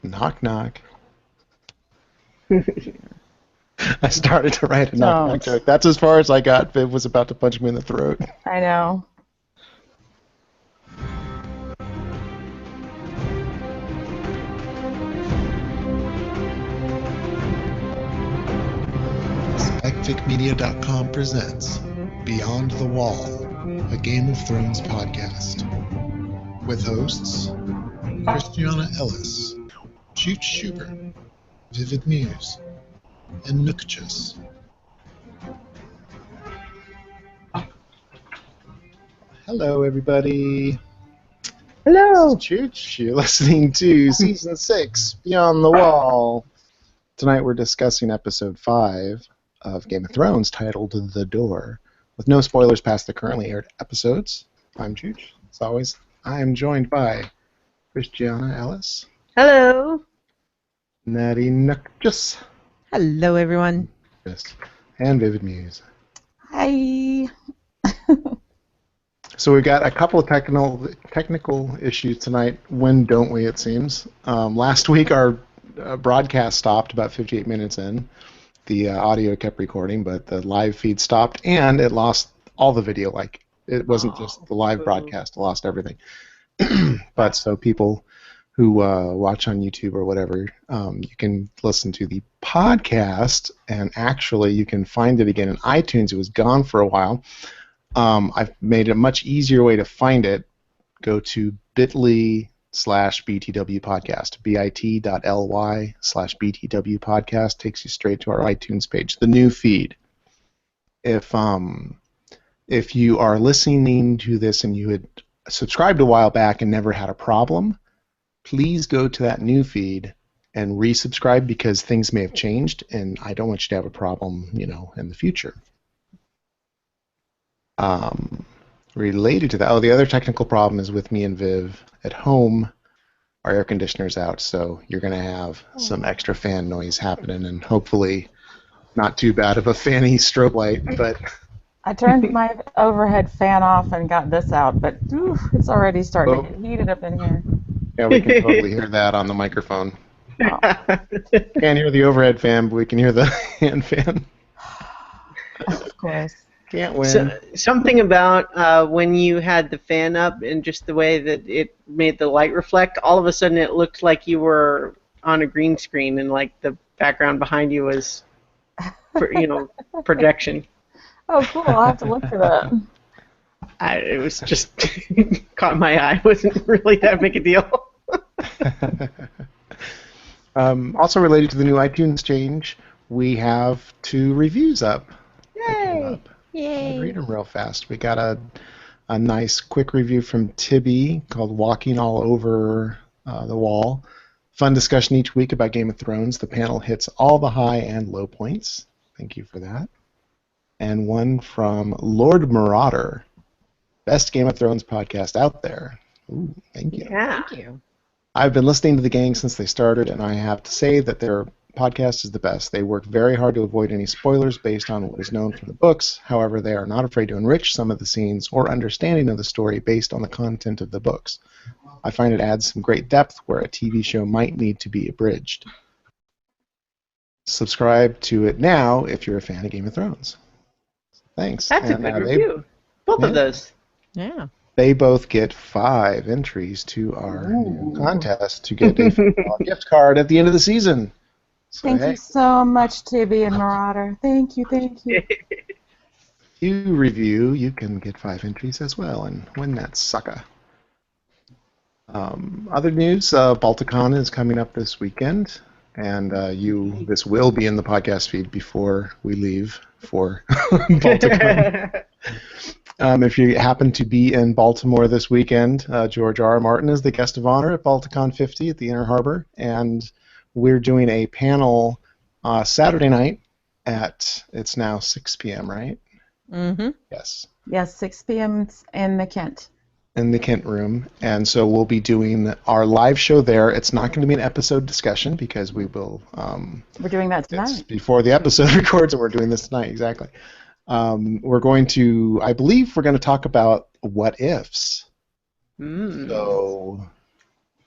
Knock, knock. I started to write a knock, knock joke. That's as far as I got. Viv was about to punch me in the throat. I know. SpecFicMedia.com presents Beyond the Wall, a Game of Thrones podcast. With hosts Christiana Ellis, Chooch Schubert, Vivid Muse, and Nuchtchas. Hello, everybody. Hello. This is Chooch. You're listening to Season 6, Beyond the Wall. Tonight we're discussing Episode 5 of Game of Thrones, titled The Door. With no spoilers past the currently aired episodes, I'm Chooch. As always, I am joined by Christiana Ellis. Hello. Nutty Nuchtchas. Hello, everyone. Yes. And Vivid Muse. Hi. So we've got a couple of technical issues tonight. When don't we, it seems. Last week our broadcast stopped about 58 minutes in. The audio kept recording, but the live feed stopped, and it lost all the video. Like, it wasn't just the live broadcast. It lost everything. But so people who watch on YouTube or whatever, you can listen to the podcast, and actually you can find it again in iTunes. It was gone for a while. I've made a much easier way to find it. Go to bit.ly/BTW podcast. bit.ly/BTW podcast takes you straight to our iTunes page, the new feed. If you are listening to this and you had subscribed a while back and never had a problem, please go to that new feed and resubscribe, because things may have changed and I don't want you to have a problem, in the future. Related to that, the other technical problem is with me and Viv at home. Our air conditioner's out, so you're going to have some extra fan noise happening, and hopefully not too bad of a fanny strobe light. But I turned my overhead fan off and got this out, but it's already starting to get heated up in here. Yeah, we can totally hear that on the microphone. Oh. Can't hear the overhead fan, but we can hear the hand fan. Of course. Can't win. So, something about when you had the fan up and just the way that it made the light reflect, all of a sudden it looked like you were on a green screen and like the background behind you was, projection. Oh, cool. I'll have to look for that. It was just caught my eye. It wasn't really that big a deal. Also related to the new iTunes change, we have 2 reviews up. Yay! Yay. I'll read them real fast. We got a nice quick review from Tibby called Walking All Over the Wall. Fun discussion each week about Game of Thrones. The panel hits all the high and low points. Thank you for that. And one from Lord Marauder. Best Game of Thrones podcast out there. Ooh, thank you. Yeah. Thank you. I've been listening to the gang since they started, and I have to say that their podcast is the best. They work very hard to avoid any spoilers based on what is known from the books. However, they are not afraid to enrich some of the scenes or understanding of the story based on the content of the books. I find it adds some great depth where a TV show might need to be abridged. Subscribe to it now if you're a fan of Game of Thrones. Thanks. That's a good review. Both of those. Yeah. They both get 5 entries to our new contest to get a gift card at the end of the season. So, Thank you so much, Tibby and Marauder. Thank you. If you review, you can get 5 entries as well and win that sucker. Other news, Balticon is coming up this weekend, and this will be in the podcast feed before we leave for Balticon. If you happen to be in Baltimore this weekend, George R. R. Martin is the guest of honor at Balticon 50 at the Inner Harbor, and we're doing a panel Saturday night it's now 6 p.m., right? Mm-hmm. Yes. Yes, 6 p.m. in the Kent. In the Kent room. And so we'll be doing our live show there. It's not going to be an episode discussion because we will... We're doing that tonight. It's before the episode records, and we're doing this tonight, exactly. We're going to... I believe we're going to talk about what ifs. Mm. So...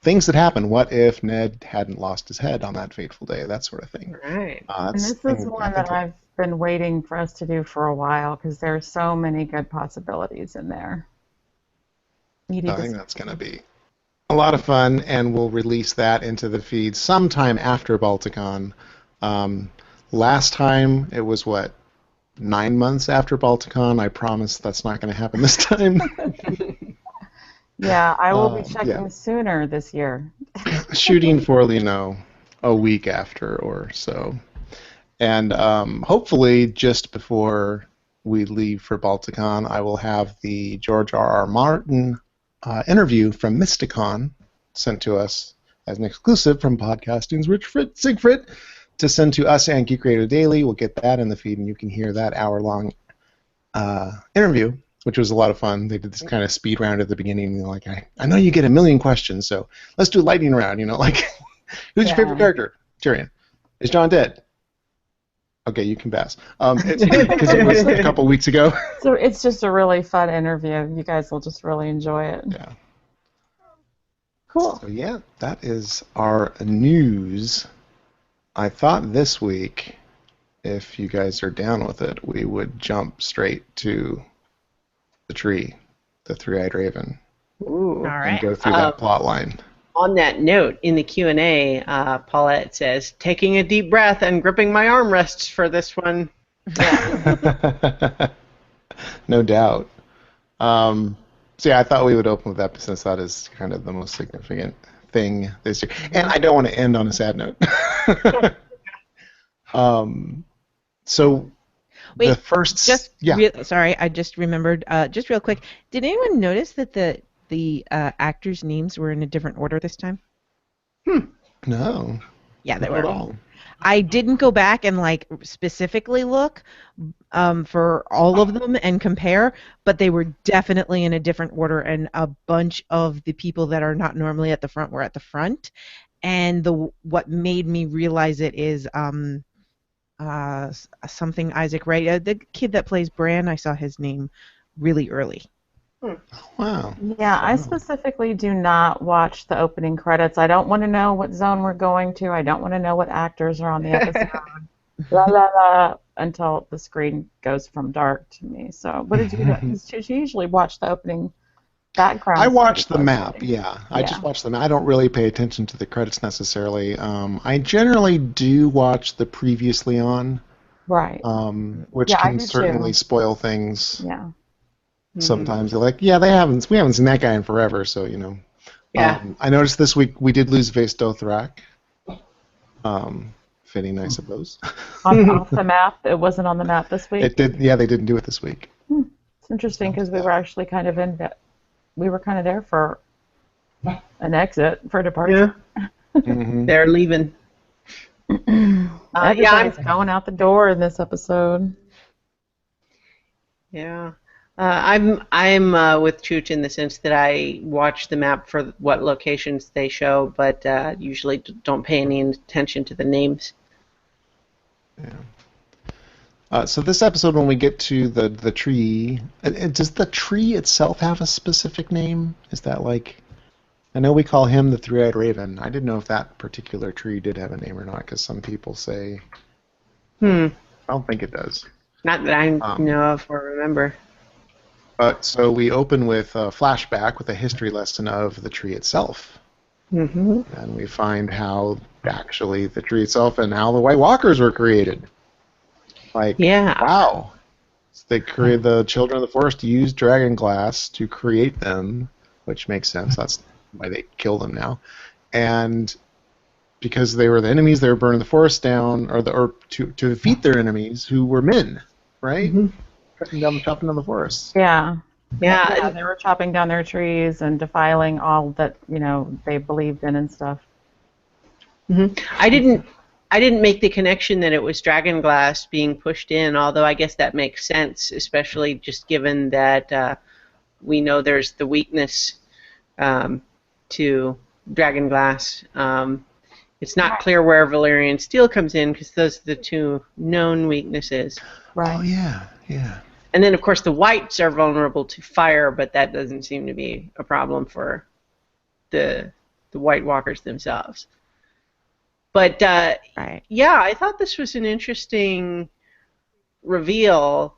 things that happen. What if Ned hadn't lost his head on that fateful day? That sort of thing. Right. And this is one that I've been waiting for us to do for a while because there's so many good possibilities in there. I think that's going to be a lot of fun, and we'll release that into the feed sometime after Balticon. Last time it was 9 months after Balticon. I promise that's not going to happen this time. Yeah, I will be checking sooner this year. Shooting for a week after or so, and hopefully just before we leave for Balticon, I will have the George R.R. Martin interview from Mysticon sent to us as an exclusive from Podcasting's Rich Siegfried to send to us and Geek Radio Daily. We'll get that in the feed, and you can hear that hour-long interview, which was a lot of fun. They did this kind of speed round at the beginning. Like, I know you get a million questions, so let's do a lightning round. Who's your favorite character? Tyrion. Is Jon dead? Okay, you can pass. Because it was a couple weeks ago. So it's just a really fun interview. You guys will just really enjoy it. Yeah. Cool. So yeah, that is our news. I thought this week, if you guys are down with it, we would jump straight to the tree, the Three-Eyed Raven. Ooh. All right. And go through that plot line. On that note, in the Q&A, Paulette says, taking a deep breath and gripping my armrests for this one. No doubt. So yeah, I thought we would open with that since that is kind of the most significant thing this year. And I don't want to end on a sad note. So Wait, the first... sorry, I just remembered, just real quick, did anyone notice that the actors' names were in a different order this time? No. Yeah, they not were. at all. I didn't go back and specifically look for all of them and compare, but they were definitely in a different order, and a bunch of the people that are not normally at the front were at the front. And what made me realize it is something Isaac Wright, the kid that plays Bran. I saw his name really early. Wow. Yeah, I specifically do not watch the opening credits. I don't want to know what zone we're going to. I don't want to know what actors are on the episode. La la la, until the screen goes from dark to me. So, what did you do? You usually watch the opening background. I watch the map, yeah. I just watch them. I don't really pay attention to the credits necessarily. I generally do watch the previously on, right? Which can certainly spoil things. Yeah. Sometimes they're like, we haven't seen that guy in forever, so Yeah. I noticed this week we did lose Vace Dothrak. Fitting, I suppose. Off the map, it wasn't on the map this week. It did. Yeah, they didn't do it this week. It's interesting because we were actually kind of there for an exit for departure. Yeah. They're leaving. Everybody's going out the door in this episode. Yeah. I'm with Chooch in the sense that I watch the map for what locations they show, but usually don't pay any attention to the names. Yeah. So this episode, when we get to the tree, does the tree itself have a specific name? Is that I know we call him the Three-Eyed Raven. I didn't know if that particular tree did have a name or not, because some people say... I don't think it does. Not that I know of or remember. So we open with a flashback with a history lesson of the tree itself. Mm-hmm. And we find how actually the tree itself and how the White Walkers were created. Wow. So the children of the forest used dragon glass to create them, which makes sense. That's why they kill them now. And because they were the enemies, they were burning the forest down, or to defeat their enemies, who were men, right? Mm-hmm. Chopping down the forest. Yeah, they were chopping down their trees and defiling all that they believed in and stuff. Mm-hmm. I didn't make the connection that it was dragon glass being pushed in, although I guess that makes sense, especially just given that we know there's the weakness to dragon glass. It's not clear where Valyrian steel comes in because those are the two known weaknesses. Right. Oh yeah. And then, of course, the whites are vulnerable to fire, but that doesn't seem to be a problem for the the White Walkers themselves. But Right. yeah, I thought this was an interesting reveal.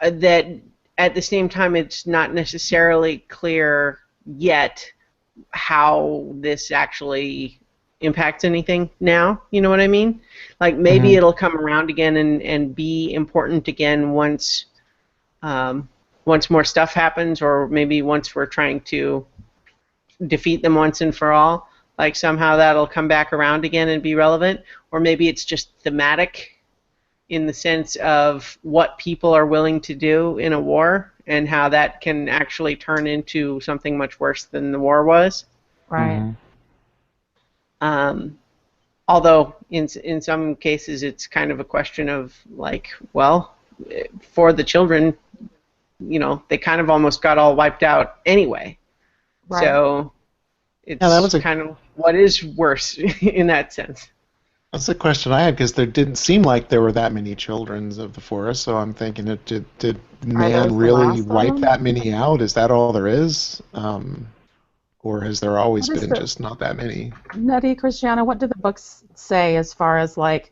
That at the same time, it's not necessarily clear yet how this actually impacts anything now. You know what I mean? Like maybe it'll come around again and be important again once more stuff happens, or maybe once we're trying to defeat them once and for all. Like somehow that'll come back around again and be relevant, or maybe it's just thematic in the sense of what people are willing to do in a war and how that can actually turn into something much worse than the war was. Right. Although in some cases it's kind of a question of like, well, for the children, you know, they kind of almost got all wiped out anyway. Right. So it's kind of what is worse in that sense. That's the question I had, because there didn't seem like there were that many children of the forest, so I'm thinking, did those man the really last of wipe them? that many out? Is that all there is? Or has there always What is been the- just not that many? Nutty, Christiana, what do the books say as far as like,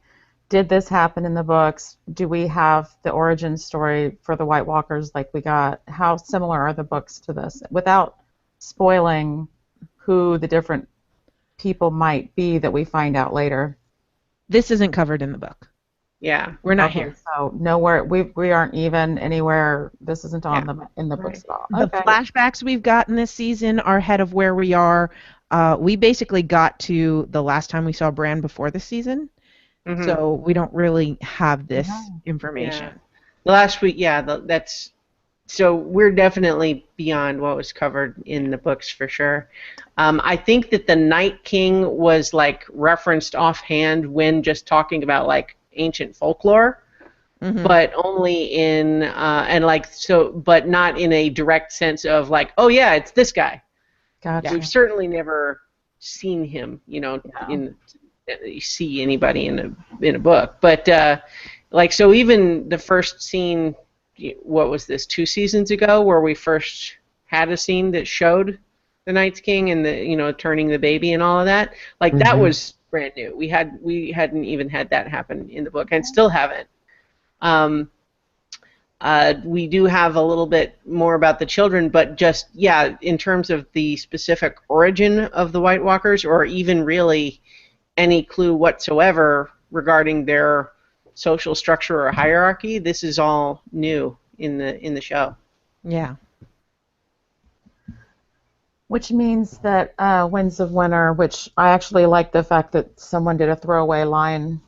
did this happen in the books? Do we have the origin story for the White Walkers like we got? How similar are the books to this? Without spoiling who the different people might be that we find out later. This isn't covered in the book. Yeah. We're not Okay, here. so nowhere, we aren't even anywhere, this isn't on in the books at all. The Okay. flashbacks we've gotten this season are ahead of where we are. We basically got to the last time we saw Bran before this season, so we don't really have this information. Yeah. Last week, that's so we're definitely beyond what was covered in the books for sure. I think that the Night King was like referenced offhand when just talking about like ancient folklore, but only in and like so, but not in a direct sense of like, oh yeah, it's this guy. Gotcha. We've certainly never seen him, you know, see anybody in a book, but like so even the first scene, what was this, 2 seasons ago, where we first had a scene that showed the Night's King and the, you know, turning the baby and all of that, like that was brand new. We hadn't even had that happen in the book and still haven't. We do have a little bit more about the children, but just in terms of the specific origin of the White Walkers, or even really any clue whatsoever regarding their social structure or hierarchy, this is all new in the show. Yeah. Which means that Winds of Winter, which I actually like the fact that someone did a throwaway line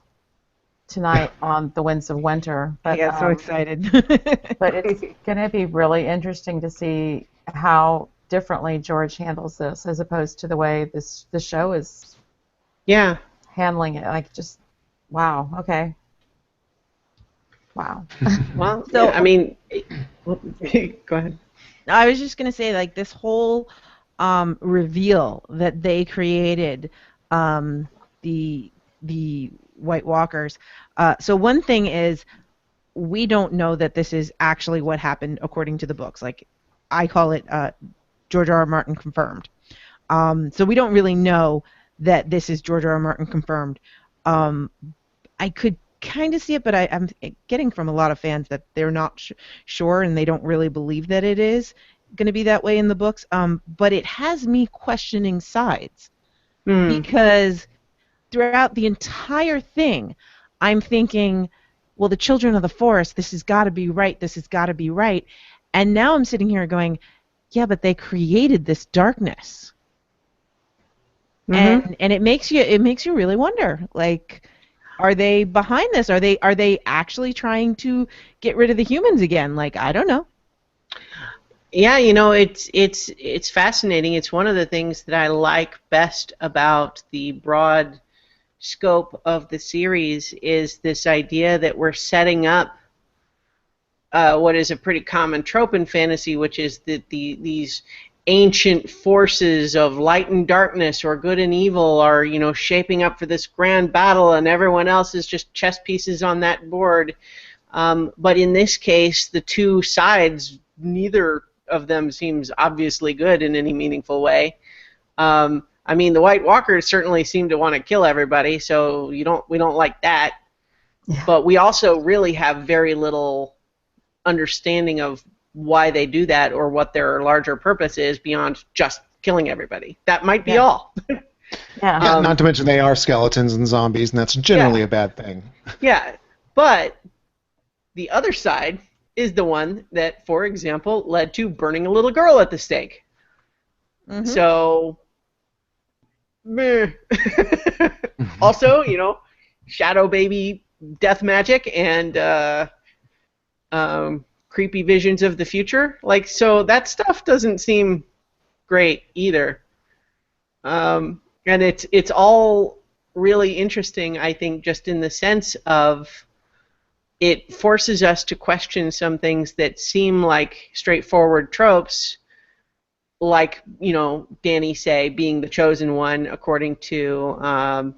tonight on the Winds of Winter. But, I got so excited. but it's going to be really interesting to see how differently George handles this as opposed to the way the show is handling it. Like, just, wow, okay. Wow. Well, so I mean, go ahead. I was just going to say, like, this whole reveal that they created, the White Walkers. So one thing is, we don't know that this is actually what happened according to the books. Like, I call it George R. R. Martin confirmed. So we don't really know that this is George R. R. Martin confirmed. I could kind of see it, but I'm getting from a lot of fans that they're not sure and they don't really believe that it is going to be that way in the books. But it has me questioning sides because throughout the entire thing, I'm thinking, well, the children of the forest, this has got to be right, this has got to be right. And now I'm sitting here going, yeah, but they created this darkness. And it makes you really wonder, like, are they behind this? Are they actually trying to get rid of the humans again? Like, I don't know. Yeah, you know, it's fascinating. It's one of the things that I like best about the broad scope of the series is this idea that we're setting up what is a pretty common trope in fantasy, which is that these ancient forces of light and darkness or good and evil are, you know, shaping up for this grand battle and everyone else is just chess pieces on that board. But in this case, the two sides, neither of them seems obviously good in any meaningful way. I mean, the White Walkers certainly seem to want to kill everybody, so we don't like that. Yeah. But we also really have very little understanding of why they do that or what their larger purpose is beyond just killing everybody. That might be all. Yeah. Yeah, not to mention they are skeletons and zombies, and that's generally a bad thing. Yeah, but the other side is the one that, for example, led to burning a little girl at the stake. Mhm. So, meh. Also, you know, shadow baby death magic and creepy visions of the future. Like, so that stuff doesn't seem great either. And it's all really interesting, I think, just in the sense of it forces us to question some things that seem like straightforward tropes, like, you know, Danny say, being the chosen one according to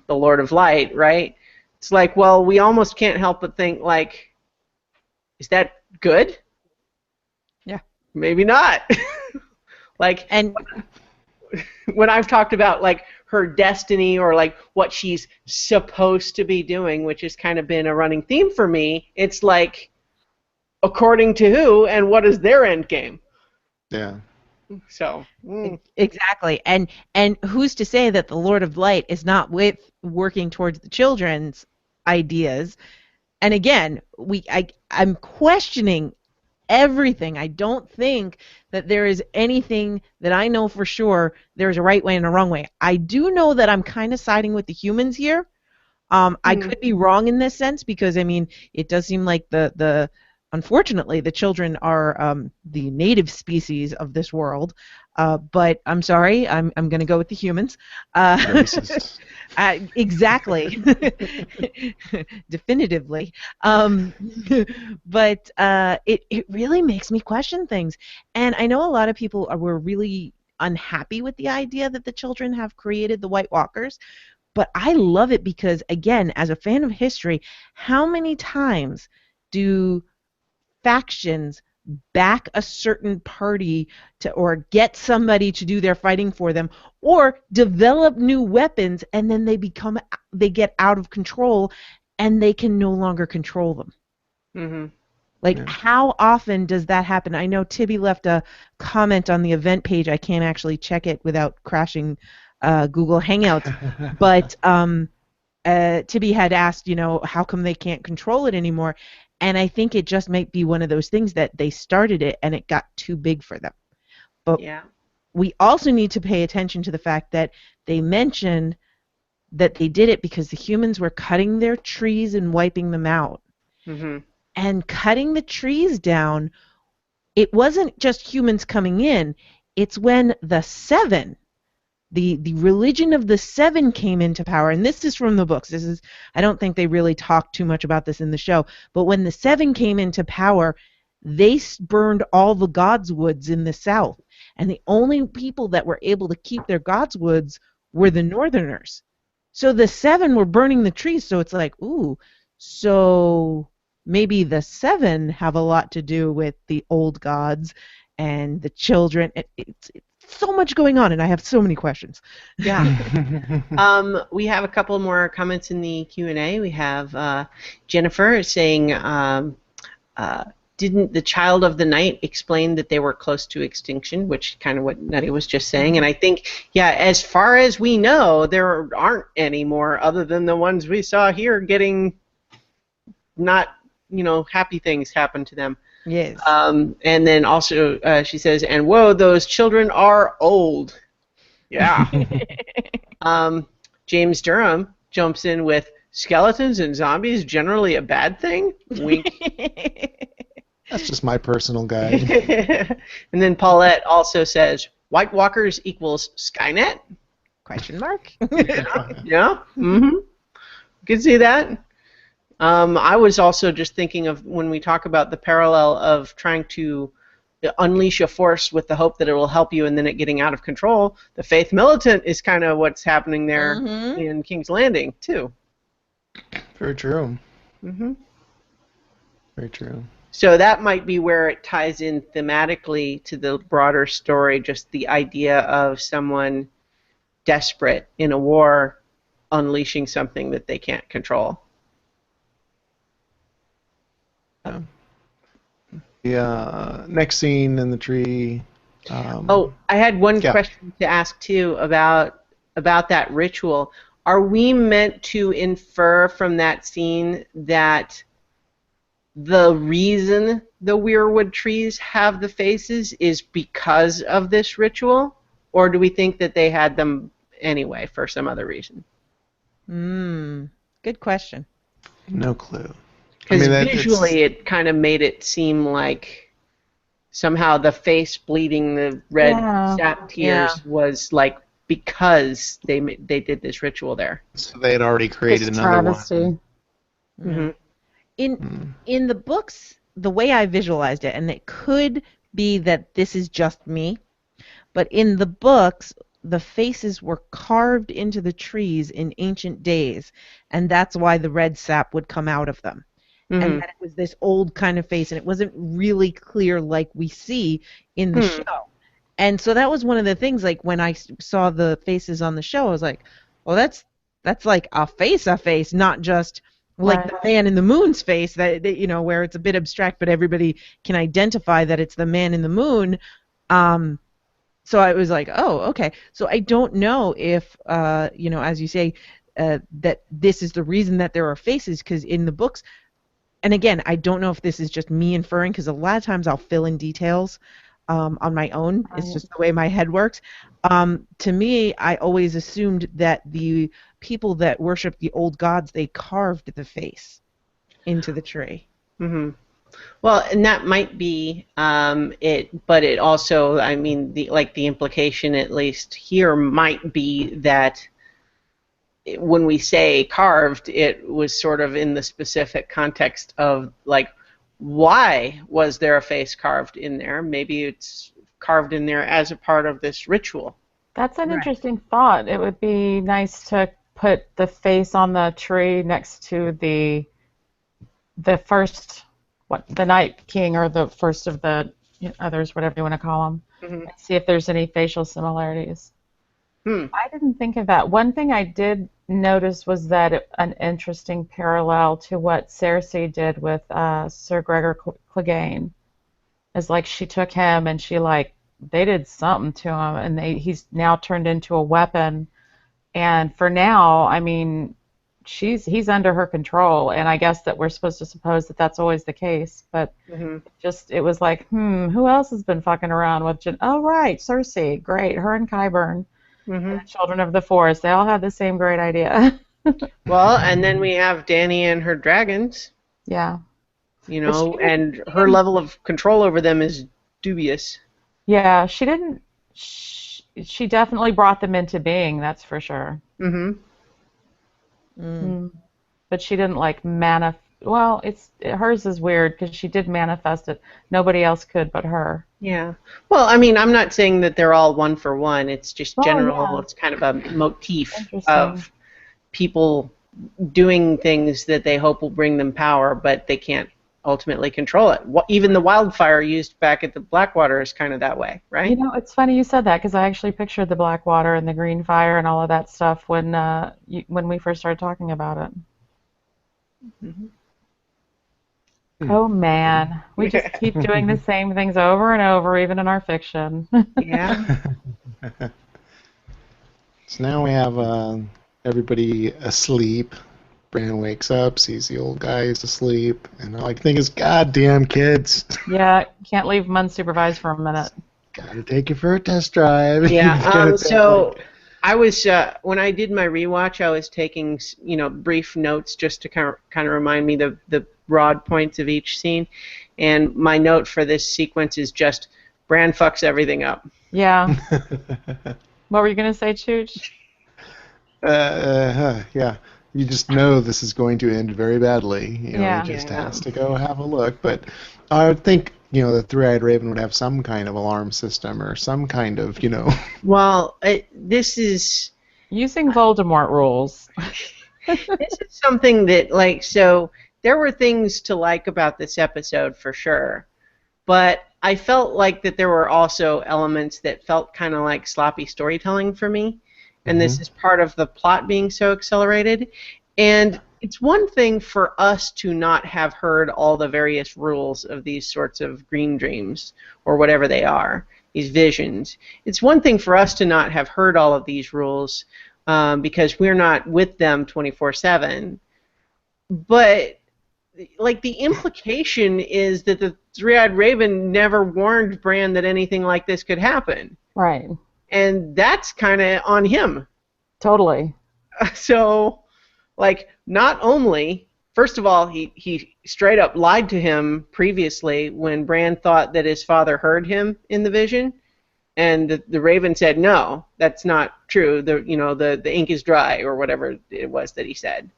the Lord of Light, right? It's like, well, we almost can't help but think, like, is that good? Yeah. Maybe not. Like, And when I've talked about, like, her destiny or, like, what she's supposed to be doing, which has kind of been a running theme for me, it's like, according to who and what is their end game? Yeah. So, exactly. And who's to say that the Lord of Light is not working towards the children's ideas? And again, I'm questioning everything. I don't think that there is anything that I know for sure there's a right way and a wrong way. I do know that I'm kind of siding with the humans here. I could be wrong in this sense because, I mean, it does seem like unfortunately, the children are the native species of this world. But I'm sorry, I'm going to go with the humans. Racist. Exactly. Definitively. But it really makes me question things. And I know a lot of people were really unhappy with the idea that the children have created the White Walkers. But I love it because, again, as a fan of history, how many times do factions back a certain party or get somebody to do their fighting for them, or develop new weapons, and then they get out of control and they can no longer control them? mm-hmm. Like, how often does that happen? I know Tibby left a comment on the event page. I can't actually check it without crashing Google Hangouts, but Tibby had asked, you know, how come they can't control it anymore? And I think it just might be one of those things that they started it and it got too big for them. But we also need to pay attention to the fact that they mentioned that they did it because the humans were cutting their trees and wiping them out. Mm-hmm. And cutting the trees down, it wasn't just humans coming in. It's when the Seven, the religion of the Seven, came into power. And this is from the books. I don't think they really talked too much about this in the show. But when the Seven came into power, they burned all the godswoods in the south. And the only people that were able to keep their godswoods were the Northerners. So the Seven were burning the trees. So it's like, ooh, so maybe the Seven have a lot to do with the old gods and the children. It's so much going on, and I have so many questions. Yeah. We have a couple more comments in the Q&A. We have Jennifer saying, didn't the Child of the Night explain that they were close to extinction, which kind of what Nutty was just saying. And I think, yeah, as far as we know, there aren't any more other than the ones we saw here getting not, you know, happy things happen to them. Yes. And then also she says, and whoa, those children are old. Yeah. James Durham jumps in with, skeletons and zombies generally a bad thing? Wink. That's just my personal guide. And then Paulette also says, White Walkers equals Skynet? Question mark? Yeah. Mm-hmm. Can see that. I was also just thinking of when we talk about the parallel of trying to unleash a force with the hope that it will help you and then it getting out of control. The Faith Militant is kind of what's happening there in King's Landing, too. Very true. Mm-hmm. Very true. So that might be where it ties in thematically to the broader story, just the idea of someone desperate in a war, unleashing something that they can't control. The next scene in the tree. I had one question to ask too about that ritual. Are we meant to infer from that scene that the reason the weirwood trees have the faces is because of this ritual, or do we think that they had them anyway for some other reason? Good question. No clue. Because visually it kind of made it seem like somehow the face bleeding the red sap tears was like because they did this ritual there. So they had already created another one. Mm-hmm. In the books, the way I visualized it, and it could be that this is just me, but in the books, the faces were carved into the trees in ancient days, and that's why the red sap would come out of them. And that it was this old kind of face, and it wasn't really clear like we see in the show. And so that was one of the things, like, when I saw the faces on the show, I was like, well, that's like a face, not just like the man in the moon's face, that you know, where it's a bit abstract, but everybody can identify that it's the man in the moon. So I was like, oh, okay. So I don't know if, you know, as you say, that this is the reason that there are faces, because in the books, and again, I don't know if this is just me inferring, because a lot of times I'll fill in details on my own. It's just the way my head works. To me, I always assumed that the people that worship the old gods, they carved the face into the tree. Mm-hmm. Well, and that might be it, but it also, I mean, the implication, at least here, might be that when we say carved, it was sort of in the specific context of, like, why was there a face carved in there? Maybe it's carved in there as a part of this ritual. That's an interesting thought. It would be nice to put the face on the tree next to the first, the Night King, or the first of the others, whatever you want to call them, and see if there's any facial similarities. I didn't think of that. One thing I did notice was that an interesting parallel to what Cersei did with Sir Gregor Clegane is, like, she took him and she, like, they did something to him, and he's now turned into a weapon. And for now, I mean, he's under her control, and I guess that we're supposed to suppose that that's always the case. But it was like, who else has been fucking around with? Oh, right, Cersei, great, her and Qyburn. And the Children of the Forest, they all have the same great idea. Well, and then we have Dany and her dragons. Yeah. You know, and her level of control over them is dubious. Yeah, she didn't. She definitely brought them into being, that's for sure. But she didn't, like, manifest. Well, hers is weird because she did manifest it. Nobody else could but her. Yeah. Well, I mean, I'm not saying that they're all one for one. It's just general. Yeah. It's kind of a motif of people doing things that they hope will bring them power, but they can't ultimately control it. Even the wildfire used back at the Blackwater is kind of that way, right? You know, it's funny you said that, because I actually pictured the Blackwater and the green fire and all of that stuff when we first started talking about it. Oh, man. We just keep doing the same things over and over, even in our fiction. Yeah. So now we have everybody asleep. Bran wakes up, sees the old guy is asleep, and all I can think is, goddamn kids. Yeah, can't leave them unsupervised for a minute. Gotta take you for a test drive. Yeah, so I was, when I did my rewatch, I was taking, brief notes just to kind of remind me the broad points of each scene. And my note for this sequence is just, Bran fucks everything up. Yeah. What were you going to say, Chooch? Yeah. You just know this is going to end very badly. He just has to go have a look. But I would think, the Three-Eyed Raven would have some kind of alarm system or some kind of, Well, this is... Using Voldemort rules. This is something that, so there were things to like about this episode for sure. But I felt like that there were also elements that felt kind of like sloppy storytelling for me. and this is part of the plot being so accelerated. And it's one thing for us to not have heard all the various rules of these sorts of green dreams, or whatever they are, these visions. It's one thing for us to not have heard all of these rules because we're not with them 24/7. But like, the implication is that the Three-Eyed Raven never warned Bran that anything like this could happen. Right. And that's kind of on him. Totally. So, like, not only, first of all, he straight up lied to him previously when Bran thought that his father heard him in the vision, and the Raven said, no, that's not true. The ink is dry, or whatever it was that he said.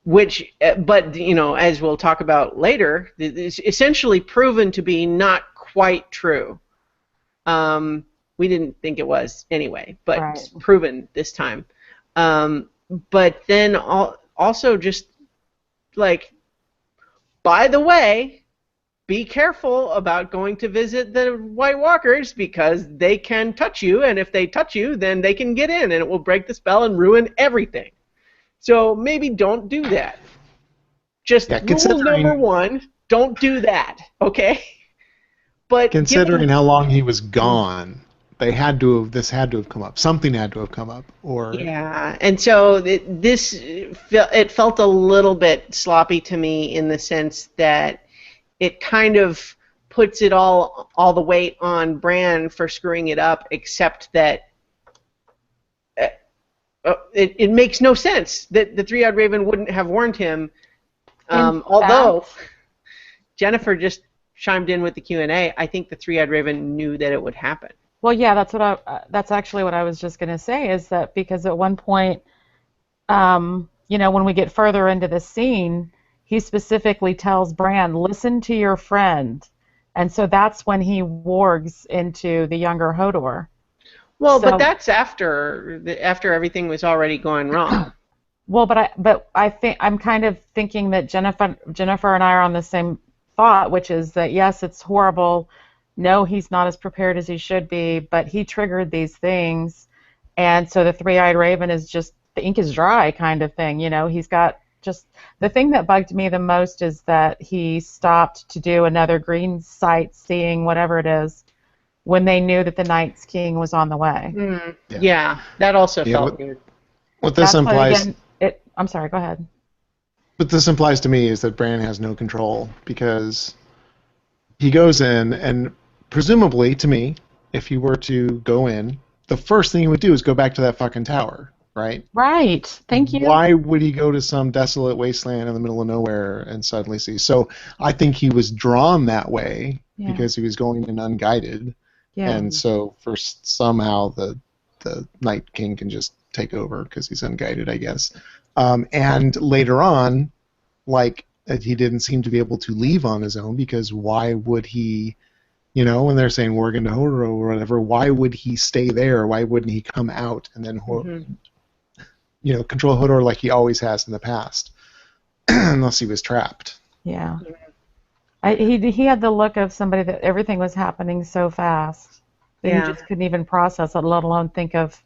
Which, but, as we'll talk about later, is essentially proven to be not quite true. We didn't think it was anyway, but it's proven this time. But then also just, like, by the way, be careful about going to visit the White Walkers because they can touch you, and if they touch you, then they can get in, and it will break the spell and ruin everything. So maybe don't do that. Just rule number one, don't do that, okay? But considering how long he was gone, this had to have come up. Something had to have come up, or yeah. And so it felt a little bit sloppy to me in the sense that it kind of puts it all the weight on Bran for screwing it up, except that it makes no sense that the Three-Eyed Raven wouldn't have warned him. Although Jennifer just chimed in with the Q&A, I think the Three-Eyed Raven knew that it would happen. Well, yeah, that's actually what I was just going to say, is that because at one point, when we get further into the scene, he specifically tells Bran, listen to your friend. And so that's when he wargs into the younger Hodor. Well, but that's after everything was already going wrong. Well, but I think I'm kind of thinking that Jennifer and I are on the same thought, which is that yes, it's horrible. No, he's not as prepared as he should be, but he triggered these things, and so the Three-Eyed Raven is just, the ink is dry kind of thing. He's got just, the thing that bugged me the most is that he stopped to do another green sightseeing, whatever it is, when they knew that the Night's King was on the way. Yeah, that also felt weird. What this implies... I'm sorry, go ahead. What this implies to me is that Bran has no control, because he goes in, and presumably, to me, if he were to go in, the first thing he would do is go back to that fucking tower, right? Right, thank you. Why would he go to some desolate wasteland in the middle of nowhere and suddenly see? So I think he was drawn that way because he was going in unguided. Yeah. And so for somehow the Night King can just take over because he's unguided, I guess. And later on, like, he didn't seem to be able to leave on his own, because why would he, when they're saying we're going to Hodor or whatever, why would he stay there? Why wouldn't he come out and then, control Hodor like he always has in the past, unless he was trapped? Yeah. He had the look of somebody that everything was happening so fast that he just couldn't even process it, let alone think of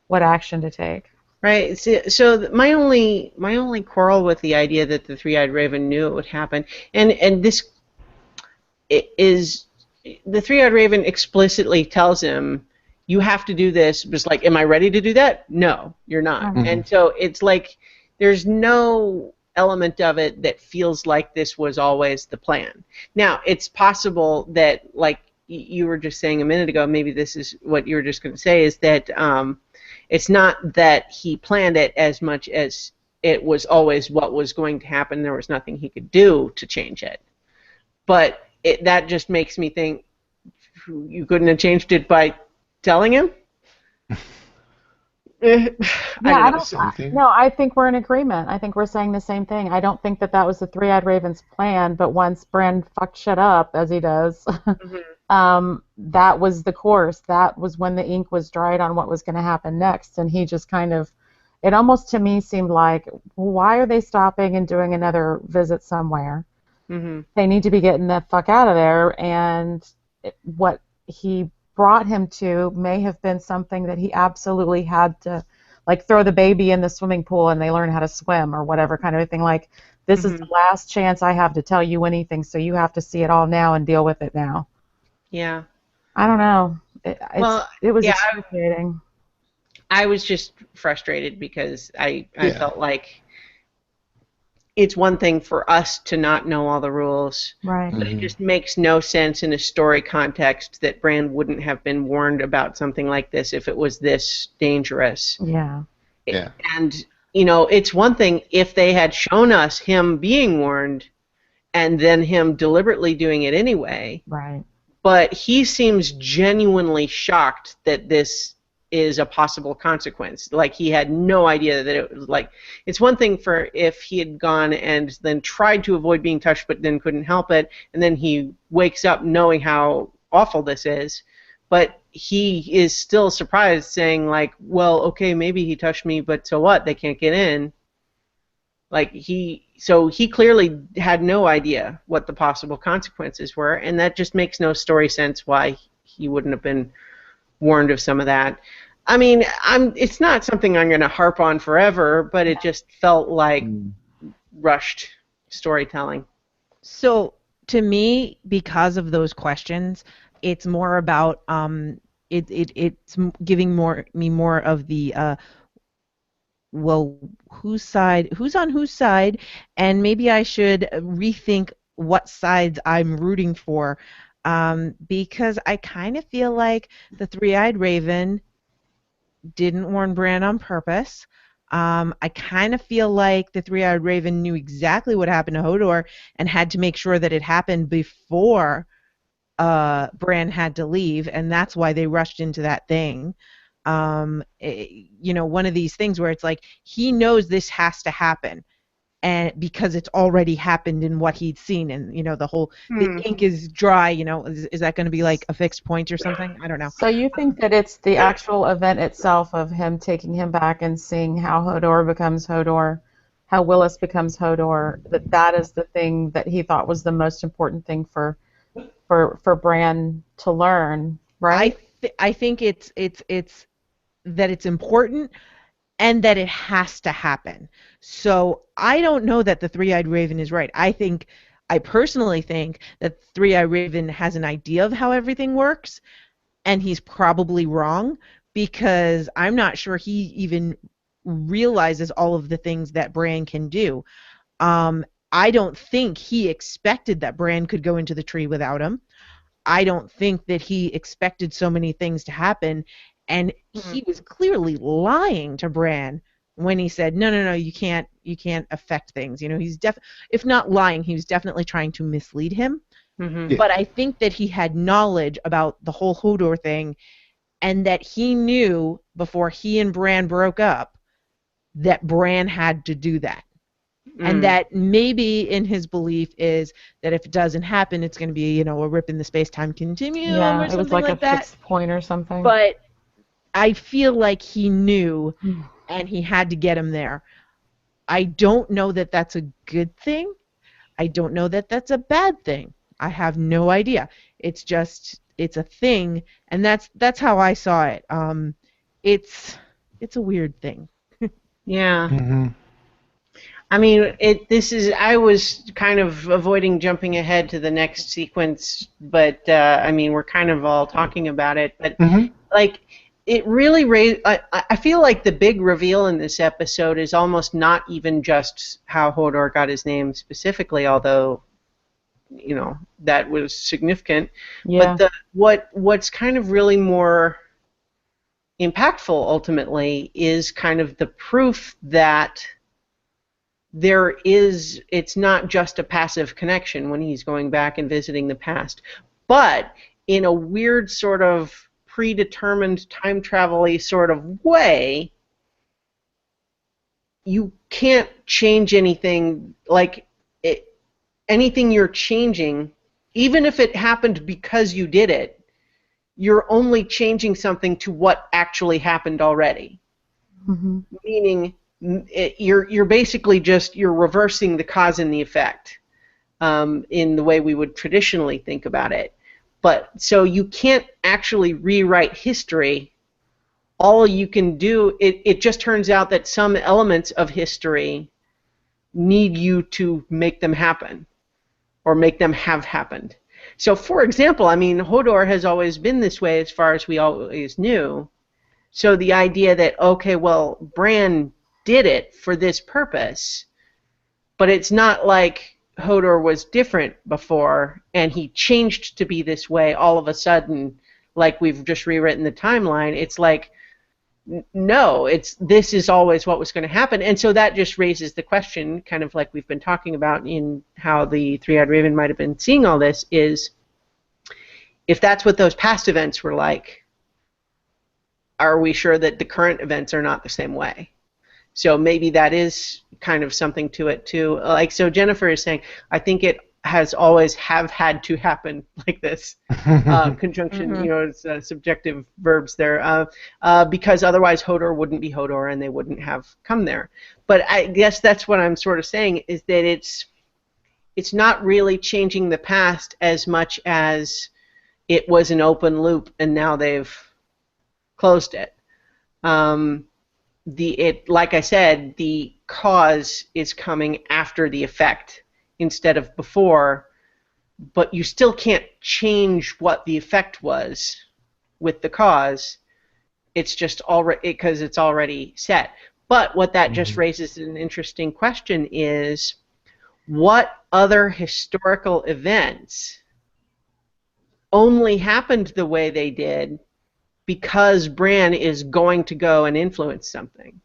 what action to take. Right. So my only quarrel with the idea that the Three-Eyed Raven knew it would happen, and this is, the Three-Eyed Raven explicitly tells him, you have to do this. Just like, am I ready to do that? No, you're not. Mm-hmm. And so it's like there's no element of it that feels like this was always the plan. Now, it's possible that, like you were just saying a minute ago, maybe this is what you were just going to say, is that it's not that he planned it as much as it was always what was going to happen. There was nothing he could do to change it. But that just makes me think, you couldn't have changed it by telling him? I think we're in agreement. I think we're saying the same thing. I don't think that was the Three-Eyed Raven's plan, but once Bran fucked shit up, as he does, that was the course. That was when the ink was dried on what was going to happen next, and he just kind of, it almost to me seemed like, why are they stopping and doing another visit somewhere? Mm-hmm. They need to be getting the fuck out of there, and what he brought him to may have been something that he absolutely had to, like, throw the baby in the swimming pool and they learn how to swim or whatever kind of a thing. Like, this is the last chance I have to tell you anything, so you have to see it all now and deal with it now. Yeah. I don't know. It was yeah, excruciating. I was just frustrated because I felt like it's one thing for us to not know all the rules, right? But it just makes no sense in a story context that Bran wouldn't have been warned about something like this if it was this dangerous. Yeah. Yeah. And, you know, it's one thing if they had shown us him being warned and then him deliberately doing it anyway. Right. But he seems genuinely shocked that this is a possible consequence. Like, he had no idea that it was, like, it's one thing for if he had gone and then tried to avoid being touched but then couldn't help it, and then he wakes up knowing how awful this is, but he is still surprised, saying, like, well, okay, maybe he touched me, but so what? They can't get in. Like, so he clearly had no idea what the possible consequences were, and that just makes no story sense why he wouldn't have been warned of some of that. I mean, it's not something I'm going to harp on forever, but it just felt like rushed storytelling. So, to me, because of those questions, it's more about it's giving me more of the well, who's on whose side, and maybe I should rethink what sides I'm rooting for. Because I kind of feel like the Three-Eyed Raven didn't warn Bran on purpose. I kind of feel like the Three-Eyed Raven knew exactly what happened to Hodor and had to make sure that it happened before Bran had to leave, and that's why they rushed into that thing. You know, one of these things where it's like he knows this has to happen, and because it's already happened in what he'd seen, and you know the ink is dry. You know, is that going to be like a fixed point or something? I don't know. So you think that it's the actual event itself of him taking him back and seeing how Hodor becomes Hodor, how Willis becomes Hodor, that is the thing that he thought was the most important thing for Bran to learn, right? I think it's that it's important and that it has to happen. So I don't know that the Three-Eyed Raven is right. I personally think that Three-Eyed Raven has an idea of how everything works, and he's probably wrong, because I'm not sure he even realizes all of the things that Bran can do. I don't think he expected that Bran could go into the tree without him. I don't think that he expected so many things to happen, and he was clearly lying to Bran when he said, no, you can't affect things. You know, he's if not lying, he was definitely trying to mislead him. Mm-hmm. But I think that he had knowledge about the whole Hodor thing, and that he knew before he and Bran broke up that Bran had to do that. And that maybe in his belief is that if it doesn't happen, it's going to be, you know, a rip in the space-time continuum or something it was like a that. fixed point or something. But I feel like he knew, and he had to get him there. I don't know that that's a good thing. I don't know that that's a bad thing. I have no idea. It's a thing, and that's how I saw it. It's a weird thing. Yeah. Mm-hmm. I mean, I was kind of avoiding jumping ahead to the next sequence, but I mean, we're kind of all talking about it, but like, it really raised. I feel like the big reveal in this episode is almost not even just how Hodor got his name specifically, although, you know, that was significant. Yeah. But what's kind of really more impactful ultimately is kind of the proof that it's not just a passive connection when he's going back and visiting the past, but in a weird sort of predetermined time travel-y sort of way, you can't change anything. Like, anything you're changing, even if it happened because you did it, you're only changing something to what actually happened already. Mm-hmm. Meaning, you're basically you're reversing the cause and the effect in the way we would traditionally think about it. But so you can't actually rewrite history. All you can do, it just turns out that some elements of history need you to make them happen or make them have happened. So, for example, I mean, Hodor has always been this way as far as we always knew. So the idea that, okay, well, Bran did it for this purpose, but it's not like Hodor was different before and he changed to be this way all of a sudden, like we've just rewritten the timeline. It's like, no, this is always what was going to happen. And so that just raises the question, kind of like we've been talking about in how the Three-Eyed Raven might have been seeing all this, is if that's what those past events were like, are we sure that the current events are not the same way? So maybe that is kind of something to it too. Like, so Jennifer is saying, I think it has always had to happen like this. Conjunction, Mm-hmm. you know, it's subjective verbs there, because otherwise Hodor wouldn't be Hodor and they wouldn't have come there. But I guess that's what I'm sort of saying, is that it's not really changing the past as much as it was an open loop and now they've closed it. Like I said, the cause is coming after the effect instead of before, but you still can't change what the effect was with the cause. It's just already, because it's already set. But what that just raises an interesting question is, what other historical events only happened the way they did because Bran is going to go and influence something?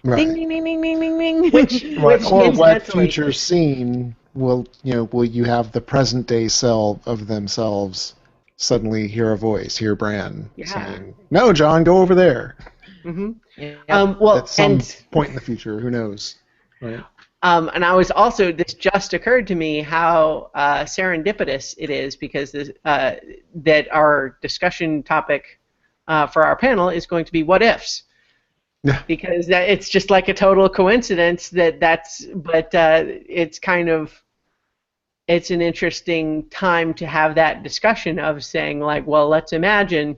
Right. Ding, ding, ding, ding, ding, ding, ding. Which Or what incidentally- future scene will you have the present day self of themselves suddenly hear a voice, hear Bran saying, "No, John, go over there." Mhm. Yep. Well, At some and point in the future, who knows? Right. and I was also, this just occurred to me how serendipitous it is, because that our discussion topic for our panel is going to be what ifs. Yeah. Because it's just like a total coincidence but it's kind of, it's an interesting time to have that discussion of saying, like, well, let's imagine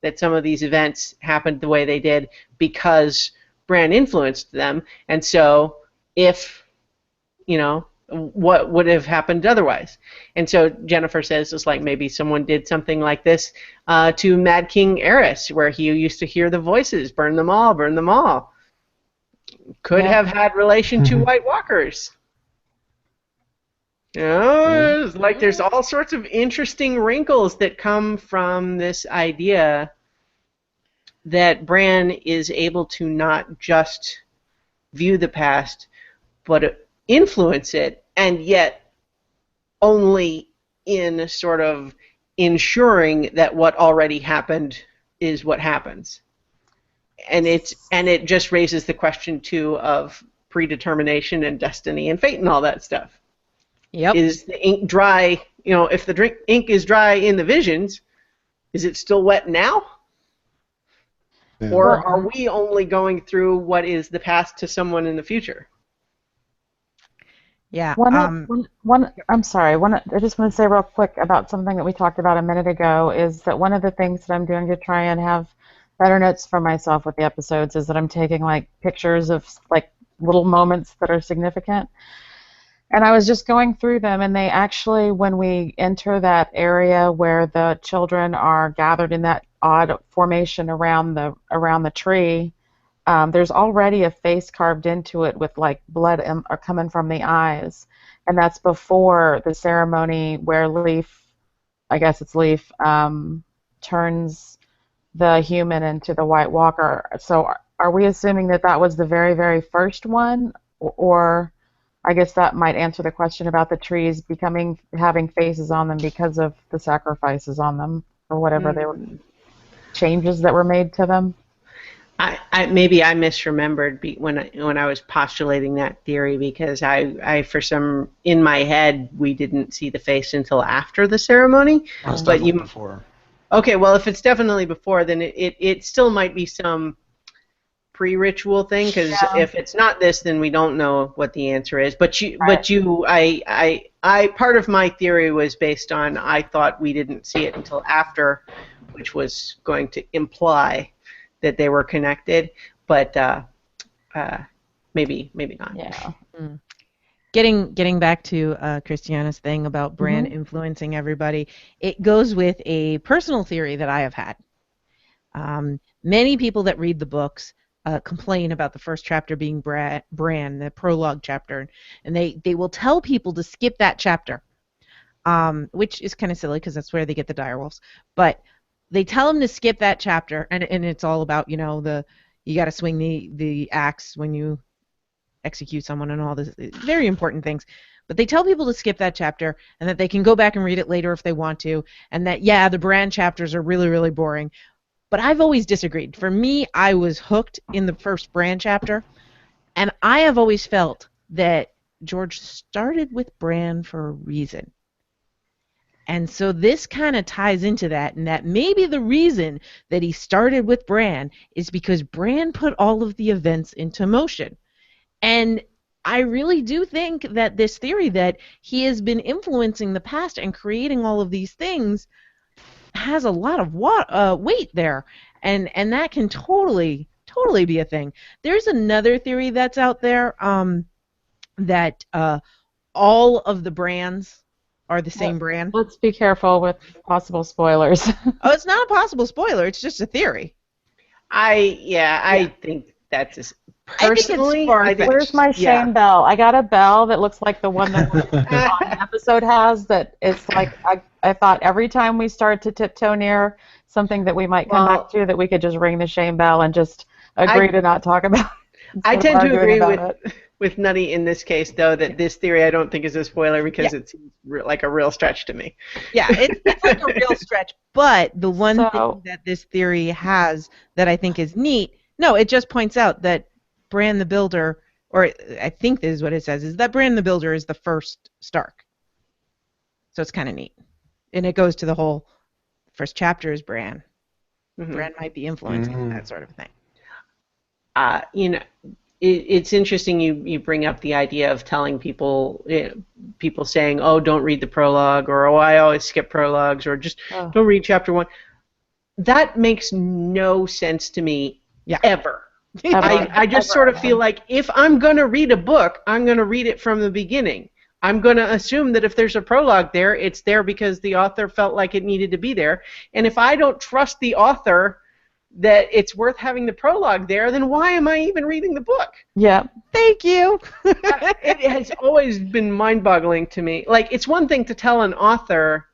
that some of these events happened the way they did because Bran influenced them, and so if, what would have happened otherwise? And so Jennifer says it's like maybe someone did something like this to Mad King Eris, where he used to hear the voices, burn them all, burn them all. Could have had relation to White Walkers. It's like there's all sorts of interesting wrinkles that come from this idea that Bran is able to not just view the past, but influence it, and yet only in sort of ensuring that what already happened is what happens. And it just raises the question too of predetermination and destiny and fate and all that stuff. Yep. Is the ink dry? If the ink is dry in the visions, is it still wet now? Yeah. Or are we only going through what is the past to someone in the future? Yeah. I'm sorry. I just want to say real quick about something that we talked about a minute ago, is that one of the things that I'm doing to try and have better notes for myself with the episodes is that I'm taking like pictures of like little moments that are significant. And I was just going through them, and they actually, when we enter that area where the children are gathered in that odd formation around the tree, there's already a face carved into it with like blood coming from the eyes, and that's before the ceremony where Leaf turns the human into the White Walker. So are we assuming that that was the very, very first one, or I guess that might answer the question about the trees having faces on them because of the sacrifices on them, or whatever they were, changes that were made to them. Maybe I misremembered when I was postulating that theory, because I for some, in my head, we didn't see the face until after the ceremony. But before. Okay, well, if it's definitely before, then it still might be some pre-ritual thing, because if it's not this, then we don't know what the answer is. But part of my theory was based on I thought we didn't see it until after, which was going to imply that they were connected, but maybe not. Yeah. Mm. Getting back to Christiana's thing about Bran influencing everybody, it goes with a personal theory that I have had. Many people that read the books complain about the first chapter being Bran, the prologue chapter, and they will tell people to skip that chapter, which is kind of silly because that's where they get the direwolves. But they tell them to skip that chapter, and it's all about, you know, you got to swing the axe when you execute someone and all this very important things. But they tell people to skip that chapter and that they can go back and read it later if they want to, and that, yeah, the Bran chapters are really, really boring. But I've always disagreed. For me, I was hooked in the first Bran chapter, and I have always felt that George started with Bran for a reason. And so this kind of ties into that, and that maybe the reason that he started with Bran is because Bran put all of the events into motion. And I really do think that this theory that he has been influencing the past and creating all of these things has a lot of weight there, and that can totally be a thing. There's another theory that's out there that all of the Brans are the same Bran. Let's be careful with possible spoilers. Oh, it's not a possible spoiler. It's just a theory. I think that's personally. Where's my Shane bell? I got a bell that looks like the one that the episode has. That it's like I thought every time we start to tiptoe near something that we might come back to, that we could just ring the Shane bell and just agree to not talk about it. I tend to agree with Nutty in this case, though, that this theory I don't think is a spoiler because it seems like a real stretch to me. Yeah, it's like a real stretch. But the one thing that this theory has that I think is neat, no, it just points out that Bran the Builder, or I think this is what it says, is that Bran the Builder is the first Stark. So it's kind of neat. And it goes to the whole first chapter is Bran. Bran might be influencing that sort of thing. You know, it's interesting you bring up the idea of telling people, people saying, oh, don't read the prologue, or oh, I always skip prologues, or just don't read chapter 1. That makes no sense to me ever. I just sort of feel like if I'm going to read a book, I'm going to read it from the beginning. I'm going to assume that if there's a prologue there, it's there because the author felt like it needed to be there. And if I don't trust the author that it's worth having the prologue there, then why am I even reading the book? Yeah. Thank you. It has always been mind-boggling to me. Like, it's one thing to tell an author,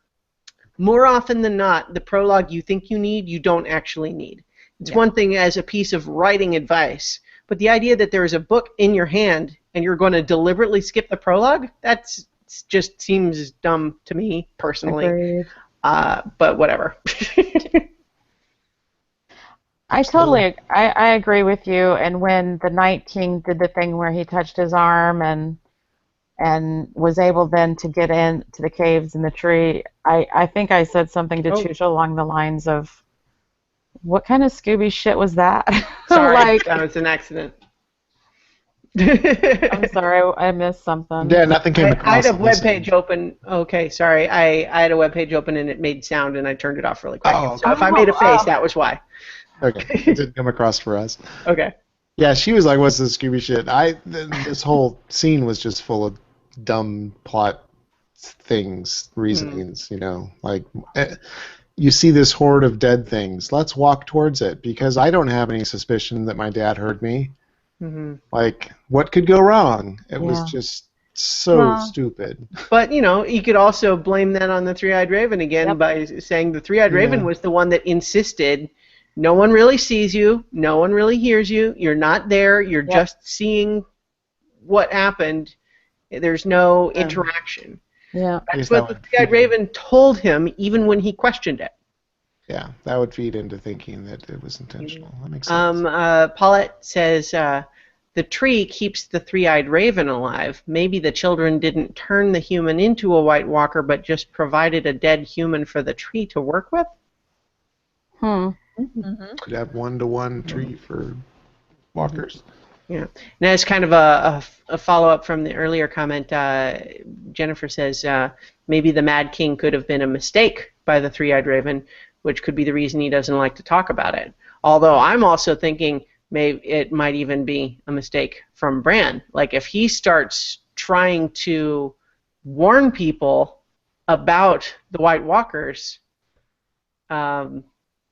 more often than not, the prologue you think you need, you don't actually need. It's one thing as a piece of writing advice, but the idea that there is a book in your hand and you're going to deliberately skip the prologue, that's just seems dumb to me personally. But whatever. I agree with you. And when the Night King did the thing where he touched his arm and was able then to get into the caves in the tree, I think I said something to Chooch along the lines of, what kind of Scooby shit was that? Sorry, that was an accident. I'm sorry, I missed something. Yeah, nothing came across. I had a web page open. Okay, sorry. I had a web page open and it made sound and I turned it off really quick. So if I made a face, that was why. Okay, it didn't come across for us. Okay. Yeah, she was like, "What's this Scooby shit?" This whole scene was just full of dumb plot things, reasonings. You know, like you see this horde of dead things. Let's walk towards it because I don't have any suspicion that my dad heard me. Like, what could go wrong? It was just so stupid. But, you know, you could also blame that on the Three-Eyed Raven again by saying the Three-Eyed Raven was the one that insisted no one really sees you, no one really hears you, you're not there, you're just seeing what happened, there's no interaction. Yeah. That's what the Three-Eyed Raven told him even when he questioned it. Yeah, that would feed into thinking that it was intentional. That makes sense. Paulette says, the tree keeps the Three-Eyed Raven alive. Maybe the children didn't turn the human into a White Walker, but just provided a dead human for the tree to work with? Could have 1-to-1 tree for walkers. Yeah. Now, as kind of a follow-up from the earlier comment, Jennifer says maybe the Mad King could have been a mistake by the Three-Eyed Raven, which could be the reason he doesn't like to talk about it. Although I'm also thinking maybe it might even be a mistake from Bran. Like if he starts trying to warn people about the White Walkers,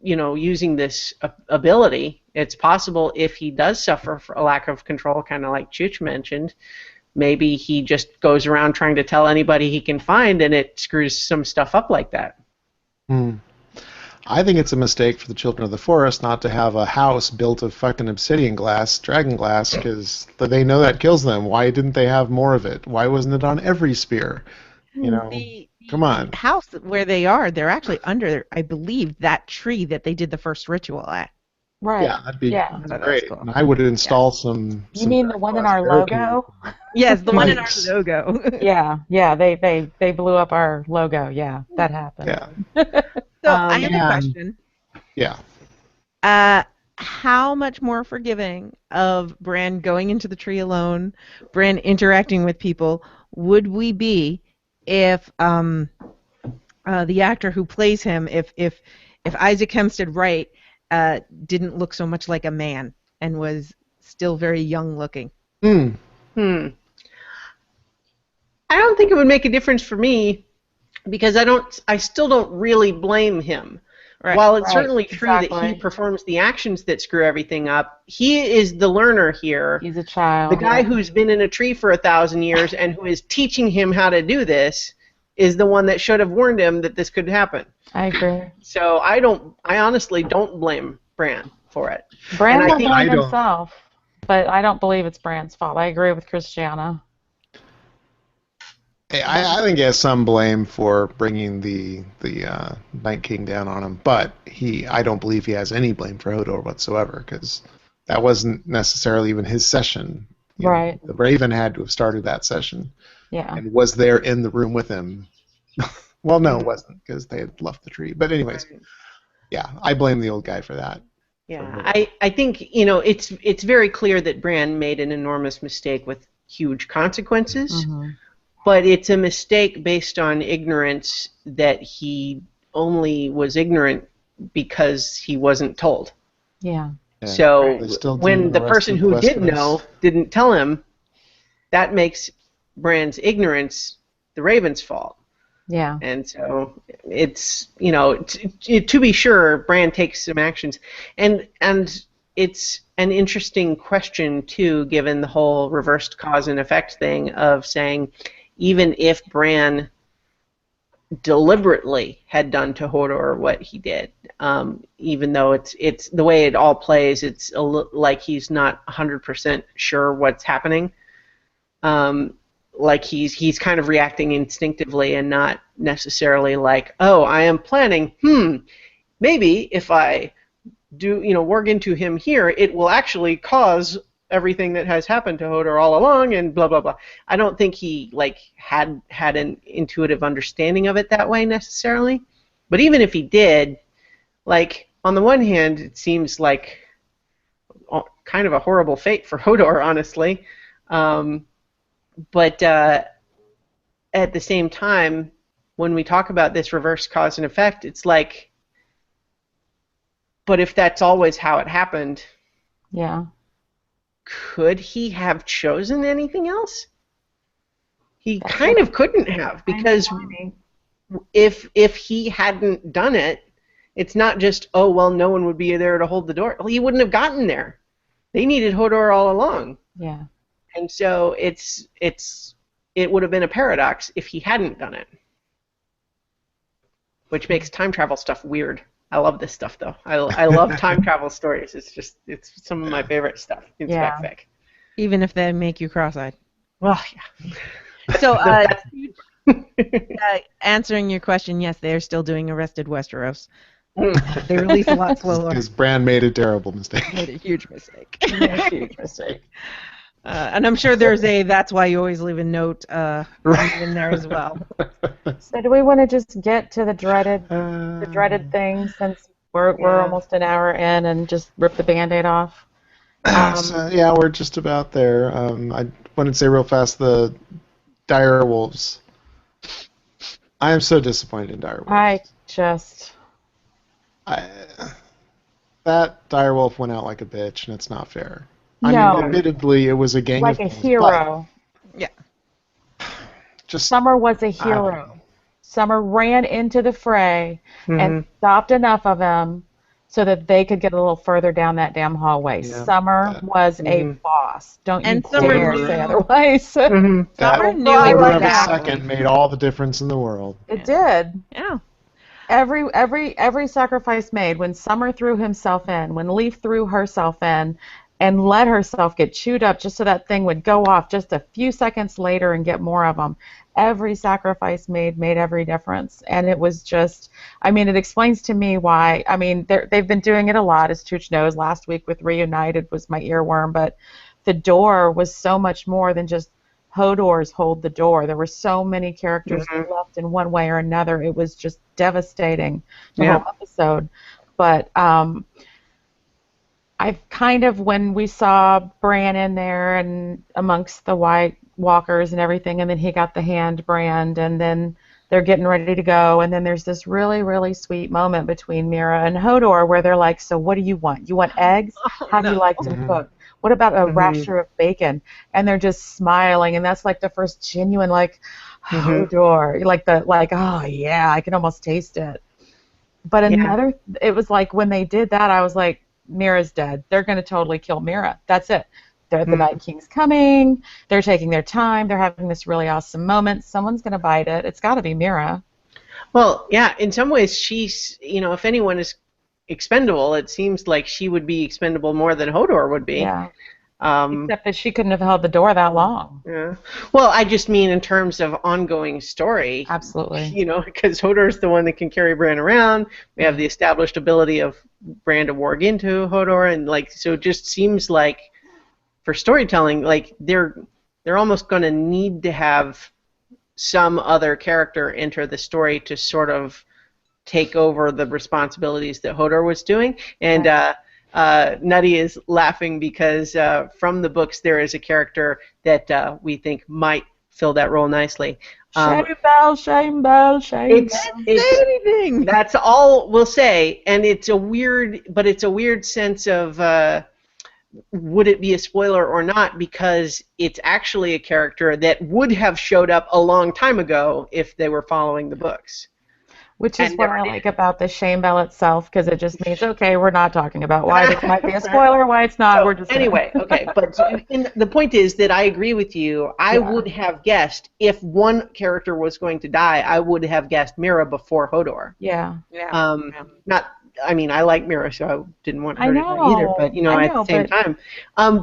using this ability, it's possible if he does suffer for a lack of control, kind of like Chooch mentioned, maybe he just goes around trying to tell anybody he can find, and it screws some stuff up like that. I think it's a mistake for the Children of the Forest not to have a house built of fucking obsidian glass, dragon glass, because they know that kills them. Why didn't they have more of it? Why wasn't it on every spear? Come on. The house where they are, they're actually under, I believe, that tree that they did the first ritual at. Right. Yeah, that'd be great. Cool. And I would install some. You mean the one in our logo? Yes, the one in our logo. Yeah. They blew up our logo. Yeah, that happened. Yeah. So I have a question. Yeah. How much more forgiving of Bran going into the tree alone, Bran interacting with people, would we be if the actor who plays him, if Isaac Hempstead Wright didn't look so much like a man and was still very young looking? I don't think it would make a difference for me because I still don't really blame him. Right. While it's certainly true that he performs the actions that screw everything up, he is the learner here. He's a child. The guy who's been in a tree for 1,000 years and who is teaching him how to do this is the one that should have warned him that this could happen. I agree. So I honestly don't blame Bran for it. Bran will blame himself, but I don't believe it's Bran's fault. I agree with Christiana. Hey, I think he has some blame for bringing the Night King down on him, but I don't believe he has any blame for Hodor whatsoever, because that wasn't necessarily even his session. Right. The Raven had to have started that session. Yeah. And was there in the room with him. Well, no, it wasn't, because they had left the tree. But anyways, yeah, I blame the old guy for that. Yeah, I think, it's very clear that Bran made an enormous mistake with huge consequences. Mm-hmm. But it's a mistake based on ignorance that he only was ignorant because he wasn't told. Yeah. So when the person who did know didn't tell him, that makes Bran's ignorance the Raven's fault. Yeah. And so it's, to be sure, Bran takes some actions. And it's an interesting question, too, given the whole reversed cause and effect thing of saying, even if Bran deliberately had done to Hodor what he did, even though it's the way it all plays, it's like he's not 100% sure what's happening. Like he's kind of reacting instinctively and not necessarily like, oh, I am planning. Maybe if I do, work into him here, it will actually cause everything that has happened to Hodor all along, and blah blah blah. I don't think he had an intuitive understanding of it that way necessarily. But even if he did, on the one hand, it seems like kind of a horrible fate for Hodor, honestly. But at the same time, when we talk about this reverse cause and effect, it's like, but if that's always how it happened, yeah. Could he have chosen anything else? He kind of couldn't have, because if he hadn't done it, it's not just, oh, well, no one would be there to hold the door. Well, he wouldn't have gotten there. They needed Hodor all along. Yeah. And so it would have been a paradox if he hadn't done it. Which makes time travel stuff weird. I love this stuff, though. I love time travel stories. It's some of my favorite stuff in spec fic. Even if they make you cross-eyed. Well, yeah. So, answering your question, yes, they are still doing Arrested Westeros. They release a lot slower. Because Bran made a terrible mistake. Made a huge mistake. Huge mistake. And I'm sure there's that's why you always leave a note in there as well. So do we want to just get to the dreaded thing, since we're almost an hour in, and just rip the Band-Aid off? So, yeah, we're just about there. I want to say real fast the dire wolves. I am so disappointed in dire wolves. That dire wolf went out like a bitch, and it's not fair. I mean, admittedly, it was a gang like of a things, hero. Yeah. Just Summer was a hero. Summer ran into the fray and stopped enough of them so that they could get a little further down that damn hallway. Yeah, Summer was a boss. Don't you Summer dare say otherwise. Summer knew quarter of a exactly. second made all the difference in the world. It did. Yeah. Every sacrifice made when Summer threw himself in, when Leaf threw herself in, and let herself get chewed up just so that thing would go off just a few seconds later and get more of them. Every sacrifice made every difference, and it was just, I mean, it explains to me why, I mean, they've been doing it a lot, as Chooch knows. Last week with Reunited was my earworm, but the door was so much more than just Hodor's hold the door. There were so many characters left in one way or another. It was just devastating, the whole episode. But I've kind of, when we saw Bran in there and amongst the White Walkers and everything, and then he got the hand brand, and then they're getting ready to go, and then there's this really, really sweet moment between Mira and Hodor where they're like, so what do you want? You want eggs? How do you like them cooked? What about a rasher of bacon? And they're just smiling, and that's like the first genuine, like, Hodor, like, oh yeah, I can almost taste it. But another, it was like when they did that, I was like, Mira's dead. They're going to totally kill Mira. That's it. The Night King's coming. They're taking their time. They're having this really awesome moment. Someone's going to bite it. It's got to be Mira. Well, yeah, in some ways she's, if anyone is expendable, it seems like she would be expendable more than Hodor would be. Yeah. Except that she couldn't have held the door that long. Yeah. Well, I just mean in terms of ongoing story. Absolutely. Because Hodor's the one that can carry Bran around. We have the established ability of Bran to warg into Hodor, and so it just seems like for storytelling, they're almost going to need to have some other character enter the story to sort of take over the responsibilities that Hodor was doing. And Nutty is laughing because from the books there is a character that we think might fill that role nicely. Shame bell. Anything. That's all we'll say, and it's a weird sense of would it be a spoiler or not, because it's actually a character that would have showed up a long time ago if they were following the books. Which is what I like about the shame bell itself, because it just means, okay, we're not talking about why this might be a spoiler, why it's not. So, we're just anyway, okay. But the point is that I agree with you. I would have guessed if one character was going to die, I would have guessed Mira before Hodor. Yeah. I like Mira, so I didn't want her to die either. But at the same time,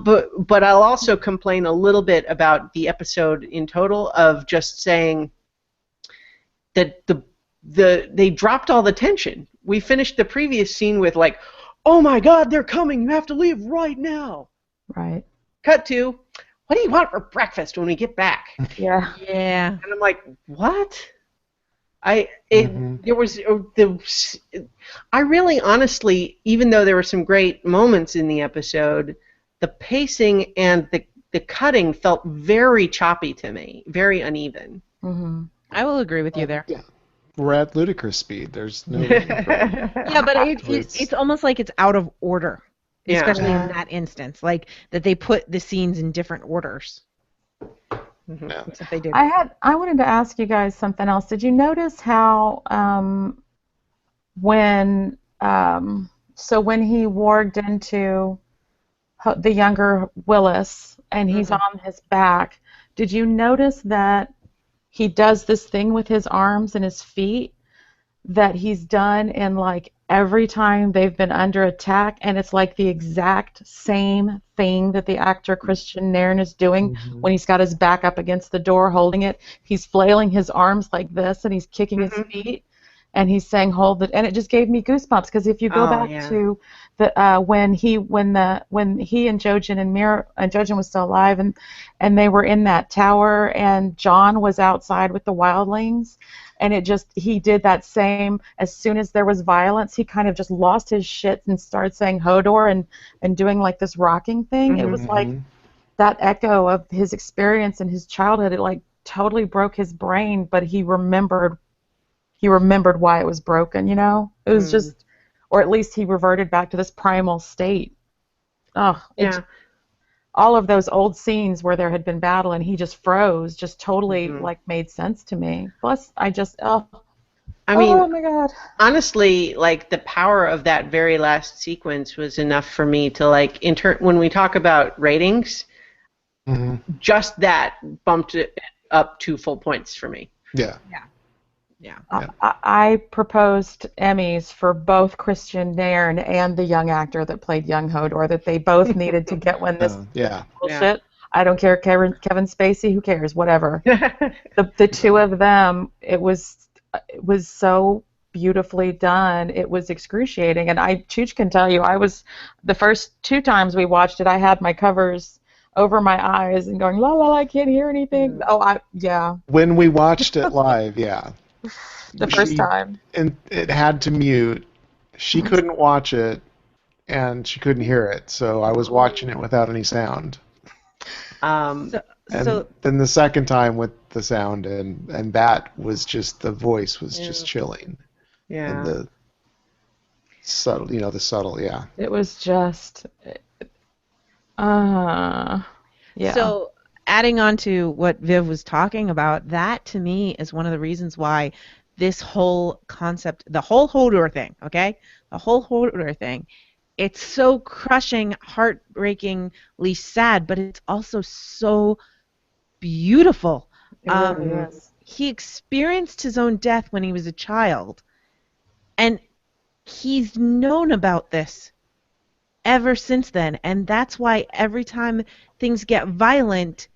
but I'll also complain a little bit about the episode in total of just saying that they dropped all the tension. We finished the previous scene with oh my God, they're coming! You have to leave right now. Right. Cut to, what do you want for breakfast when we get back? Yeah. And I'm like, what? I really honestly, even though there were some great moments in the episode, the pacing and the cutting felt very choppy to me, very uneven. Mm-hmm. I will agree with you there. Yeah. We're at ludicrous speed. There's no. Yeah, but it's almost like it's out of order, especially in that instance, like that they put the scenes in different orders. Yeah. Except they did. I wanted to ask you guys something else. Did you notice how when he warged into the younger Willis and he's on his back, did you notice that he does this thing with his arms and his feet that he's done in every time they've been under attack, and it's like the exact same thing that the actor Christian Nairn is doing when he's got his back up against the door holding it. He's flailing his arms like this, and he's kicking his feet, and he's saying hold it, and it just gave me goosebumps, because if you go back to the when he and Jojen and Mira, and Jojen was still alive, and they were in that tower, and Jon was outside with the wildlings, and he did that same, as soon as there was violence, he kind of just lost his shit and started saying Hodor and doing like this rocking thing. It was like that echo of his experience in his childhood. It like totally broke his brain, but he remembered why it was broken, you know? It was just, or at least he reverted back to this primal state. Oh, all of those old scenes where there had been battle and he just froze, just totally like made sense to me. Plus, I mean, oh my God. Honestly, like the power of that very last sequence was enough for me to like, when we talk about ratings, just that bumped it up 2 full points for me. Yeah. I proposed Emmys for both Christian Nairn and the young actor that played young Hodor, that they both needed to get one this bullshit. I don't care, Kevin Spacey, who cares, whatever. the two of them, it was so beautifully done. It was excruciating, and Chooch can tell you, the first 2 times we watched it, I had my covers over my eyes and going, la la la, I can't hear anything. When we watched it live, the first time. And it had to mute. She couldn't watch it, and she couldn't hear it, so I was watching it without any sound. So then the second time with the sound, and that was just, the voice was just chilling. Yeah. And the subtle, It was just, So adding on to what Viv was talking about, that to me is one of the reasons why this whole concept, the whole Hodor thing, it's so crushing, heartbreakingly sad, but it's also so beautiful. It really is. He experienced his own death when he was a child, and he's known about this ever since then, and that's why every time things get violent,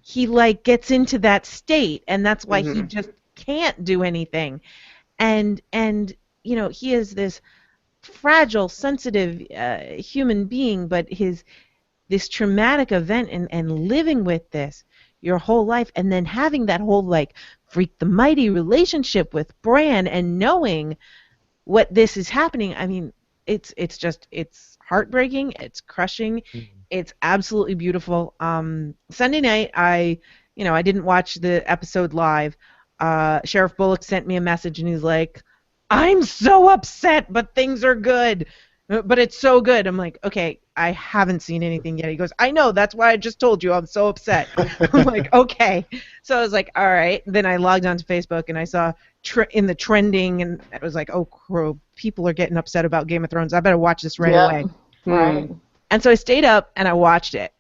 he like gets into that state, and that's why he just can't do anything. And you know, he is this fragile, sensitive human being, but this traumatic event and living with this your whole life, and then having that whole like Freak the Mighty relationship with Bran, and knowing what this is happening. I mean, it's heartbreaking, it's crushing, it's absolutely beautiful. Sunday night, I didn't watch the episode live. Sheriff Bullock sent me a message, and he's like, I'm so upset, but things are good. But it's so good. I'm like, okay, I haven't seen anything yet. He goes, I know, that's why I just told you I'm so upset. I'm like, okay. So I was like, all right. Then I logged onto Facebook, and I saw in the trending, and I was like, oh, crow, people are getting upset about Game of Thrones. I better watch this right away. Right. And so I stayed up, and I watched it.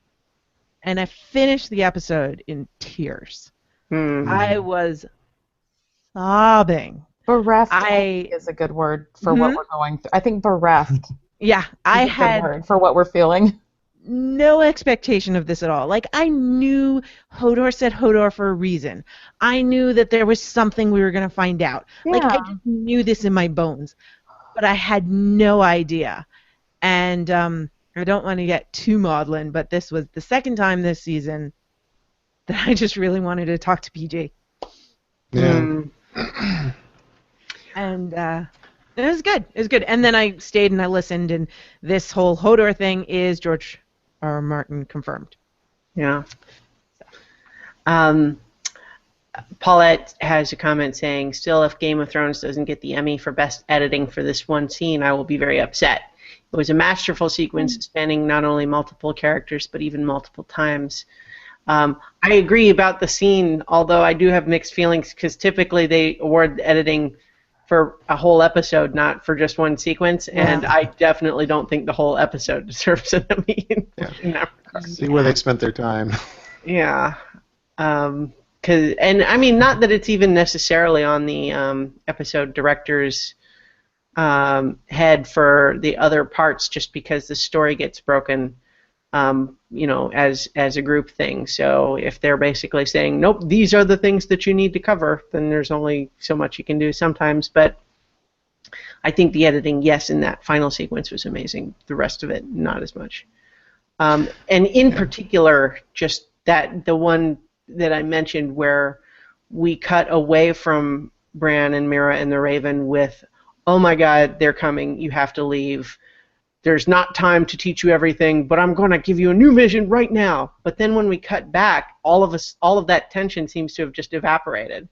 And I finished the episode in tears. I was sobbing. Bereft is a good word for what we're going through. I think bereft. Yeah, I had good word for what we're feeling. No expectation of this at all. Like, I knew Hodor said Hodor for a reason. I knew that there was something we were going to find out. Yeah. Like, I just knew this in my bones. But I had no idea. And I don't want to get too maudlin, but this was the second time this season that I just really wanted to talk to PJ. Yeah. And it was good. It was good. And then I stayed and I listened, and this whole Hodor thing is George R. R. Martin confirmed. Yeah. Paulette has a comment saying, still, if Game of Thrones doesn't get the Emmy for Best Editing for this one scene, I will be very upset. It was a masterful sequence spanning not only multiple characters, but even multiple times. I agree about the scene, although I do have mixed feelings, because typically they award editing for a whole episode, not for just one sequence, and I definitely don't think the whole episode deserves an Emmy in that regard. See where they spent their time. Yeah. And I mean, not that it's even necessarily on the episode director's head for the other parts, just because the story gets broken, as a group thing. So if they're basically saying, nope, these are the things that you need to cover, then there's only so much you can do sometimes. But I think the editing, yes, in that final sequence was amazing. The rest of it, not as much. And in particular, just the one that I mentioned where we cut away from Bran and Mira and the Raven with, oh my God, they're coming, you have to leave. There's not time to teach you everything, but I'm going to give you a new vision right now. But then when we cut back, all of that tension seems to have just evaporated.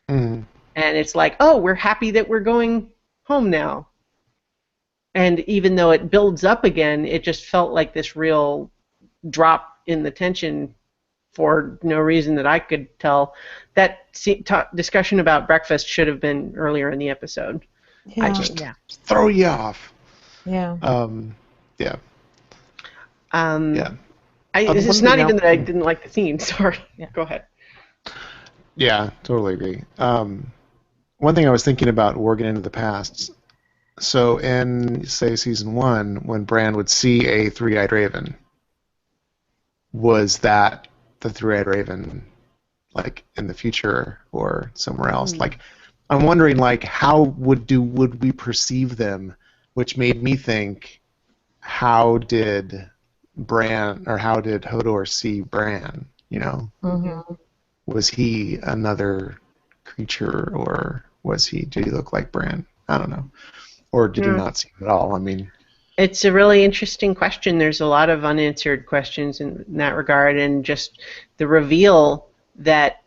Mm. And it's like, oh, we're happy that we're going home now. And even though it builds up again, it just felt like this real drop in the tension for no reason that I could tell. That discussion about breakfast should have been earlier in the episode. Yeah. I just Throw you off. Yeah. Yeah. Yeah. Yeah. It's not even that I didn't like the scene. Sorry. Yeah. Go ahead. Yeah, totally agree. One thing I was thinking about working into the past. So in, say, season 1, when Bran would see a three-eyed raven, was that the three-eyed raven, like, in the future or somewhere else? Like, I'm wondering, like, how would we perceive them? Which made me think, how did Hodor see Bran? You know, Mm-hmm. was he another creature, or did he look like Bran? I don't know. Or did he not see him at all? I mean, it's a really interesting question. There's a lot of unanswered questions in that regard, and just the reveal that,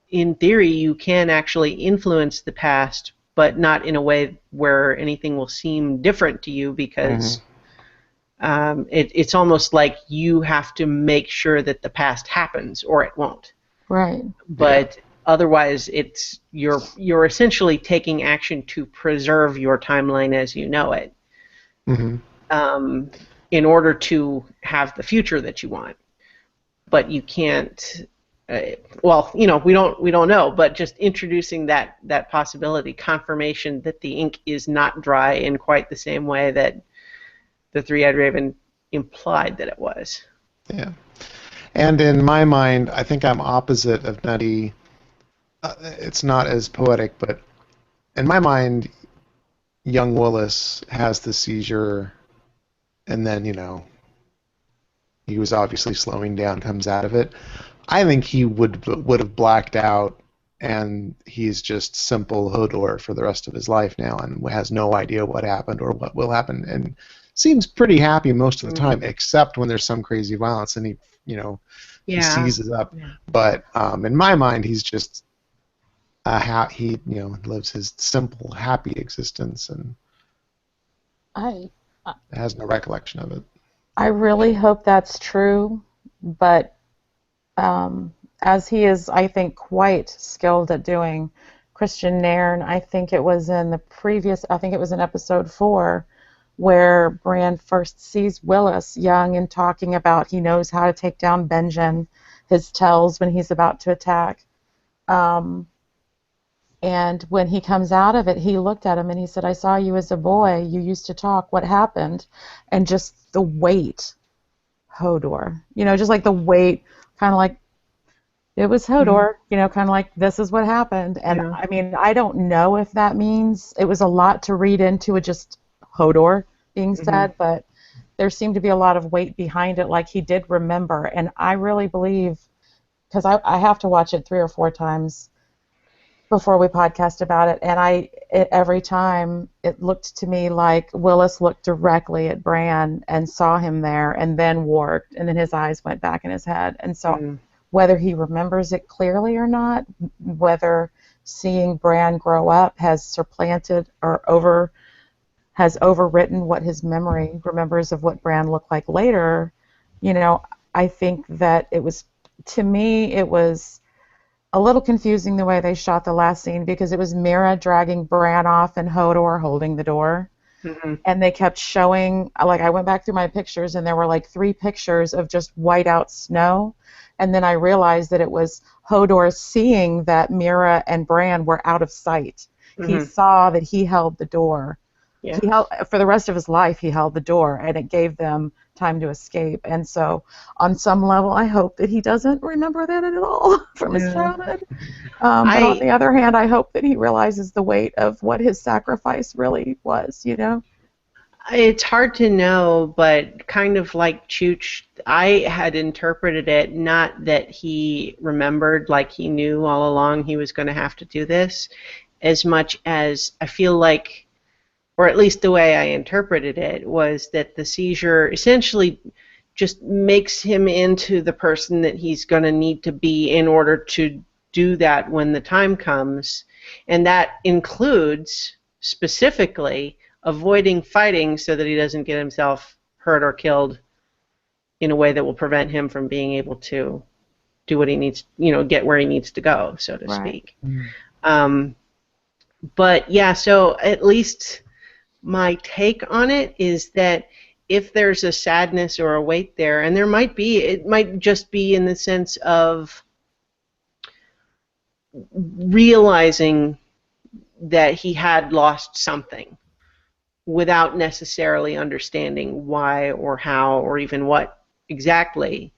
in theory, you can actually influence the past, but not in a way where anything will seem different to you, because it's almost like you have to make sure that the past happens, or it won't. Right. But otherwise, you're essentially taking action to preserve your timeline as you know it, in order to have the future that you want. But you can't. Well, you know, we don't know, but just introducing that possibility, confirmation that the ink is not dry in quite the same way that the three-eyed raven implied that it was. Yeah. And in my mind, I think I'm opposite of Nutty. It's not as poetic, but in my mind, young Willis has the seizure, and then, you know, he was obviously slowing down, comes out of it. I think he would have blacked out, and he's just simple Hodor for the rest of his life now, and has no idea what happened or what will happen, and seems pretty happy most of the time, except when there's some crazy violence, and he, you know, he seizes up. Yeah. But in my mind, he's just he, you know, lives his simple, happy existence, and has no recollection of it. I really hope that's true, but as he is, I think, quite skilled at doing, Christian Nairn, I think it was in episode 4, where Bran first sees Willis young and talking about he knows how to take down Benjen, his tells when he's about to attack. And when he comes out of it, he looked at him and he said, I saw you as a boy. You used to talk. What happened? And just the weight, Hodor. You know, just like the weight, kind of like, it was Hodor, you know, kind of like, this is what happened. And, I mean, I don't know if that means, it was a lot to read into it, just Hodor being said, but there seemed to be a lot of weight behind it, like he did remember. And I really believe, because I have to watch it 3 or 4 times before we podcast about it, and every time it looked to me like Willis looked directly at Bran and saw him there and then warped, and then his eyes went back in his head. And so whether he remembers it clearly or not, whether seeing Bran grow up has supplanted or has overwritten what his memory remembers of what Bran looked like later, you know, I think that it was, to me, it was a little confusing the way they shot the last scene, because it was Mira dragging Bran off and Hodor holding the door. And they kept showing, like, I went back through my pictures and there were like 3 pictures of just white out snow. And then I realized that it was Hodor seeing that Mira and Bran were out of sight. He saw that he held the door. Yeah. He held, for the rest of his life, he held the door, and it gave them time to escape. And so, on some level, I hope that he doesn't remember that at all from his childhood. But on the other hand, I hope that he realizes the weight of what his sacrifice really was, you know? It's hard to know, but kind of like Chooch, I had interpreted it not that he remembered, like he knew all along he was going to have to do this, as much as I feel like, or at least the way I interpreted it, was that the seizure essentially just makes him into the person that he's going to need to be in order to do that when the time comes. And that includes, specifically, avoiding fighting so that he doesn't get himself hurt or killed in a way that will prevent him from being able to do what he needs, get where he needs to go, so to speak. But yeah, so at least my take on it is that if there's a sadness or a weight there, and there might be, it might just be in the sense of realizing that he had lost something without necessarily understanding why or how or even what exactly.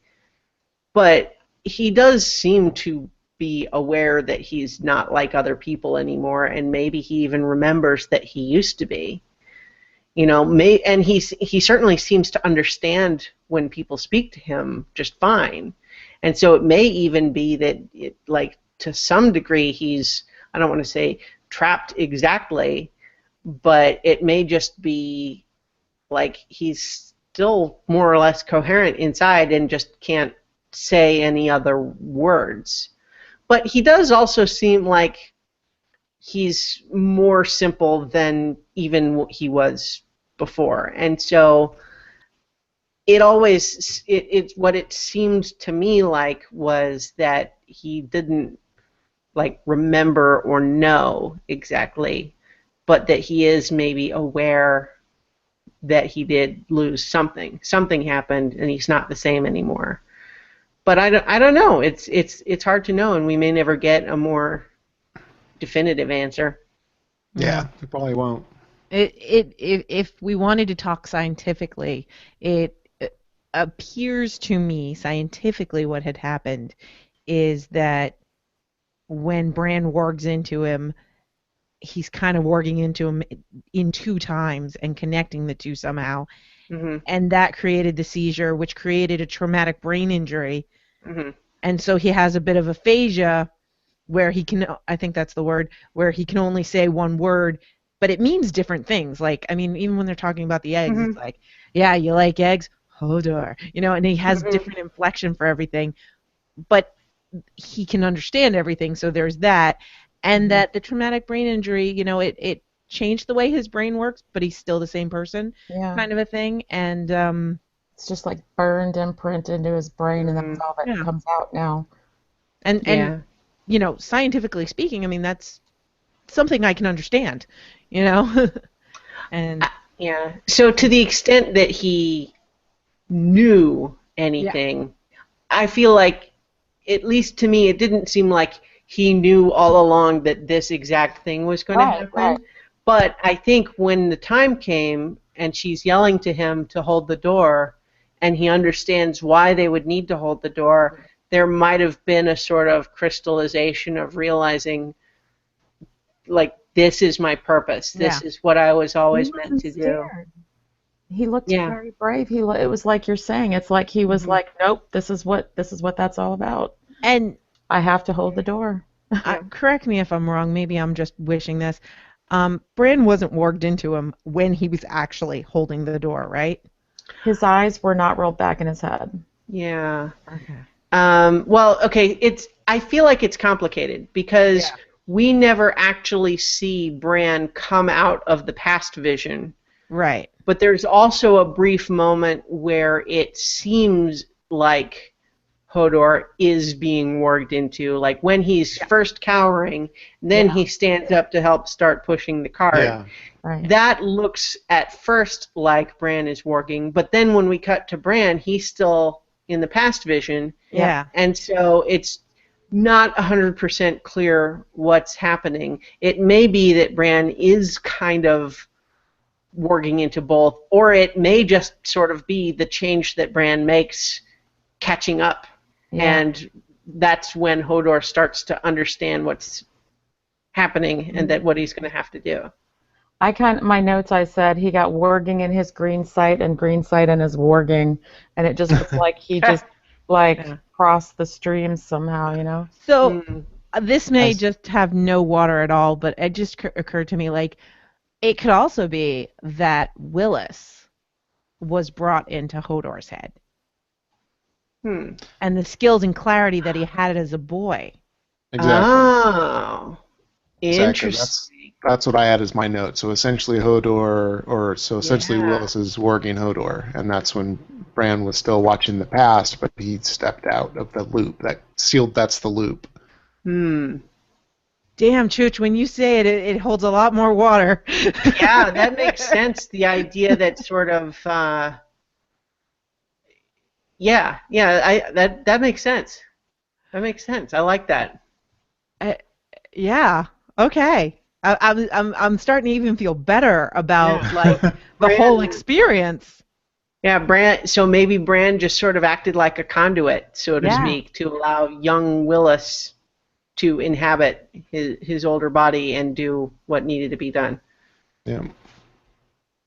But he does seem to be aware that he's not like other people anymore, and maybe he even remembers that he used to be. And he certainly seems to understand when people speak to him just fine. And so it may even be that, to some degree, he's, I don't want to say trapped exactly, but it may just be like he's still more or less coherent inside and just can't say any other words. But he does also seem like he's more simple than even he was before. And so it's what it seemed to me like was that he didn't remember or know exactly, but that he is maybe aware that he did lose something. Something happened, and he's not the same anymore. But I don't know. It's hard to know, and we may never get a more definitive answer. Yeah, we probably won't. If we wanted to talk scientifically, it appears to me scientifically what had happened is that when Bran wargs into him, he's kind of warging into him in two times and connecting the two somehow. Mm-hmm. And that created the seizure, which created a traumatic brain injury. Mm-hmm. And so he has a bit of aphasia where he can, I think that's the word, where he can only say one word, but it means different things. Even when they're talking about the eggs, mm-hmm. It's like, yeah, you like eggs? Hodor. And he has mm-hmm. different inflection for everything. But he can understand everything, so there's that. And mm-hmm. that the traumatic brain injury, it changed the way his brain works, but he's still the same person, kind of a thing. And it's just burned imprint into his brain, and that's all that comes out now. And scientifically speaking, that's something I can understand, and yeah. So to the extent that he knew anything, I feel like, at least to me, it didn't seem like he knew all along that this exact thing was going to happen. Right. But I think when the time came and she's yelling to him to hold the door, and he understands why they would need to hold the door, there might have been a sort of crystallization of realizing, this is my purpose. This is what I was always meant to do. He looked very brave. It was like you're saying. It's like he was like, nope, this is what that's all about. And I have to hold the door. Correct me if I'm wrong. Maybe I'm just wishing this. Bran wasn't warged into him when he was actually holding the door, right? His eyes were not rolled back in his head. Yeah. Okay. I feel like it's complicated because we never actually see Bran come out of the past vision. Right. But there's also a brief moment where it seems like Hodor is being warged into, when he's first cowering, then he stands up to help start pushing the cart. Yeah. Right. That looks at first like Bran is warging, but then when we cut to Bran, he's still in the past vision. Yeah. And so it's not 100% clear what's happening. It may be that Bran is kind of warging into both, or it may just sort of be the change that Bran makes catching up. And that's when Hodor starts to understand what's happening and that what he's going to have to do. My notes I said he got warging in his green sight and green sight in his warging, and it just looks like he just Yeah. crossed the streams somehow, you know? So Mm. this may I- just have no water at all, but it just occurred to me like it could also be that Willis was brought into Hodor's head, Hmm. and the skills and clarity that he had as a boy. Exactly. Oh, Exactly. interesting. That's what I had as my note. So essentially essentially Yeah. Willis is warging Hodor, and that's when Bran was still watching the past, but he stepped out of the loop. That's the loop. Hmm. Damn, Chooch, when you say it, it holds a lot more water. Yeah, that makes sense. The idea that sort of, that makes sense. That makes sense. I like that. Yeah. Okay. I'm starting to even feel better about Yeah. like the Bran- whole experience. Yeah, Bran. So maybe Bran just sort of acted like a conduit, so to Yeah. speak, to allow young Willis to inhabit his older body and do what needed to be done. Yeah.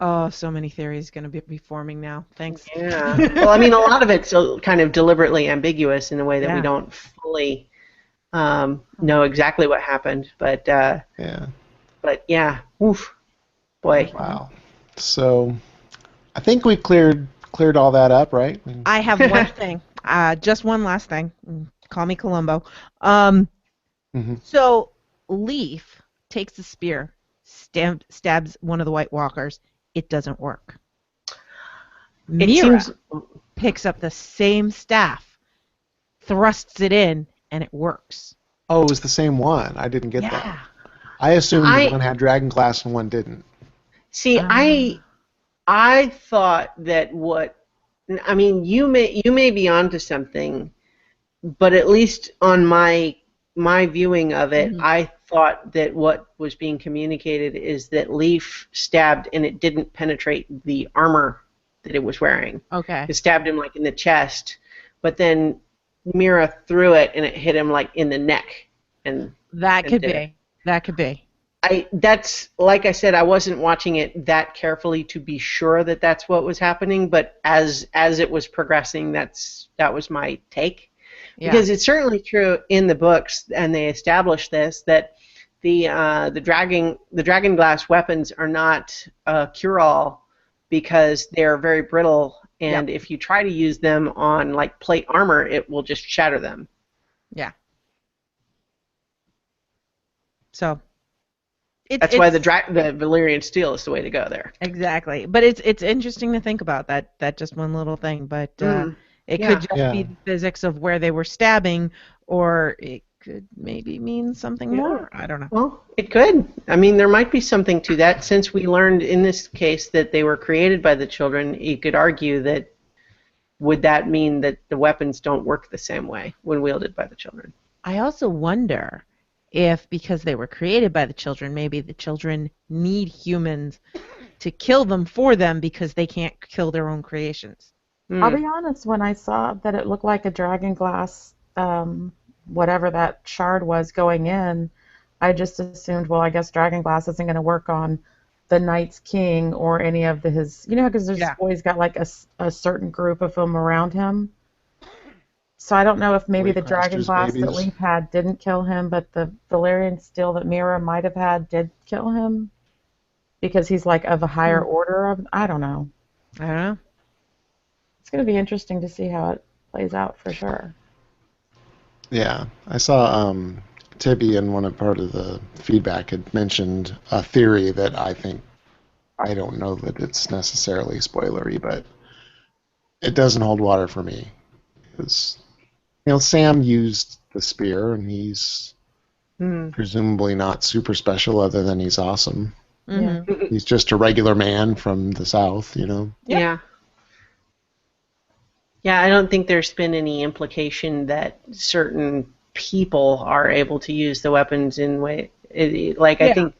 Oh, so many theories going to be forming now. Thanks. Yeah. Well, I mean, a lot of it's kind of deliberately ambiguous in the way that we Yeah. don't fully know exactly what happened. But Yeah. yeah, oof, boy. Wow. So I think we cleared all that up, right? I have one thing. Just one last thing. Call me Columbo. Mhm. So Leaf takes the spear, stabs one of the White Walkers. It doesn't work. It Mira seems. picks up the same staff, thrusts it in, and it works. Oh, it was the same one. I didn't get Yeah. that. I assumed one had dragon glass and one didn't. See, I thought that I mean, you may be onto something, but at least on my viewing of it, I thought that what was being communicated is that Leaf stabbed and it didn't penetrate the armor that it was wearing. Okay. It stabbed him like in the chest, but then Mira threw it and it hit him like in the neck. And That could did be. it. That could be. that's like I said, I wasn't watching it that carefully to be sure that that's what was happening, but as it was progressing, that was my take. Yeah. Because it's certainly true in the books, and they established this, that the dragon glass weapons are not a cure-all because they're very brittle, and if you try to use them on like plate armor, it will just shatter them. Yeah. So That's why the Valyrian steel is the way to go there. Exactly. But it's interesting to think about that just one little thing, but it Yeah. could just Yeah. be the physics of where they were stabbing, or it could maybe mean something more. I don't know. Well, it could. I mean, there might be something to that. Since we learned in this case that they were created by the children, you could argue that would that mean that the weapons don't work the same way when wielded by the children? I also wonder if, because they were created by the children, maybe the children need humans to kill them for them because they can't kill their own creations. I'll be honest, when I saw that it looked like a dragon glass, whatever that shard was going in, I just assumed, well, I guess dragon glass isn't going to work on the Night's King or any of his, because there's always got like a certain group of them around him. So I don't know if maybe the dragon glass that Leaf had didn't kill him, but the Valyrian steel that Mira might have had did kill him because he's like of a higher order of. I don't know. I don't know. It's going to be interesting to see how it plays out for sure. Yeah, I saw Tibby in part of the feedback had mentioned a theory that I don't know that it's necessarily spoilery, but it doesn't hold water for me. Because, Sam used the spear, and he's presumably not super special other than he's awesome. Mm-hmm. He's just a regular man from the South, Yeah. Yeah, I don't think there's been any implication that certain people are able to use the weapons in way I think.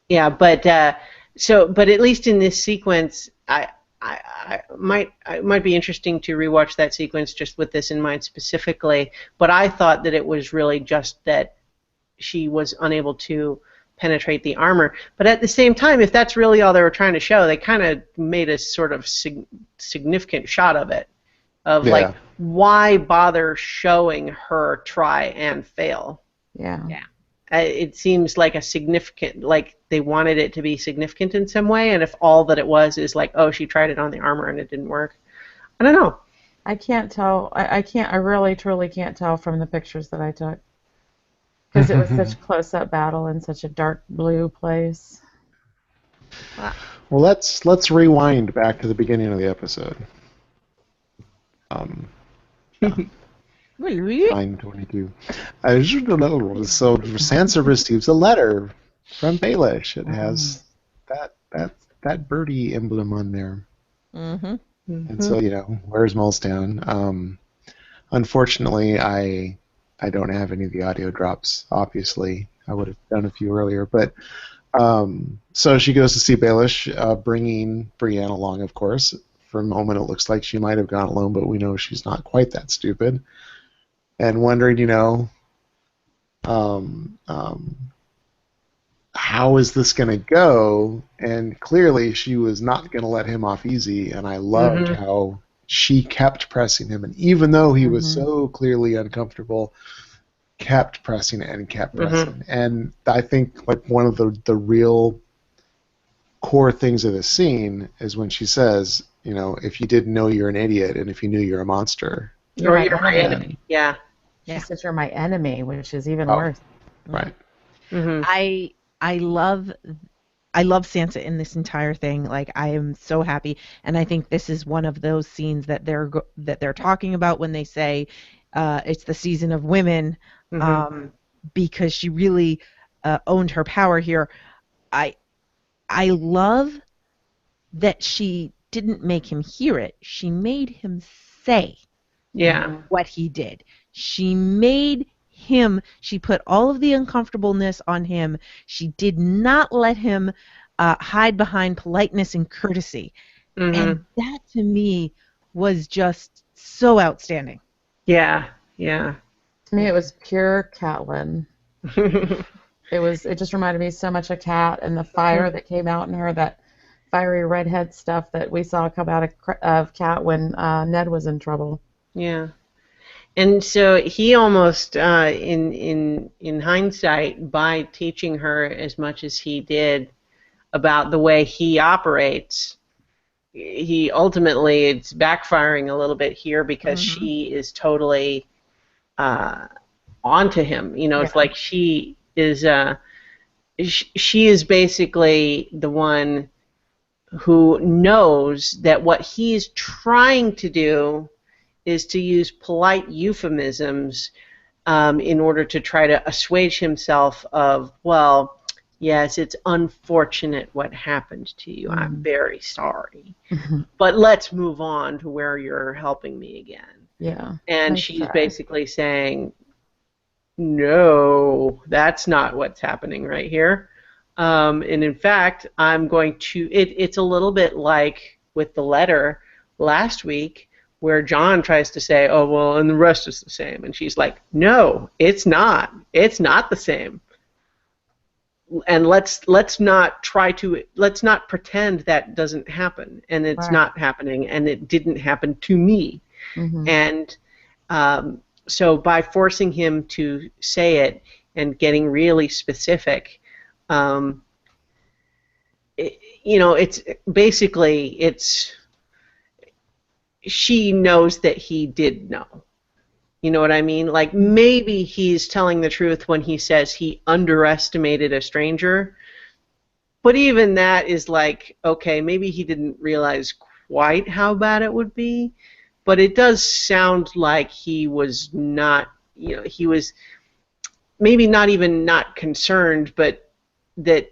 Yeah, but but at least in this sequence, it might be interesting to rewatch that sequence just with this in mind specifically. But I thought that it was really just that she was unable to penetrate the armor. But at the same time, if that's really all they were trying to show, they kind of made a sort of significant shot of it. Of like, why bother showing her try and fail? Yeah. It seems like a significant, like they wanted it to be significant in some way, and if all that it was is like, oh, she tried it on the armor and it didn't work. I don't know. I can't tell. I really, truly can't tell from the pictures that I took. Because it was such a close-up battle in such a dark blue place. Well, let's rewind back to the beginning of the episode. 9:22. So Sansa receives a letter from Baelish. It has that birdie emblem on there. And so, where's Molestown? Unfortunately, I don't have any of the audio drops, obviously. I would have done a few earlier. But so she goes to see Baelish, bringing Brienne along, of course. For a moment, it looks like she might have gone alone, but we know she's not quite that stupid. And wondering, how is this going to go? And clearly, she was not going to let him off easy. And I loved how she kept pressing him, and even though he was so clearly uncomfortable, kept pressing and kept pressing. And I think like one of the real core things of the scene is when she says, if you didn't know, you're an idiot, and if you knew, you're a monster. You're my enemy. Yeah. She says you're my enemy, which is even worse. Right. I love Sansa in this entire thing. Like, I am so happy, and I think this is one of those scenes that they're talking about when they say it's the season of women, because she really owned her power here. I love that she didn't make him hear it. She made him say what he did. She made him, she put all of the uncomfortableness on him. She did not let him hide behind politeness and courtesy. And that, to me, was just so outstanding. Yeah. To me, it was pure Catelyn. It just reminded me so much of Cat and the fire that came out in her, that fiery redhead stuff that we saw come out of Cat when Ned was in trouble. Yeah. And so he almost, in hindsight, by teaching her as much as he did about the way he operates, he ultimately, it's backfiring a little bit here because she is totally onto him. It's like she is basically the one who knows that what he's trying to do is to use polite euphemisms in order to try to assuage himself of, well, yes, it's unfortunate what happened to you. I'm very sorry. But let's move on to where you're helping me again. Yeah. And she's basically saying, no, that's not what's happening right here. And in fact, I'm going to, it's a little bit like with the letter last week, where John tries to say, oh, well, and the rest is the same. And she's like, no, it's not. It's not the same. And let's not pretend that doesn't happen. And it's not happening, and it didn't happen to me. And so by forcing him to say it and getting really specific, it's basically, she knows that he did know. You know what I mean? Like, maybe he's telling the truth when he says he underestimated a stranger, but even that is like, okay, maybe he didn't realize quite how bad it would be, but it does sound like he was not, he was maybe not even not concerned, but that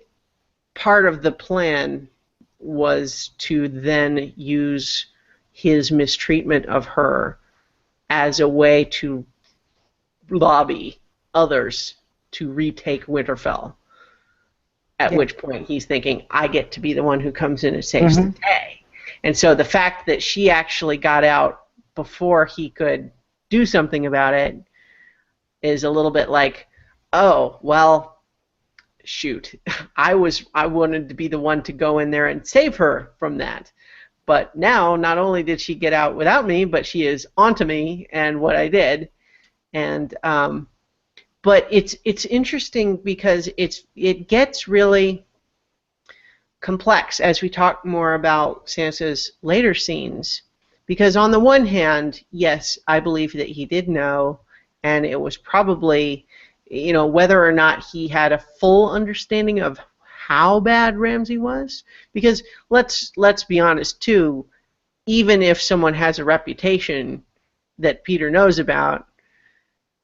part of the plan was to then use his mistreatment of her as a way to lobby others to retake Winterfell. At which point he's thinking, I get to be the one who comes in and saves the day. And so the fact that she actually got out before he could do something about it is a little bit like, oh, well, shoot, I wanted to be the one to go in there and save her from that. But now, not only did she get out without me, but she is onto me and what I did. And but it's interesting because it gets really complex as we talk more about Sansa's later scenes. Because on the one hand, yes, I believe that he did know, and it was probably, whether or not he had a full understanding of how bad Ramsay was. Because let's be honest too, even if someone has a reputation that Peter knows about,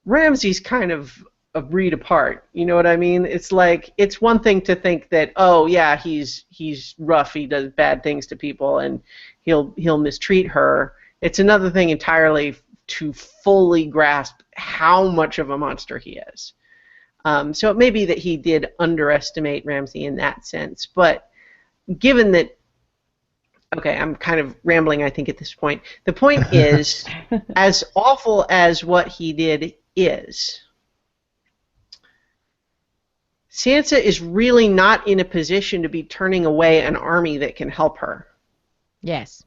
Ramsay's kind of a breed apart. You know what I mean? It's like, it's one thing to think that, oh yeah, he's rough, he does bad things to people, and he'll mistreat her. It's another thing entirely to fully grasp how much of a monster he is. So it may be that he did underestimate Ramsay in that sense, but given that, okay, I'm kind of rambling, I think, at this point. The point is, as awful as what he did is, Sansa is really not in a position to be turning away an army that can help her. Yes.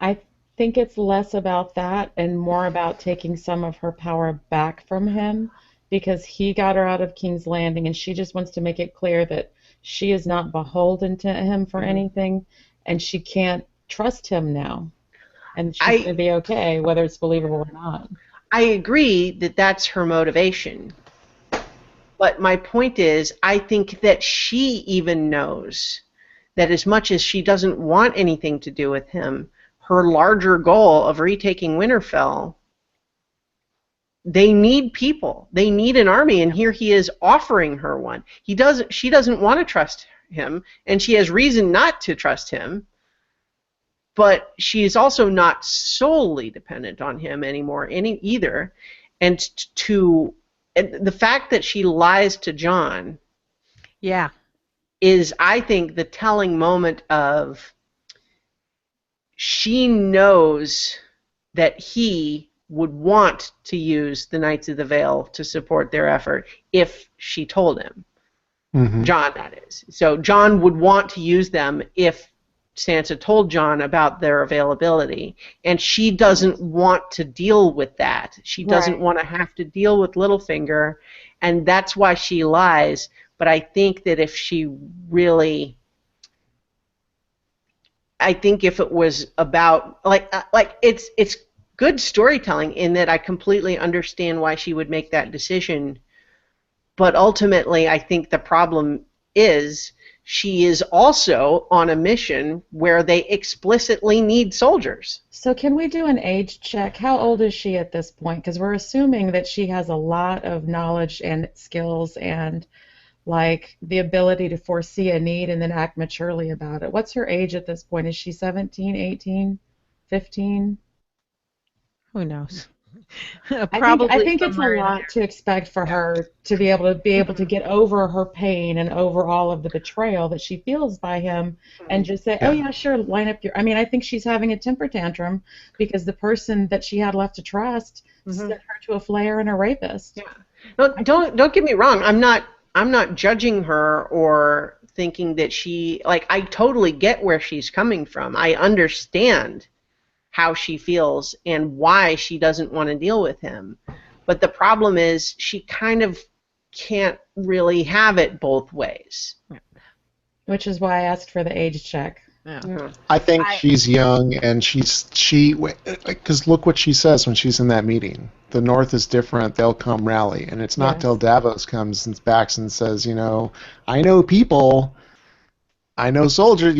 I think it's less about that and more about taking some of her power back from him, because he got her out of King's Landing, and she just wants to make it clear that she is not beholden to him for anything, and she can't trust him now. And she's going to be okay, whether it's believable or not. I agree that that's her motivation. But my point is, I think that she even knows that as much as she doesn't want anything to do with him, her larger goal of retaking Winterfell, they need people. They need an army, and here he is offering her one. She doesn't want to trust him, and she has reason not to trust him, but she is also not solely dependent on him anymore either. And the fact that she lies to Jon, yeah, is, I think, the telling moment of, she knows that he would want to use the Knights of the Vale to support their effort if she told him. Mm-hmm. Jon, that is. So Jon would want to use them if Sansa told Jon about their availability, and she doesn't want to deal with that. She doesn't want to have to deal with Littlefinger, and that's why she lies. But I think that if she really, I think if it was about, like it's good storytelling in that I completely understand why she would make that decision, but ultimately I think the problem is, she is also on a mission where they explicitly need soldiers. So can we do an age check? How old is she at this point? Because we're assuming that she has a lot of knowledge and skills and like the ability to foresee a need and then act maturely about it. What's her age at this point? Is she 17, 18, 15? Who knows? Probably I think it's a lot to expect for her to be able to get over her pain and over all of the betrayal that she feels by him, and just say, oh yeah, sure, line up your. I mean, I think she's having a temper tantrum because the person that she had left to trust sent her to a flayer and a rapist. Yeah. No, don't get me wrong. I'm not judging her or thinking that she, like, I totally get where she's coming from. I understand how she feels and why she doesn't want to deal with him. But the problem is, she kind of can't really have it both ways. Which is why I asked for the age check. Yeah. I think she's young, and because look what she says when she's in that meeting. The North is different, they'll come rally. And it's not till Davos comes and backs and says, I know people, I know soldiers,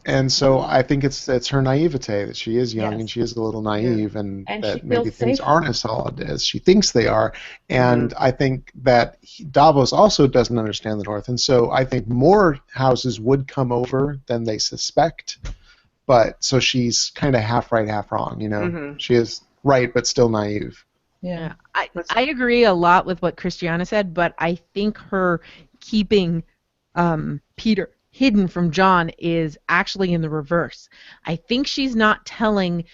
and so I think it's her naivete that she is young and she is a little naive, and that maybe things aren't as solid as she thinks they are. And I think that Davos also doesn't understand the North, and so I think more houses would come over than they suspect. But so she's kind of half right, half wrong. She is right, but still naive. Yeah, I agree a lot with what Christiana said, but I think her keeping Peter hidden from Jon is actually in the reverse. I think she's not telling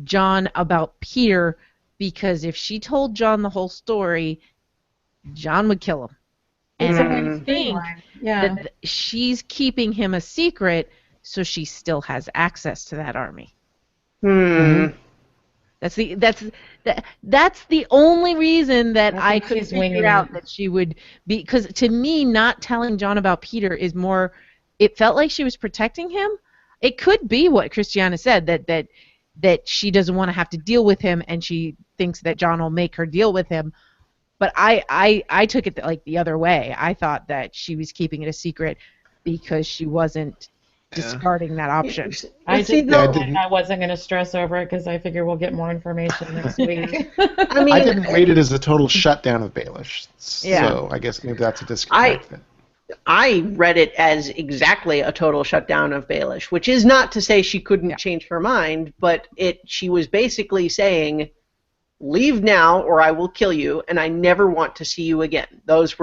Jon about Peter because if she told Jon the whole story, Jon would kill him. And a I think yeah. that she's keeping him a secret so she still has access to that army. That's the only reason that I think could she's figure winging out it. that she would be, because to me, not telling John about Peter is more, it felt like she was protecting him. It could be what Christiana said, that she doesn't want to have to deal with him and she thinks that John will make her deal with him. But I took it like the other way. I thought that she was keeping it a secret because she wasn't discarding that option. I I wasn't going to stress over it because I figure we'll get more information next week. I didn't rate it as a total shutdown of Baelish. Yeah. So I guess maybe that's a disconnect. I read it as exactly a total shutdown of Baelish, which is not to say she couldn't change her mind, but she was basically saying, leave now or I will kill you and I never want to see you again. That's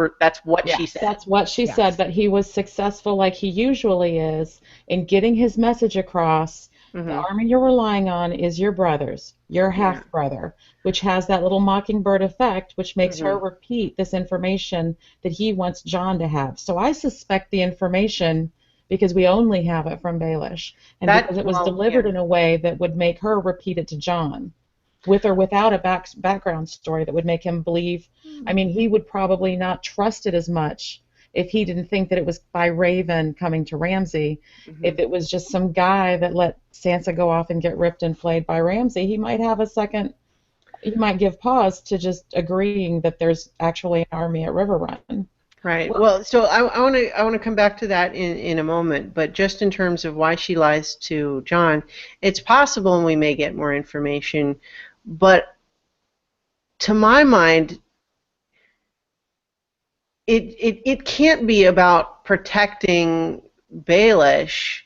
what she said. That's what she said, but he was successful like he usually is in getting his message across. The army you're relying on is your brother's, your half-brother, which has that little mockingbird effect, which makes her repeat this information that he wants John to have. So I suspect the information, because we only have it from Baelish, and because it was delivered in a way that would make her repeat it to John, with or without a background story that would make him believe. I mean, he would probably not trust it as much if he didn't think that it was by Raven coming to Ramsay. If it was just some guy that let Sansa go off and get ripped and flayed by Ramsay, he might have a second, he might give pause to just agreeing that there's actually an army at Riverrun. Right. Well, so I want to come back to that in a moment, but just in terms of why she lies to John, it's possible, and we may get more information, but to my mind, it can't be about protecting Baelish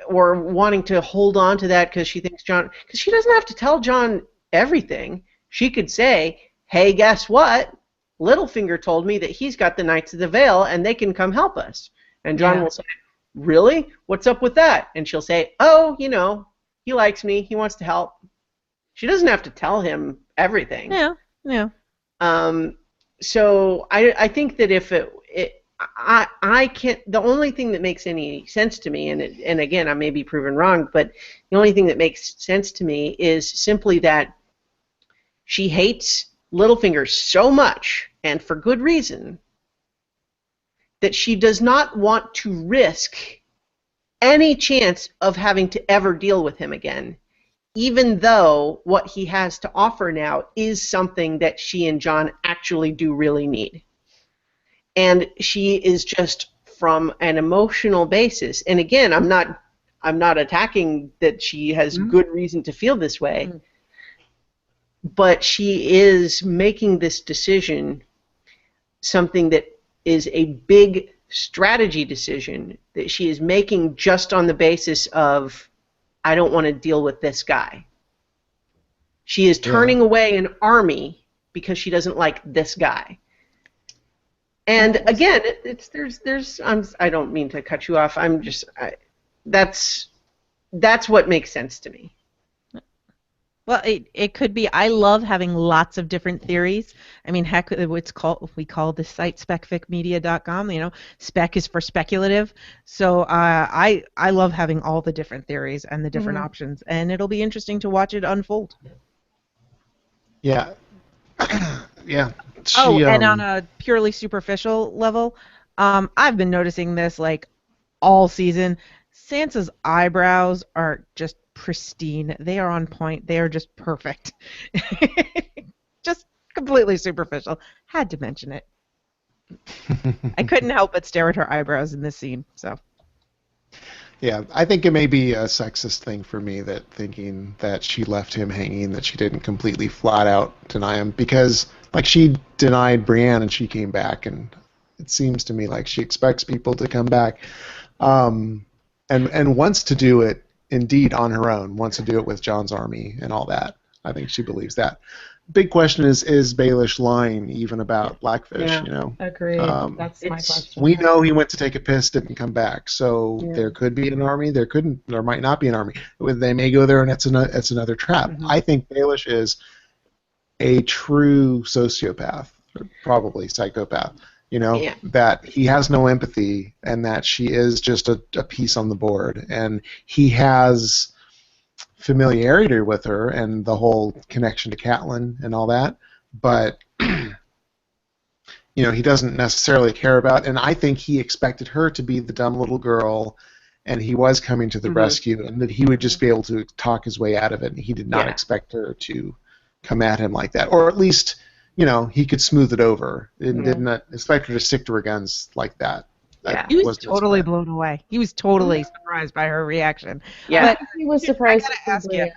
or wanting to hold on to that because she thinks John, because she doesn't have to tell John everything. She could say, hey, guess what? Littlefinger told me that he's got the Knights of the Vale and they can come help us. And John will say, really? What's up with that? And she'll say, oh, you know, he likes me. He wants to help. She doesn't have to tell him everything. Yeah. So I think that if I can't, the only thing that makes any sense to me, and again, I may be proven wrong, but the only thing that makes sense to me is simply that she hates Littlefinger so much, and for good reason, that she does not want to risk any chance of having to ever deal with him again, even though what he has to offer now is something that she and John actually do really need. And she is just from an emotional basis, and again, I'm not attacking that she has good reason to feel this way, but she is making this decision something that is a big strategy decision that she is making just on the basis of, I don't want to deal with this guy. She is turning away an army because she doesn't like this guy. And again, I don't mean to cut you off. That's what makes sense to me. Well, it could be. I love having lots of different theories. I mean, heck, we call the site specficmedia.com. You know, spec is for speculative. So I love having all the different theories and the different options, and it'll be interesting to watch it unfold. Yeah. Yeah. And on a purely superficial level, I've been noticing this like all season. Sansa's eyebrows are just pristine. They are on point. They are just perfect. Just completely superficial. Had to mention it. I couldn't help but stare at her eyebrows in this scene. So. Yeah, I think it may be a sexist thing for me that thinking that she left him hanging, that she didn't completely flat out deny him, because like she denied Brienne and she came back, and it seems to me like she expects people to come back, and wants to do it indeed on her own, wants to do it with John's army and all that. I think she believes that. Big question is Baelish lying even about Blackfish? Yeah. You know, Agreed. That's my question. we know he went to take a piss, didn't come back, so there could be an army. There might not be an army. They may go there, and it's another trap. I think Baelish is a true sociopath, or probably psychopath, Yeah. that he has no empathy and that she is just a piece on the board. And he has familiarity with her and the whole connection to Catelyn and all that, but he doesn't necessarily care about, and I think he expected her to be the dumb little girl, and he was coming to the rescue, and that he would just be able to talk his way out of it, and he did not expect her to come at him like that, or at least, he could smooth it over, and did not expect her to stick to her guns like that. He was totally blown away. He was totally surprised by her reaction. Yeah. But he was surprised. I gotta ask you.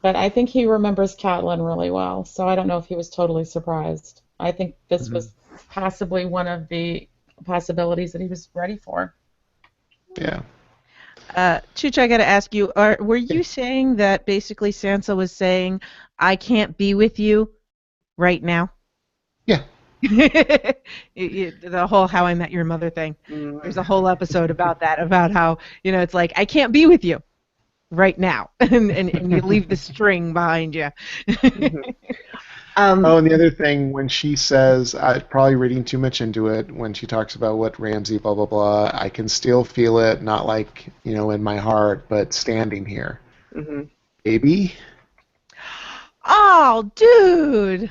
But I think he remembers Catelyn really well, so I don't know if he was totally surprised. I think this was possibly one of the possibilities that he was ready for. Yeah. Chooch, I got to ask you, were you saying that basically Sansa was saying, I can't be with you right now? Yeah. The whole How I Met Your Mother thing. There's a whole episode about that, about how, it's like, I can't be with you right now. and you leave the string behind you. And the other thing, when she says, probably reading too much into it, when she talks about what Ramsay, blah, blah, blah, I can still feel it, not like, in my heart, but standing here. Baby? Oh, dude!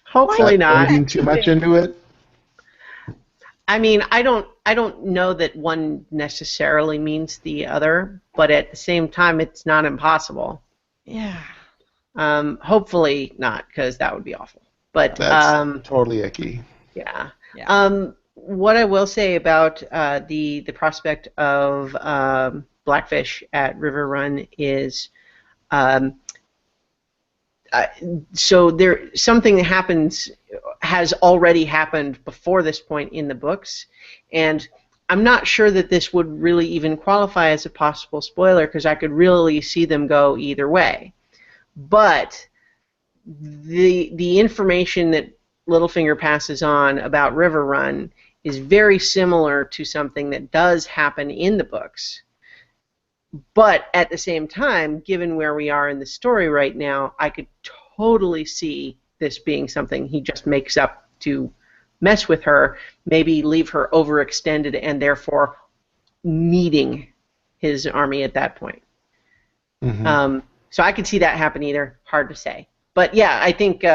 Hopefully not. Reading too much into it? I mean, I don't know that one necessarily means the other, but at the same time, it's not impossible. Yeah. Hopefully not, because that would be awful. But that's totally icky. Yeah. What I will say about the prospect of Blackfish at River Run is, so there something that has already happened before this point in the books, and I'm not sure that this would really even qualify as a possible spoiler, because I could really see them go either way. But the information that Littlefinger passes on about River Run is very similar to something that does happen in the books. But at the same time, given where we are in the story right now, I could totally see this being something he just makes up to mess with her, maybe leave her overextended and therefore needing his army at that point. So I could see that happen either. Hard to say. But yeah, I think we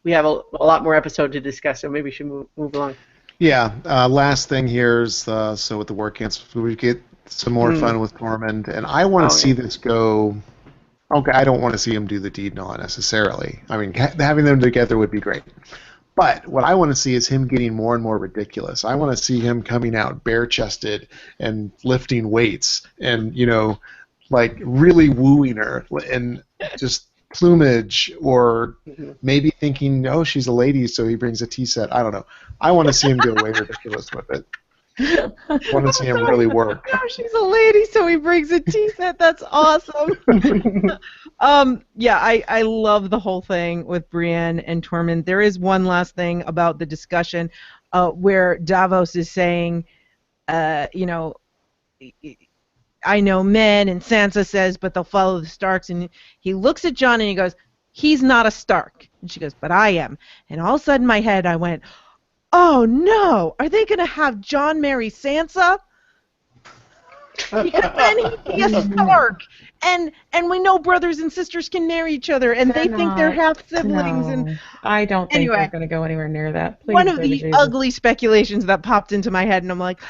have a lot more episode to discuss, so maybe we should move along. Yeah. Last thing here is so with the war camps, we get some more fun with Tormund, and I want to see this go. Okay, I don't want to see him do the deed Nala necessarily. I mean, having them together would be great. But what I want to see is him getting more and more ridiculous. I want to see him coming out bare-chested and lifting weights and, like really wooing her and just plumage, or maybe thinking, oh, she's a lady, so he brings a tea set. I don't know. I want to see him go way ridiculous with it. I want to see him really work. Oh, she's a lady, so he brings a tea set. That's awesome. Yeah, I love the whole thing with Brienne and Tormund. There is one last thing about the discussion where Davos is saying, I know men, and Sansa says, but they'll follow the Starks. And he looks at Jon and he goes, he's not a Stark. And she goes, but I am. And all of a sudden in my head I went, oh no, are they going to have Jon marry Sansa? Because then he'd be a Stark. And we know brothers and sisters can marry each other, and they think they're half siblings. No, and I don't think they're going to go anywhere near that. Please, one of the ugly speculations that popped into my head, and I'm like,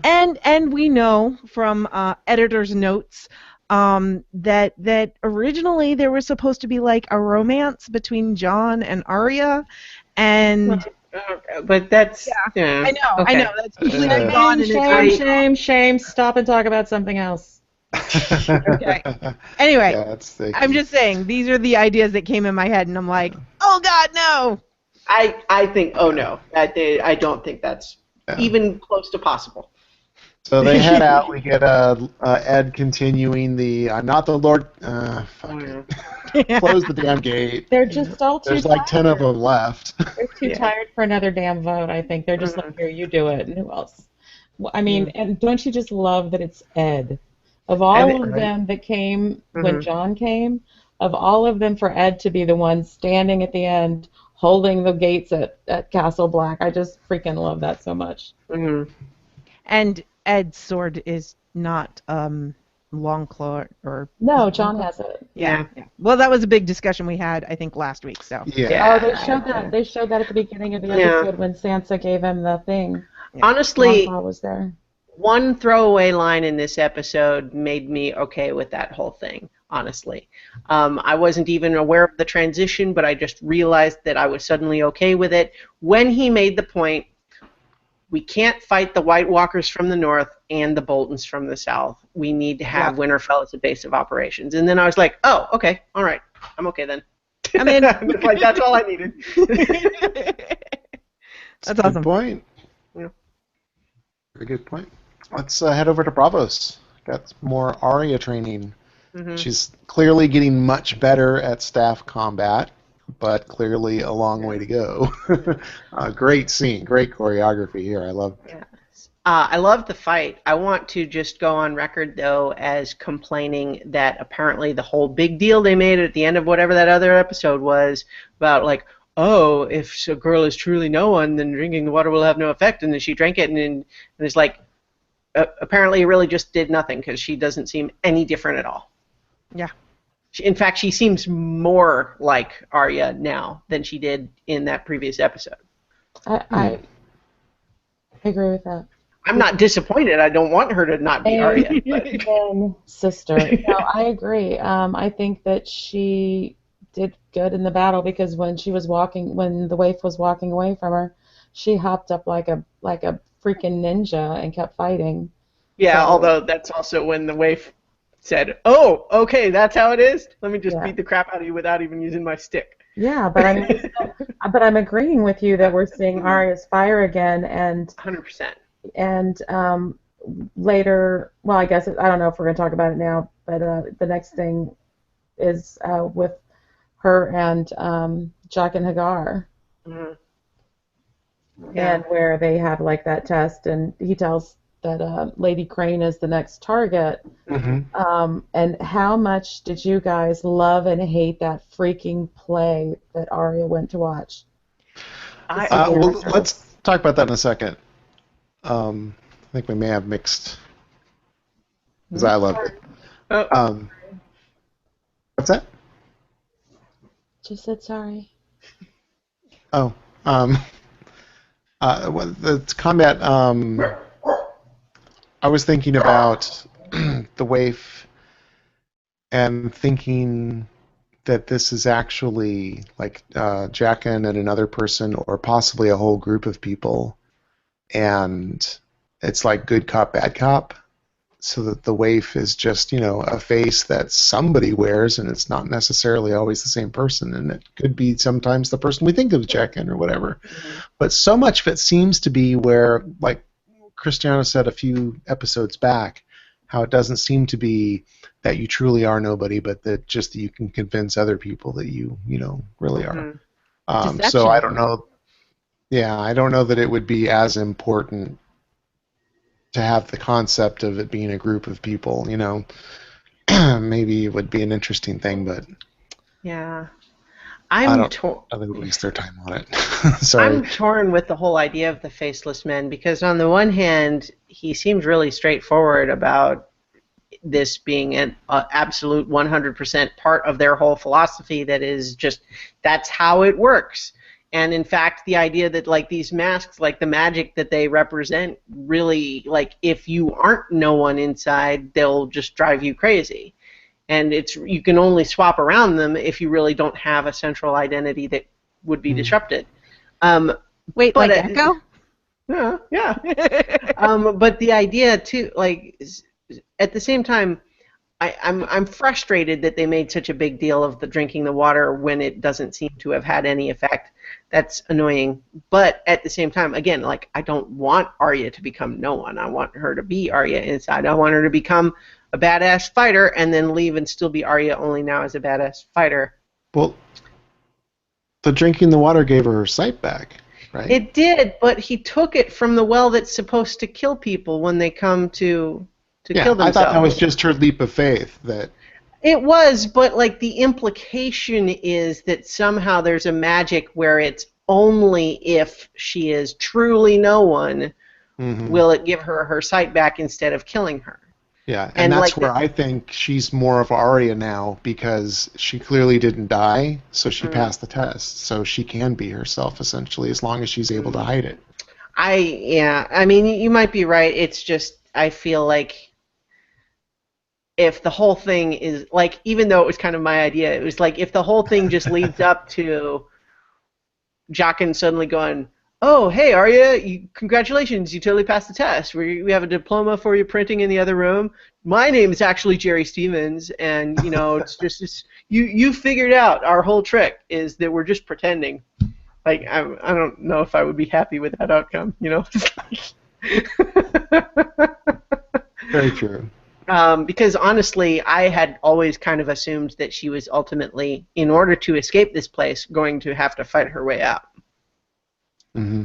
and we know from editor's notes that originally there was supposed to be like a romance between Jon and Arya, and. But that's I know. That's completely gone. Shame. Stop and talk about something else. Okay. Anyway, I'm just saying these are the ideas that came in my head, and I'm like, oh God, no. I think, oh no, I don't think that's even close to possible. So they head out. We get Ed continuing the not the Lord. Fuck it. Close the damn gate. They're just all too There's like 10 of them left. They're too tired for another damn vote, I think. They're just like, here, you do it. And who else? Well, I mean, and don't you just love that it's Ed? Of all of them that came when Jon came, of all of them for Ed to be the one standing at the end holding the gates at Castle Black. I just freaking love that so much. Mm-hmm. And Ed's sword is not Longclaw or... No, John has it. Yeah. Well, that was a big discussion we had, I think, last week. So Yeah. Oh, they showed that. They showed that at the beginning of the episode when Sansa gave him the thing. Honestly, Longclaw was there. one throwaway line in this episode made me okay with that whole thing, honestly. I wasn't even aware of the transition, but I just realized that I was suddenly okay with it when he made the point, we can't fight the White Walkers from the north and the Boltons from the south. We need to have Winterfell as a base of operations. And then I was like, oh, okay, all right, I'm okay then. I mean, like, that's all I needed. That's awesome. Good point. Yeah. Very good point. Let's head over to Bravos. Got more Arya training. Mm-hmm. She's clearly getting much better at staff combat, but clearly a long way to go. Great scene, great choreography here. I love it. Yeah. I love the fight. I want to just go on record, though, as complaining that apparently the whole big deal they made at the end of whatever that other episode was about, like, oh, if a girl is truly no one, then drinking the water will have no effect, and then she drank it, and it's like, apparently it really just did nothing, because she doesn't seem any different at all. Yeah. In fact, she seems more like Arya now than she did in that previous episode. I agree with that. I'm not disappointed. I don't want her to not be Arya. But. And sister. No, I agree. I think that she did good in the battle because when the waif was walking away from her, she hopped up like a freaking ninja and kept fighting. Yeah, So, although that's also when the waif said, "Oh, okay, that's how it is. Let me just beat the crap out of you without even using my stick." Yeah, but I'm agreeing with you that we're seeing Arya's fire again, and 100%. And later, well, I guess I don't know if we're going to talk about it now, but the next thing is with her and Jack and Hagar, and where they have like that test, and he tells that Lady Crane is the next target. And how much did you guys love and hate that freaking play that Arya went to watch? Well, let's talk about that in a second. I think we may have mixed, because I loved it. What's that? Just said sorry. Oh, the combat. I was thinking about the waif, and thinking that this is actually like Jaqen and another person, or possibly a whole group of people. And it's like good cop, bad cop, so that the waif is just, a face that somebody wears, and it's not necessarily always the same person, and it could be sometimes the person we think of as Jaqen or whatever. But so much of it seems to be where, like Christiana said a few episodes back, how it doesn't seem to be that you truly are nobody, but that just you can convince other people that you really are. So I don't know. Yeah, I don't know that it would be as important to have the concept of it being a group of people, Maybe it would be an interesting thing, but yeah, I think we'll waste their time on it. Sorry. I'm torn with the whole idea of the faceless men, because on the one hand, he seems really straightforward about this being an absolute 100% part of their whole philosophy, that is just, that's how it works. And in fact, the idea that like these masks, like the magic that they represent, really, like if you aren't no one inside, they'll just drive you crazy. And you can only swap around them if you really don't have a central identity that would be disrupted. Wait, like Echo? Yeah. But the idea too, like at the same time, I'm frustrated that they made such a big deal of the drinking the water when it doesn't seem to have had any effect. That's annoying. But at the same time, again, like I don't want Arya to become no one. I want her to be Arya inside. I want her to become a badass fighter and then leave and still be Arya, only now as a badass fighter. Well, the drinking the water gave her sight back, right? It did, but he took it from the well that's supposed to kill people when they come to kill themselves. I thought that was just her leap of faith. That It was, but like the implication is that somehow there's a magic where it's only if she is truly no one will it give her her sight back instead of killing her. Yeah, and that's like where I think she's more of Arya now, because she clearly didn't die, so she passed the test. So she can be herself, essentially, as long as she's able to hide it. I mean, you might be right. It's just, I feel like if the whole thing is, like, even though it was kind of my idea, it was like, if the whole thing just leads up to Jaqen suddenly going, oh, hey, Arya, congratulations, you totally passed the test. We have a diploma for you printing in the other room. My name is actually Jerry Stevens, and, you know, it's just, you figured out our whole trick is that we're just pretending. Like, I don't know if I would be happy with that outcome, you know? Very true. Because honestly, I had always kind of assumed that she was ultimately, in order to escape this place, going to have to fight her way out. Mm-hmm.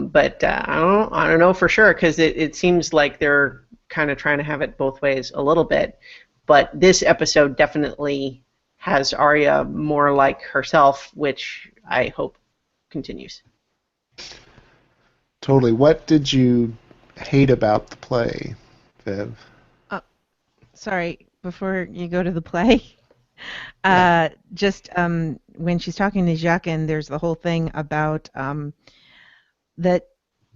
But I don't know for sure, because it seems like they're kind of trying to have it both ways a little bit. But this episode definitely has Arya more like herself, which I hope continues. Totally. What did you hate about the play, Viv? Sorry, before you go to the play, just when she's talking to Jaqen, there's the whole thing about that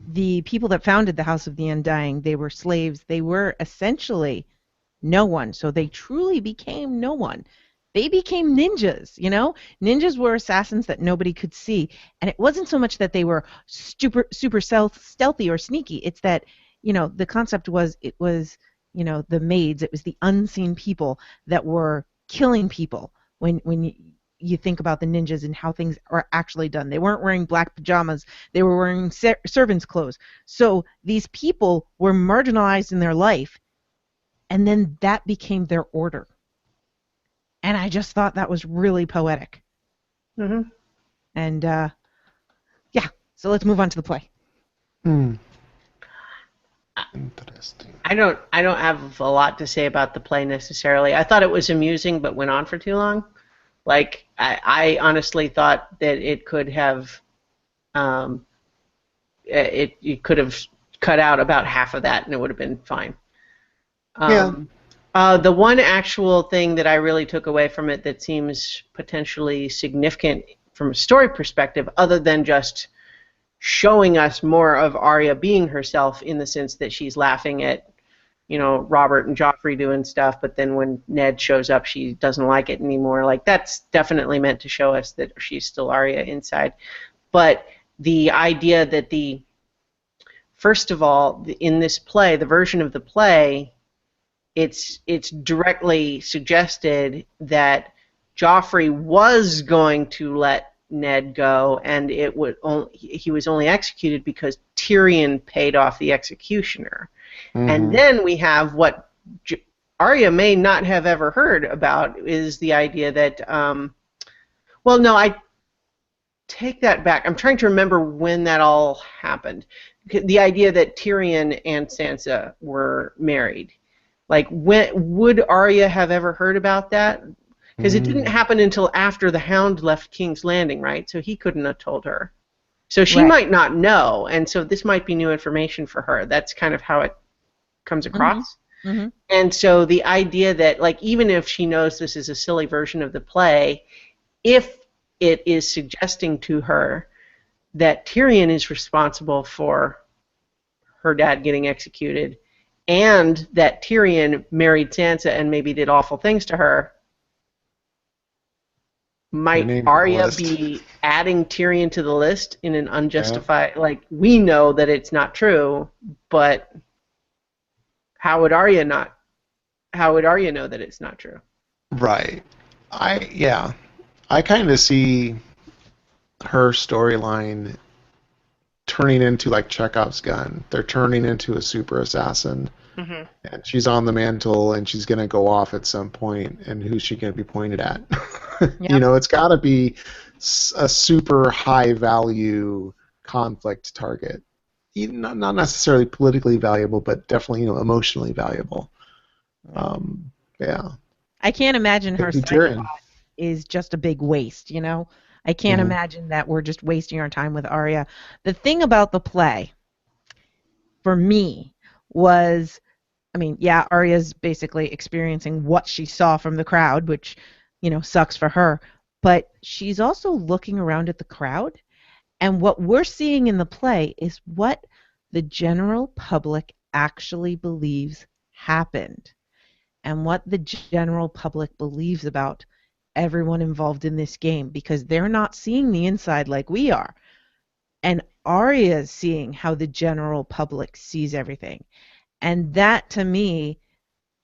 the people that founded the House of the Undying, they were slaves. They were essentially no one, so they truly became no one. They became ninjas, you know? Ninjas were assassins that nobody could see, and it wasn't so much that they were super stealthy or sneaky. It's that, you know, the concept was, it was, you know, the maids, it was the unseen people that were killing people. When you think about the ninjas and how things are actually done, they weren't wearing black pajamas, they were wearing servants' clothes. So these people were marginalized in their life, and then that became their order. And I just thought that was really poetic. Mm-hmm. And yeah, so let's move on to the play. Interesting. I don't have a lot to say about the play necessarily. I thought it was amusing, but went on for too long. Like, I honestly thought that it could have, it could have cut out about half of that, and it would have been fine. The one actual thing that I really took away from it that seems potentially significant from a story perspective, other than just showing us more of Arya being herself, in the sense that she's laughing at, you know, Robert and Joffrey doing stuff, but then when Ned shows up, she doesn't like it anymore. Like, that's definitely meant to show us that she's still Arya inside. But the idea that first of all, in this play, the version of the play, it's directly suggested that Joffrey was going to let Ned go, and he was only executed because Tyrion paid off the executioner. Mm-hmm. And then we have what Arya may not have ever heard about, is the idea that, well, no, I take that back. I'm trying to remember when that all happened. The idea that Tyrion and Sansa were married. Like, would Arya have ever heard about that? Because it didn't happen until after the Hound left King's Landing, right? So he couldn't have told her. So she might not know, and so this might be new information for her. That's kind of how it comes across. Mm-hmm. And so the idea that, like, even if she knows this is a silly version of the play, if it is suggesting to her that Tyrion is responsible for her dad getting executed, and that Tyrion married Sansa and maybe did awful things to her, might Arya be adding Tyrion to the list in an unjustified... Yeah. Like, we know that it's not true, but how would Arya know that it's not true? Right. I kind of see her storyline turning into like Chekhov's gun. They're turning into a super assassin. Mm-hmm. And she's on the mantle, and she's going to go off at some point, and who's she going to be pointed at? Yep. You know, it's got to be a super high-value conflict target. Not necessarily politically valuable, but definitely, you know, emotionally valuable. Yeah. can't imagine her Good psyche Tyrion. is just a big waste, you know? I can't imagine that we're just wasting our time with Arya. The thing about the play, for me, was, I mean, yeah, Arya's basically experiencing what she saw from the crowd, which, you know, sucks for her, but she's also looking around at the crowd, and what we're seeing in the play is what the general public actually believes happened, and what the general public believes about everyone involved in this game, because they're not seeing the inside like we are. And Arya is seeing how the general public sees everything. And that, to me,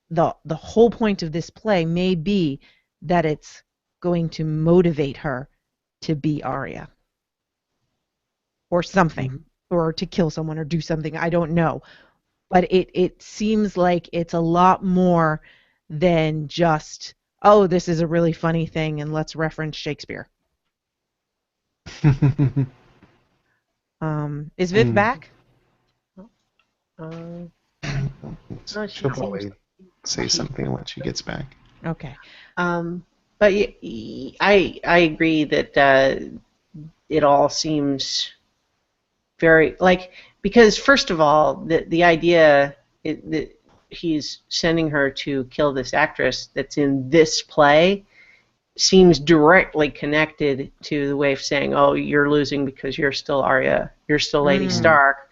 the whole point of this play may be that it's going to motivate her to be Arya. Or something. Or to kill someone or do something. I don't know. But it seems like it's a lot more than just, oh, this is a really funny thing and let's reference Shakespeare. Is Viv back? No, She'll probably say something when she gets back. Okay. But I agree that it all seems very because first of all the idea that he's sending her to kill this actress that's in this play seems directly connected to the way of saying, oh, you're losing because you're still Arya, you're still Lady Stark.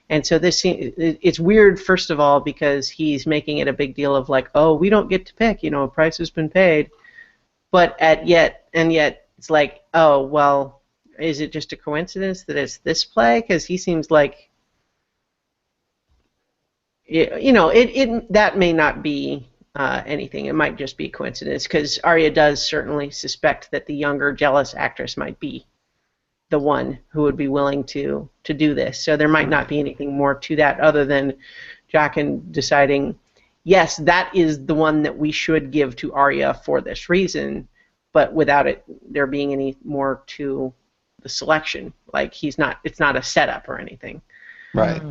And so it's weird, first of all, because he's making it a big deal of like, oh, we don't get to pick, you know, a price has been paid. But yet it's like, oh, well, is it just a coincidence that it's this play? Because he seems like, you know, that may not be anything. It might just be a coincidence, because Arya does certainly suspect that the younger, jealous actress might be the one who would be willing to do this. So there might not be anything more to that other than Jaqen deciding, yes, that is the one that we should give to Arya for this reason, but without it there being any more to the selection. Like it's not a setup or anything. Right.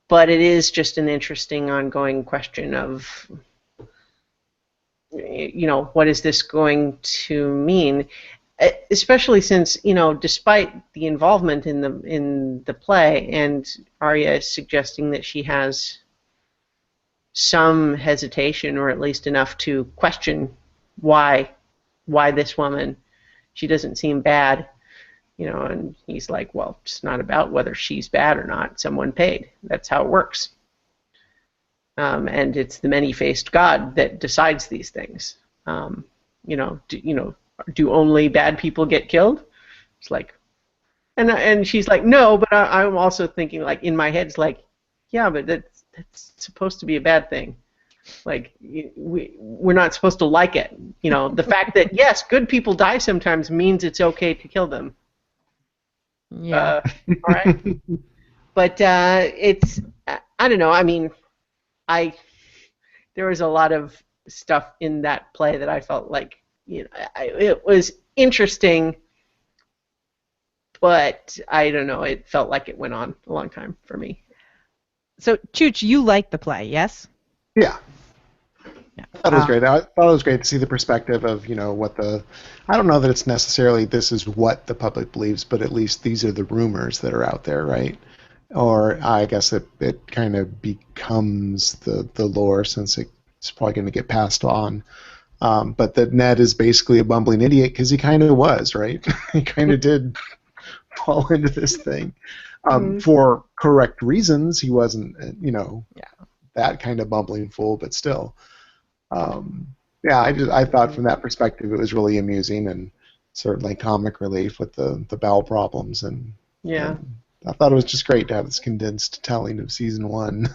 But it is just an interesting ongoing question of, you know, what is this going to mean? Especially since, you know, despite the involvement in the play, and Arya is suggesting that she has some hesitation, or at least enough to question why this woman, she doesn't seem bad, you know, and he's like, well, it's not about whether she's bad or not. Someone paid. That's how it works. And it's the many-faced God that decides these things. Do only bad people get killed? It's like, and she's like, no, but I'm also thinking, like, in my head, it's like, yeah, but that's supposed to be a bad thing. Like, we're not supposed to like it. You know, the fact that, yes, good people die sometimes means it's okay to kill them. Yeah. All right. But it's, I don't know. I mean, there was a lot of stuff in that play that I felt like, you know, it was interesting, but I don't know. It felt like it went on a long time for me. So, Chooch, you liked the play, yes? Yeah. I thought it was great. I thought it was great to see the perspective of, you know, I don't know that it's necessarily this is what the public believes, but at least these are the rumors that are out there, right? Or I guess it kind of becomes the lore, since it's probably going to get passed on. But that Ned is basically a bumbling idiot, because he kind of was, right? He kind of did fall into this thing. For correct reasons. He wasn't, you know, that kind of bumbling fool, but still. I thought from that perspective it was really amusing, and certainly comic relief with the bowel problems. And I thought it was just great to have this condensed telling of season 1.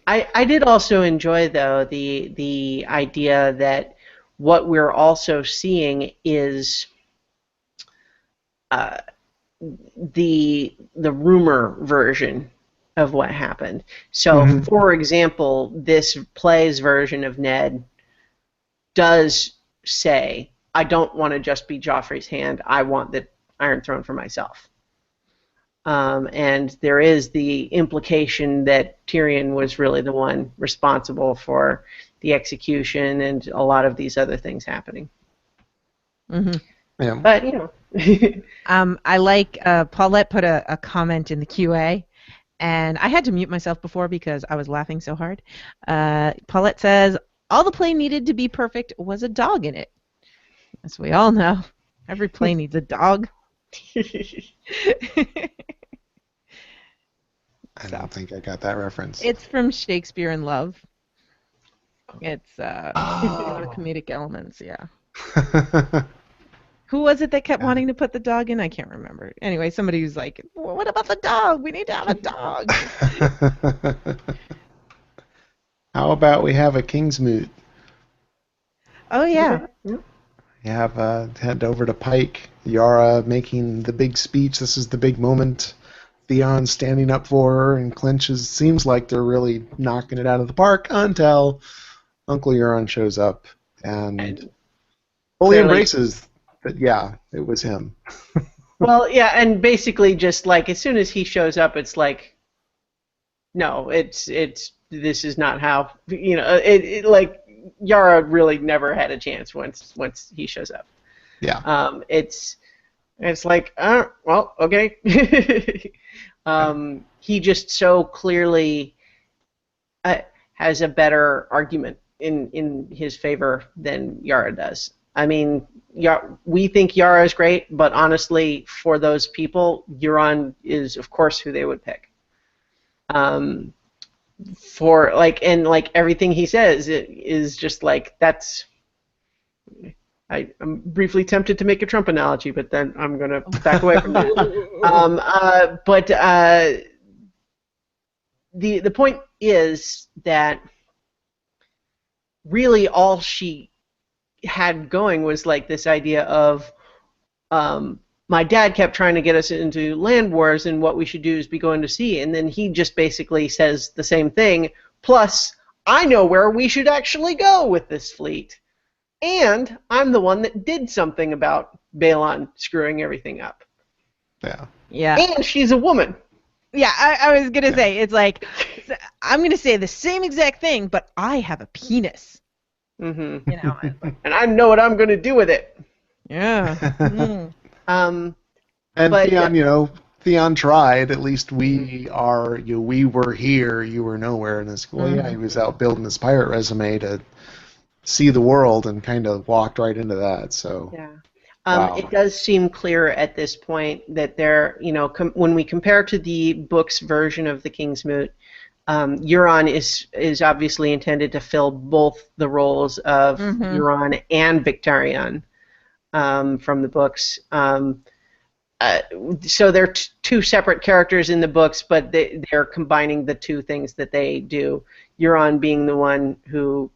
I did also enjoy, though, the idea that what we're also seeing is the rumor version of what happened. So, for example, this play's version of Ned does say, I don't want to just be Joffrey's hand, I want the Iron Throne for myself. And there is the implication that Tyrion was really the one responsible for the execution and a lot of these other things happening. Mm-hmm. Yeah. But, you know. I like Paulette put a comment in the QA, and I had to mute myself before because I was laughing so hard. Paulette says, all the play needed to be perfect was a dog in it. As we all know, every play needs a dog. I don't think I got that reference. It's from Shakespeare in Love. It's a lot of comedic elements, yeah. Who was it that kept wanting to put the dog in? I can't remember. Anyway, somebody was like, well, what about the dog? We need to have a dog. How about we have a Kingsmoot? Oh, yeah. You have head over to Pike, Yara making the big speech. This is the big moment. Theon standing up for her and clinches. Seems like they're really knocking it out of the park until Uncle Euron shows up and fully embraces that, yeah, it was him. Well, yeah, and basically just like as soon as he shows up, it's like, no, it's this is not how, you know, it like Yara really never had a chance once he shows up. Yeah. It's like, well, okay. He just so clearly has a better argument in his favor than Yara does. I mean, we think Yara is great, but honestly, for those people, Euron is, of course, who they would pick. For like, and like everything he says, it is just like that's. I'm briefly tempted to make a Trump analogy, but then I'm going to back away from that. But the point is that really all she had going was like this idea of my dad kept trying to get us into land wars, and what we should do is be going to sea. And then he just basically says the same thing. Plus, I know where we should actually go with this fleet. And I'm the one that did something about Balon screwing everything up. Yeah. Yeah. And she's a woman. Yeah, I was going to say, it's like, I'm going to say the same exact thing, but I have a penis. Mm-hmm. You know, and I know what I'm going to do with it. Yeah. Mm. And but, Theon, Theon tried. At least we are. We were here. You were nowhere in this. Well, yeah, he was out building his pirate resume to see the world, and kind of walked right into that. So yeah. Wow. It does seem clear at this point that they're, you know, when we compare to the book's version of the Kingsmoot, Euron is obviously intended to fill both the roles of Euron and Victarion from the books. So they're two separate characters in the books, but they're combining the two things that they do. Euron being the one who,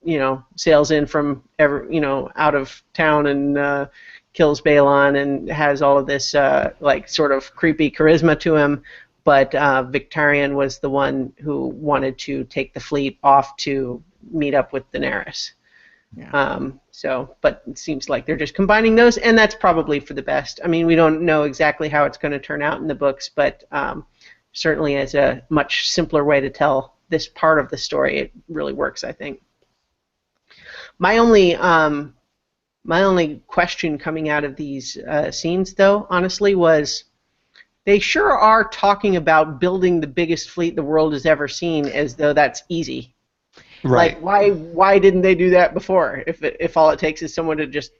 you know, sails in from out of town and kills Balon and has all of this like sort of creepy charisma to him, but Victarion was the one who wanted to take the fleet off to meet up with Daenerys. Yeah. But it seems like they're just combining those, and that's probably for the best. I mean, we don't know exactly how it's going to turn out in the books, but certainly as a much simpler way to tell this part of the story, it really works, I think. My only question coming out of these scenes, though, honestly, was they sure are talking about building the biggest fleet the world has ever seen as though that's easy. Right. Like, why didn't they do that before? If all it takes is someone to just,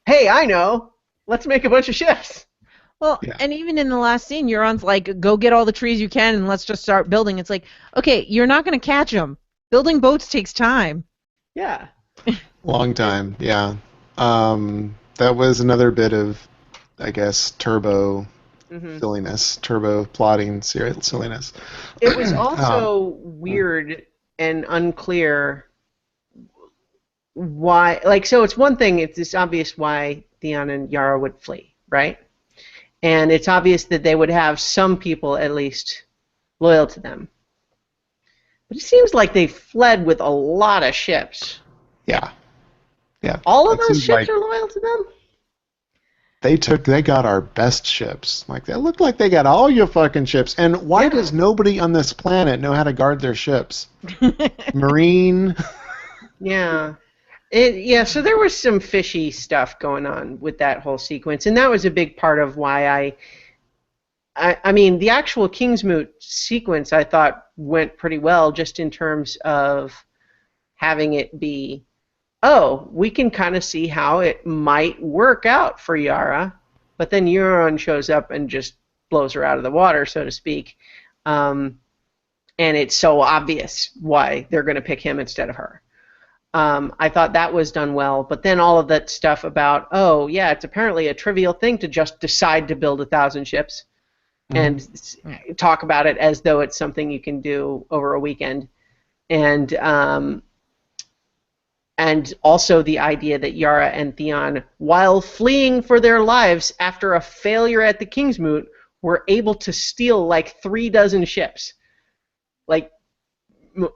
hey, I know, let's make a bunch of ships. Well, yeah. And even in the last scene, Euron's like, go get all the trees you can and let's just start building. It's like, okay, you're not going to catch them. Building boats takes time. Yeah. Long time, yeah. That was another bit of, I guess, turbo silliness, turbo plotting silliness. It was also weird and unclear why, like, so it's one thing, it's obvious why Theon and Yara would flee, right? And it's obvious that they would have some people, at least, loyal to them. But it seems like they fled with a lot of ships. Yeah. Yeah. All of those ships are loyal to them? they got our best ships. Like, they look like they got all your fucking ships. And why does nobody on this planet know how to guard their ships? Marine. Yeah. So there was some fishy stuff going on with that whole sequence, and that was a big part of why I mean, the actual Kingsmoot sequence I thought went pretty well, just in terms of having it be, oh, we can kind of see how it might work out for Yara, but then Euron shows up and just blows her out of the water, so to speak, and it's so obvious why they're going to pick him instead of her. I thought that was done well, but then all of that stuff about, oh, yeah, it's apparently a trivial thing to just decide to build 1,000 ships and talk about it as though it's something you can do over a weekend. And also the idea that Yara and Theon, while fleeing for their lives after a failure at the Kingsmoot, were able to steal like 36 ships. Like,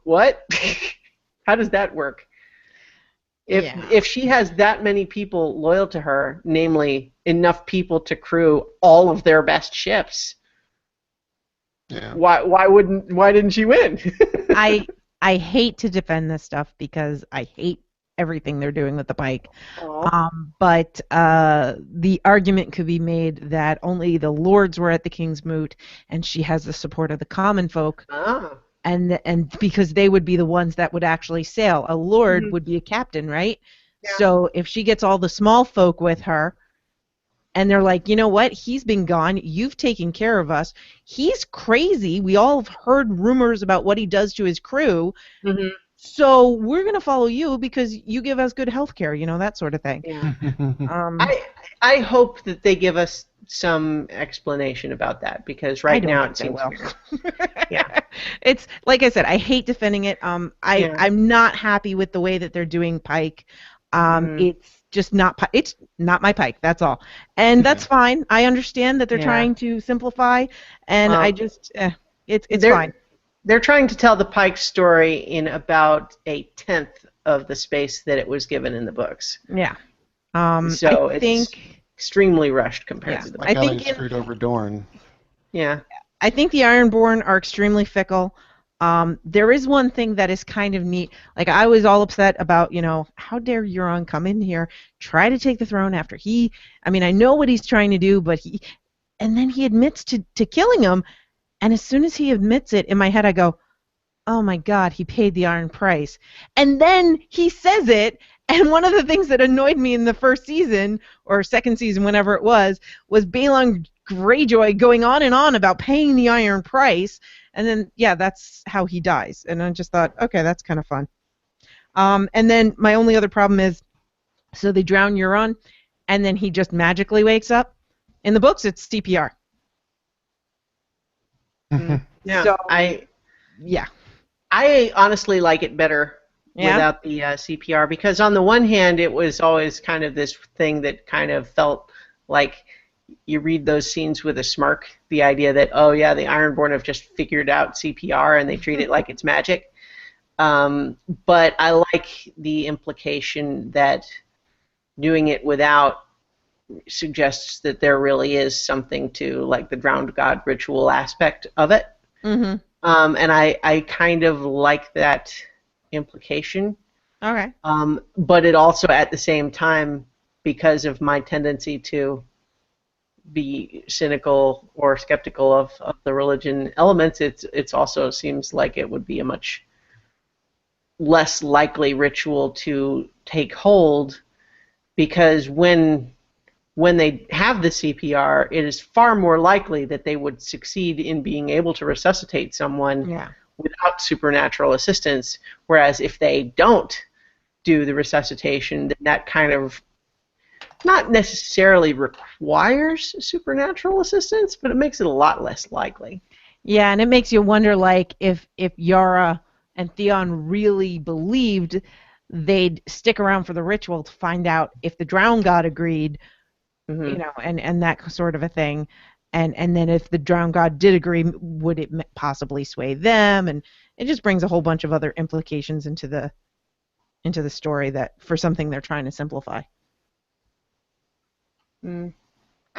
what? How does that work? If she has that many people loyal to her, namely enough people to crew all of their best ships, why didn't she win? I hate to defend this stuff because I hate everything they're doing with the Pike. But the argument could be made that only the lords were at the Kingsmoot, and she has the support of the common folk. And because they would be the ones that would actually sail. A lord would be a captain, right? Yeah. So if she gets all the small folk with her, and they're like, you know what? He's been gone. You've taken care of us. He's crazy. We all have heard rumors about what he does to his crew. Mm-hmm. So we're going to follow you because you give us good health care, that sort of thing. Yeah. I hope that they give us some explanation about that, because right now it seems weird. Yeah. It's like I said, I hate defending it. I'm not happy with the way that they're doing Pike. It's just not my Pike, that's all. And that's fine. I understand that they're trying to simplify, and I just it's fine. They're trying to tell the Pike story in about 1/10 of the space that it was given in the books. Yeah. So I think extremely rushed compared to the Like how they screwed over Dorne. Yeah. I think the Ironborn are extremely fickle. There is one thing that is kind of neat. Like, I was all upset about, how dare Euron come in here, try to take the throne after I know what he's trying to do, but and then he admits to killing him, and as soon as he admits it, in my head I go, oh my God, he paid the iron price. And then he says it, and one of the things that annoyed me in the first season, or second season, whenever it was Balon Greyjoy going on and on about paying the iron price, and then, that's how he dies. And I just thought, okay, that's kind of fun. And then my only other problem is, so they drown Euron, and then he just magically wakes up. In the books, it's CPR. Yeah, so, I honestly like it better without the CPR, because on the one hand, it was always kind of this thing that kind of felt like you read those scenes with a smirk, the idea that, oh yeah, the Ironborn have just figured out CPR and they treat it like it's magic. But I like the implication that doing it without suggests that there really is something to, like, the drowned god ritual aspect of it. Mm-hmm. And I kind of like that implication. Okay. But it also, at the same time, because of my tendency to be cynical or skeptical of the religion elements, it's also seems like it would be a much less likely ritual to take hold, because when they have the CPR, it is far more likely that they would succeed in being able to resuscitate someone without supernatural assistance, whereas if they don't do the resuscitation, then that kind of not necessarily requires supernatural assistance, but it makes it a lot less likely. Yeah, and it makes you wonder, like, if Yara and Theon really believed, they'd stick around for the ritual to find out if the drowned god agreed, and that sort of a thing. And then if the drowned god did agree, would it possibly sway them? And it just brings a whole bunch of other implications into the story, that for something they're trying to simplify.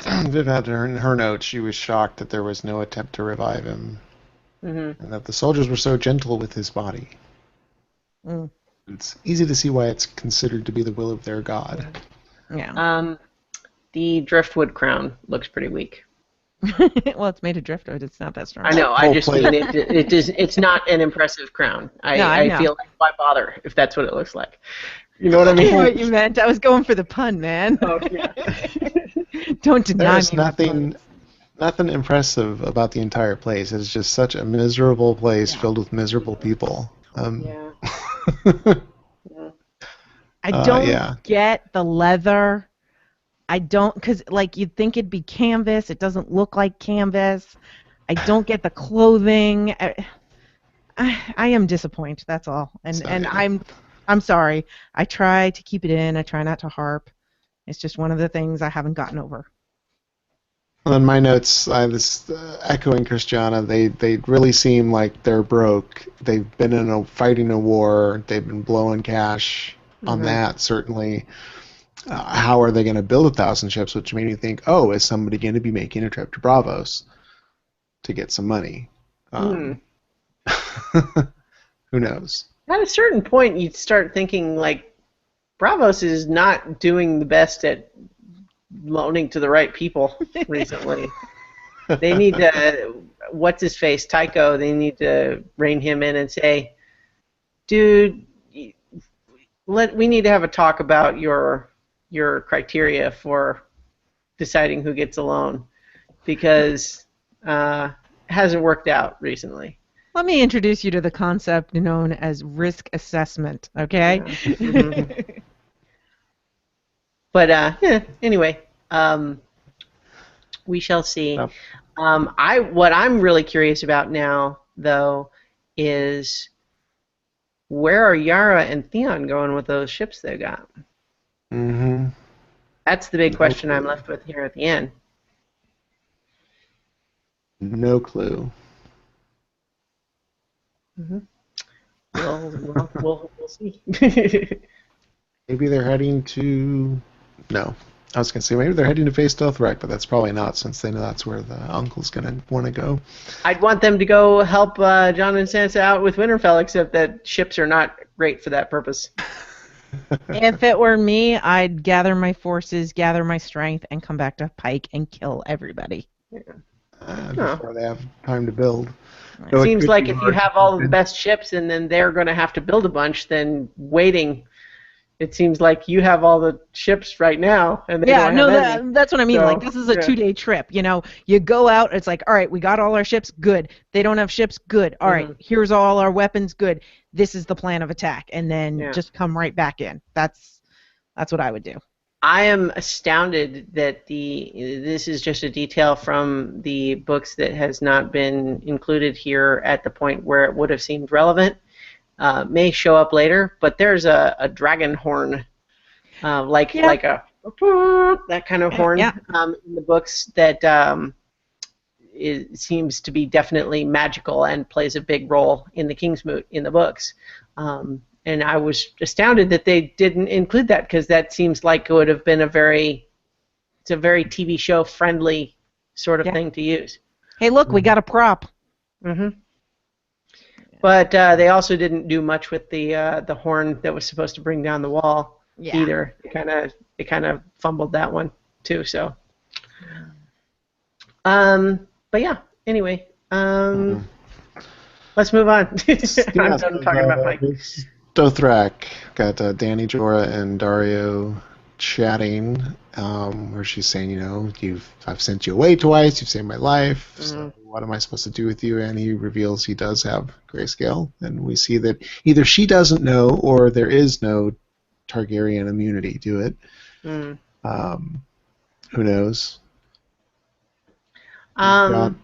Viv had in her notes, she was shocked that there was no attempt to revive him, and that the soldiers were so gentle with his body. Mm. It's easy to see why it's considered to be the will of their god. Yeah. The driftwood crown looks pretty weak. Well, it's made of driftwood. It's not that strong. I know. I Whole just plate. mean it's not an impressive crown. I feel like why bother if that's what it looks like. You know what I I mean? knew what you meant. I was going for the pun, man. Oh, yeah. Don't deny There's me. my nothing impressive about the entire place. It's just such a miserable place filled with miserable people. Yeah. I don't yeah. get the leather. I don't, because like you'd think it'd be canvas. It doesn't look like canvas. I don't get the clothing. I am disappointed. That's all. And So, and yeah. I'm sorry. I try to keep it in. I try not to harp. It's just one of the things I haven't gotten over. Well, in my notes, I was echoing Christiana. They really seem like they're broke. They've been fighting a war. They've been blowing cash on that, certainly. How are they going to build 1,000 ships? Which made me think, oh, is somebody going to be making a trip to Bravos to get some money? Who knows? At a certain point, you'd start thinking, like, Bravos is not doing the best at loaning to the right people recently. They need to, what's-his-face, Tycho, they need to rein him in and say, dude, we need to have a talk about your criteria for deciding who gets a loan, because it hasn't worked out recently. Let me introduce you to the concept known as risk assessment, okay? Yeah. But anyway, we shall see. Yep. What I'm really curious about now, though, is where are Yara and Theon going with those ships they got? Mm-hmm. That's the big question I'm left with here at the end. No clue. We'll see. Maybe they're heading to... No. I was going to say maybe they're heading to face Stealth Wreck, but that's probably not, since they know that's where the uncle's going to want to go. I'd want them to go help John and Sansa out with Winterfell, except that ships are not great for that purpose. If it were me, I'd gather my forces, gather my strength, and come back to Pike and kill everybody. Before they have time to build. It So seems could like be if you hard have to all of the convince- best ships and then they're going to have to build a bunch, then waiting, it seems like you have all the ships right now and they Yeah, don't no, have any. that's what I mean. So, Like, this is a yeah. 2-day trip. You know, you go out, it's like, all right, we got all our ships, good. They don't have ships, good. All right, here's all our weapons, good. This is the plan of attack, and then just come right back in. That's what I would do. I am astounded that this is just a detail from the books that has not been included here at the point where it would have seemed relevant. May show up later, but there's a dragon horn, like a that kind of horn in the books that it seems to be definitely magical and plays a big role in the Kingsmoot in the books. And I was astounded that they didn't include that, because that seems like it would have been it's a very TV show friendly sort of thing to use. Hey, look, we got a prop. But they also didn't do much with the horn that was supposed to bring down the wall either. It kind of fumbled that one too. So, but yeah. Anyway, let's move on. I'm done talking about Mike. Dothrak got Danny, Jorah, and Dario chatting, where she's saying, you know, I've sent you away twice, you've saved my life, so what am I supposed to do with you? And he reveals he does have grayscale, and we see that either she doesn't know or there is no Targaryen immunity to it. Who knows? Am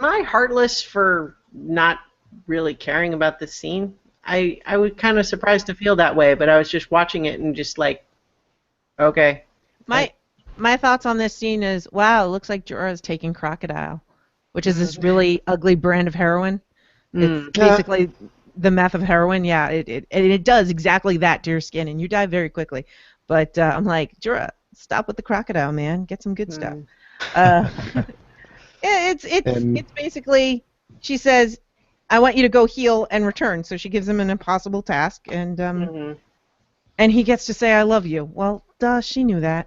I heartless for not really caring about this scene? I was kind of surprised to feel that way, but I was just watching it and just like, okay. My thoughts on this scene is, wow, it looks like Jorah's taking crocodile, which is this really ugly brand of heroin. It's basically the meth of heroin. Yeah, it does exactly that to your skin, and you die very quickly. But I'm like, Jorah, stop with the crocodile, man. Get some good stuff. Uh, it's basically, she says, I want you to go heal and return. So she gives him an impossible task, and and he gets to say, I love you. Well, duh, she knew that.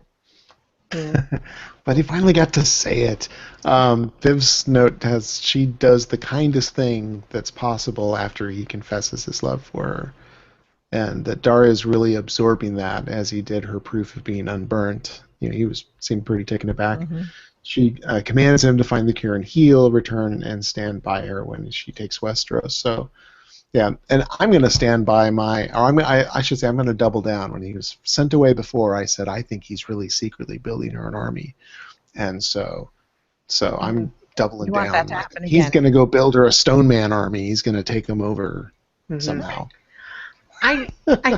But he finally got to say it. Viv's note has, she does the kindest thing that's possible after he confesses his love for her. And that Daria is really absorbing that as he did her proof of being unburnt. You know, he seemed pretty taken aback. She commands him to find the cure and heal, return, and stand by her when she takes Westeros. So, yeah, and I'm going to stand by I should say I'm going to double down. When he was sent away before, I said I think he's really secretly building her an army. And so I'm doubling down. That to happen He's again. going to go build her a stone man army. He's going to take them over somehow. I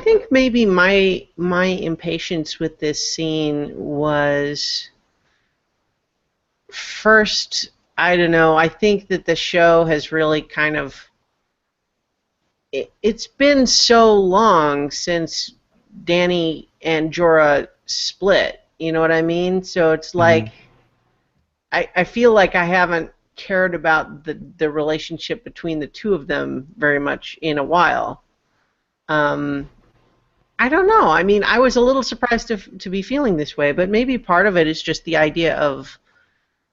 think maybe my impatience with this scene was, first, I don't know, I think that the show has really kind of, it's been so long since Dany and Jorah split, you know what I mean? So it's like, I feel like I haven't cared about the relationship between the two of them very much in a while. I don't know. I mean, I was a little surprised to be feeling this way, but maybe part of it is just the idea of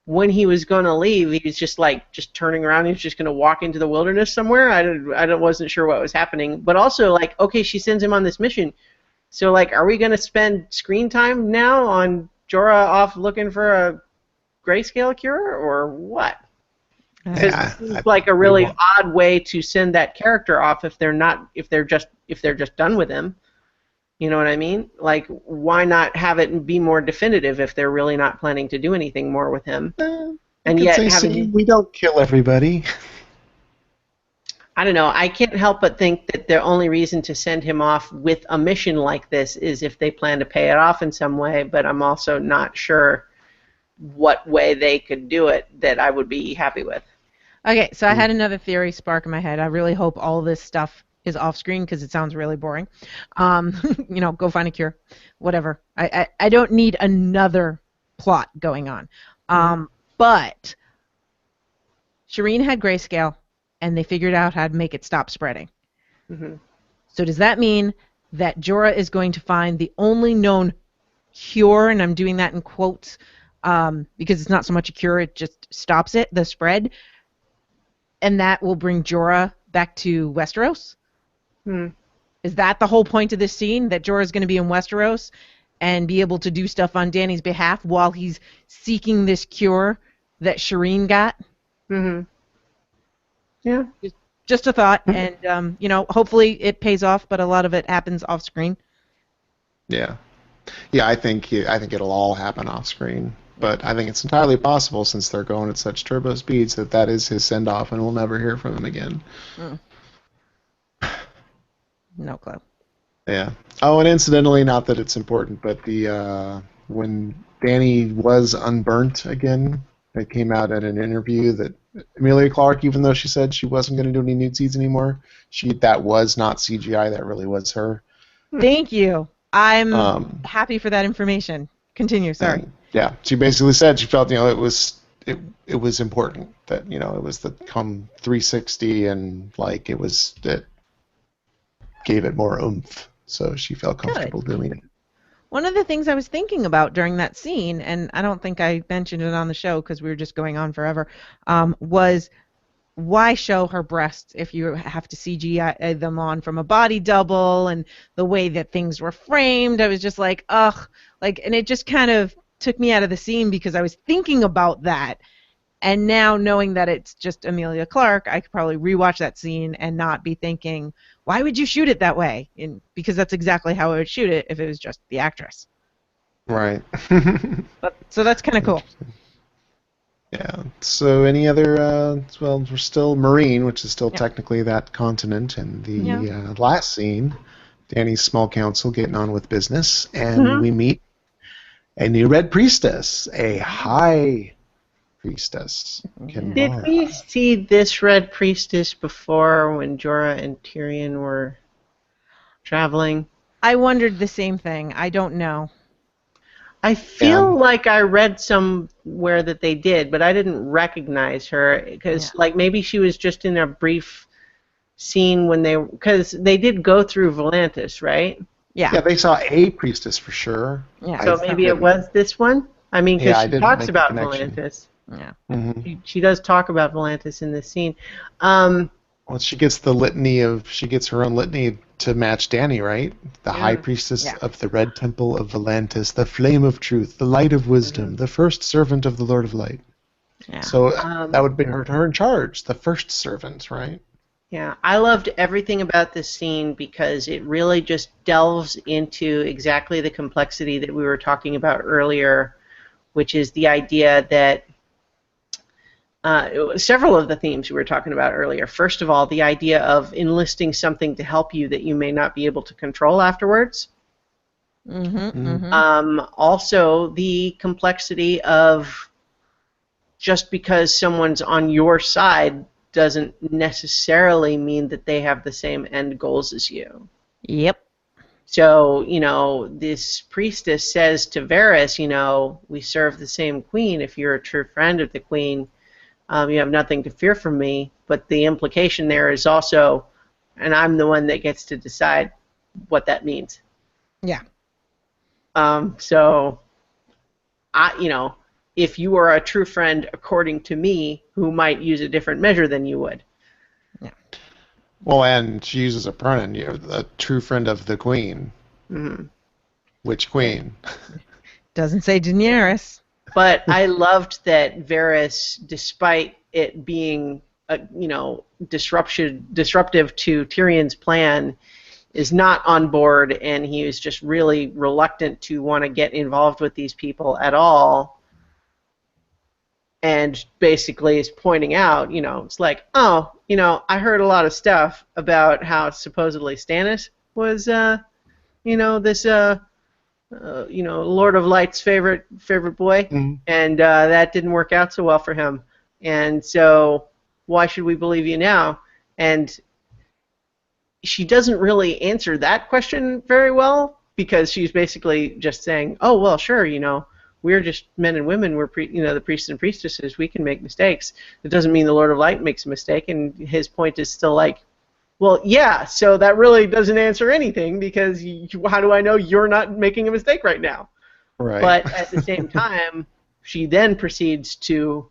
when he was going to leave, he was just turning around. He was just going to walk into the wilderness somewhere. I wasn't sure what was happening. But also, like, okay, she sends him on this mission. So, like, are we going to spend screen time now on Jorah off looking for a grayscale cure, or what? Because it seems like a really odd way to send that character off if they're just done with him. You know what I mean? Like, why not have it be more definitive if they're really not planning to do anything more with him? And yet, we don't kill everybody. I don't know. I can't help but think that the only reason to send him off with a mission like this is if they plan to pay it off in some way. But I'm also not sure what way they could do it that I would be happy with. Okay, so I had another theory spark in my head. I really hope all this stuff is off screen because it sounds really boring. You know, go find a cure, whatever. I don't need another plot going on. But Shireen had grayscale, and they figured out how to make it stop spreading. So does that mean that Jorah is going to find the only known cure, and I'm doing that in quotes because it's not so much a cure, it just stops it, the spread, and that will bring Jorah back to Westeros? Is that the whole point of this scene, that Jorah's going to be in Westeros and be able to do stuff on Dany's behalf while he's seeking this cure that Shireen got? Yeah. Just a thought, and you know, hopefully it pays off, but a lot of it happens off screen. Yeah, I think it'll all happen off screen, but I think it's entirely possible, since they're going at such turbo speeds, that is his send off, and we'll never hear from him again. No clue. Yeah. Oh, and incidentally, not that it's important, but when Dany was unburnt again, it came out at an interview that Emilia Clarke, even though she said she wasn't going to do any nude scenes anymore, that was not CGI. That really was her. Thank you. I'm happy for that information. Continue. Sorry. Yeah, she basically said she felt, it was important that, it was the 360, and like it gave it more oomph, so she felt comfortable doing it. One of the things I was thinking about during that scene, and I don't think I mentioned it on the show because we were just going on forever, was why show her breasts if you have to CGI them on from a body double, and the way that things were framed. I was just like, ugh, and it just kind of took me out of the scene because I was thinking about that. And now, knowing that it's just Emilia Clarke, I could probably rewatch that scene and not be thinking, why would you shoot it that way? Because that's exactly how I would shoot it if it was just the actress. Right. So that's kind of cool. Yeah. So any other, we're still Marine, which is still technically that continent, and the last scene, Dany's small council getting on with business, and we meet a new Red Priestess, a high priestess. Did we see this Red Priestess before when Jorah and Tyrion were traveling? I wondered the same thing. I don't know. I feel like I read somewhere that they did, but I didn't recognize her because, like, maybe she was just in a brief scene when because they did go through Volantis, right? Yeah. Yeah, they saw a priestess for sure. Yeah. So maybe it was this one. I mean, because she talks about Volantis. Yeah. Mm-hmm. She does talk about Volantis in this scene. Well, she gets her own litany to match Danny, right? The high priestess of the Red Temple of Volantis, the flame of truth, the light of wisdom, the first servant of the Lord of Light. Yeah. So that would be her in charge, the first servant, right? Yeah, I loved everything about this scene because it really just delves into exactly the complexity that we were talking about earlier, which is the idea that several of the themes we were talking about earlier. First of all, the idea of enlisting something to help you that you may not be able to control afterwards. Also, the complexity of just because someone's on your side doesn't necessarily mean that they have the same end goals as you. Yep. So, this priestess says to Varys, we serve the same queen. If you're a true friend of the queen, you have nothing to fear from me. But the implication there is also, and I'm the one that gets to decide what that means. Yeah. So, if you are a true friend according to me, who might use a different measure than you would. Yeah. Well, and she uses a pronoun, a true friend of the queen. Mm-hmm. Which queen? Doesn't say Daenerys. But I loved that Varys, despite it being, disruptive to Tyrion's plan, is not on board, and he is just really reluctant to want to get involved with these people at all. And basically is pointing out, it's like, I heard a lot of stuff about how supposedly Stannis was, this, Lord of Light's favorite boy, and that didn't work out so well for him. And so, why should we believe you now? And she doesn't really answer that question very well because she's basically just saying, "Oh well, sure, we're just men and women. We're the priests and priestesses. We can make mistakes. It doesn't mean the Lord of Light makes a mistake." And his point is still like, well, yeah. So that really doesn't answer anything because how do I know you're not making a mistake right now? Right. But at the same time, she then proceeds to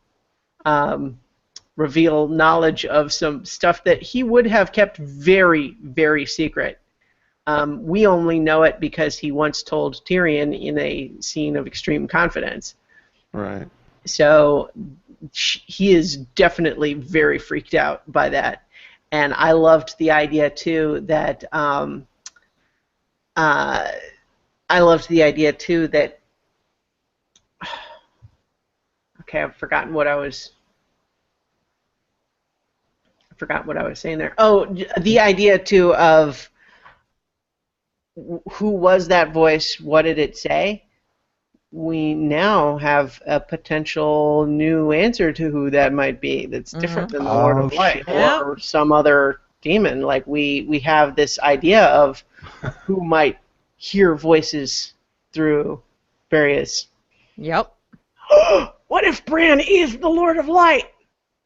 reveal knowledge of some stuff that he would have kept very, very secret. We only know it because he once told Tyrion in a scene of extreme confidence. Right. So he is definitely very freaked out by that. And I loved the idea, too, that... Okay, I've forgotten what I was saying there. Oh, the idea, too, of... who was that voice? What did it say? We now have a potential new answer to who that might be that's different than the Lord of Light or some other demon. Like, we have this idea of who might hear voices through various... Yep. What if Bran is the Lord of Light?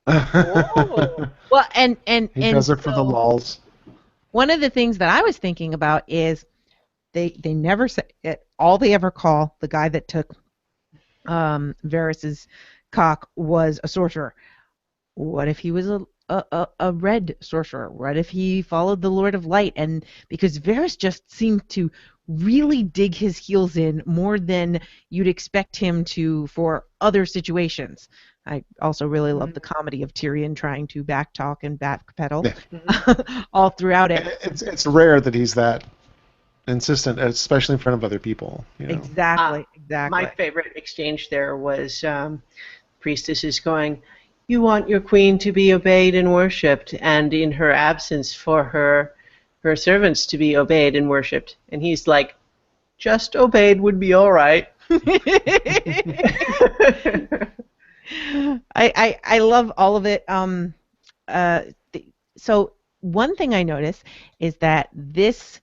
Well, and he does it for the lulz. One of the things that I was thinking about is they never say it. All they ever call the guy that took Varys's cock was a sorcerer. What if he was a red sorcerer? What if he followed the Lord of Light? And because Varys just seemed to really dig his heels in more than you'd expect him to for other situations. I also really love the comedy of Tyrion trying to backtalk and backpedal all throughout it. It's rare that he's that insistent, especially in front of other people. Exactly. My favorite exchange there was Priestess is going, "You want your queen to be obeyed and worshipped, and in her absence for her servants to be obeyed and worshipped." And he's like, "Just obeyed would be all right." I love all of it. So one thing I noticed is that this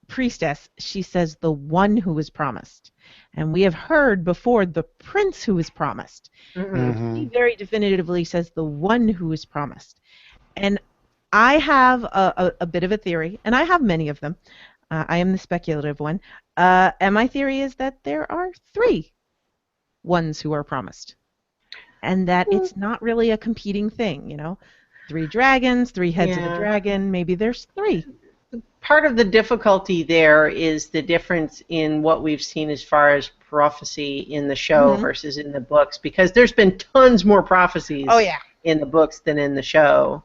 priestess, she says the one who was promised. And we have heard before the prince who was promised. Mm-hmm. He very definitively says the one who was promised. And I have a bit of a theory, and I have many of them. I am the speculative one. And my theory is that there are 3 ones who are promised. And that it's not really a competing thing, you know? 3 dragons, 3 heads of a dragon, maybe there's 3. Part of the difficulty there is the difference in what we've seen as far as prophecy in the show versus in the books, because there's been tons more prophecies in the books than in the show.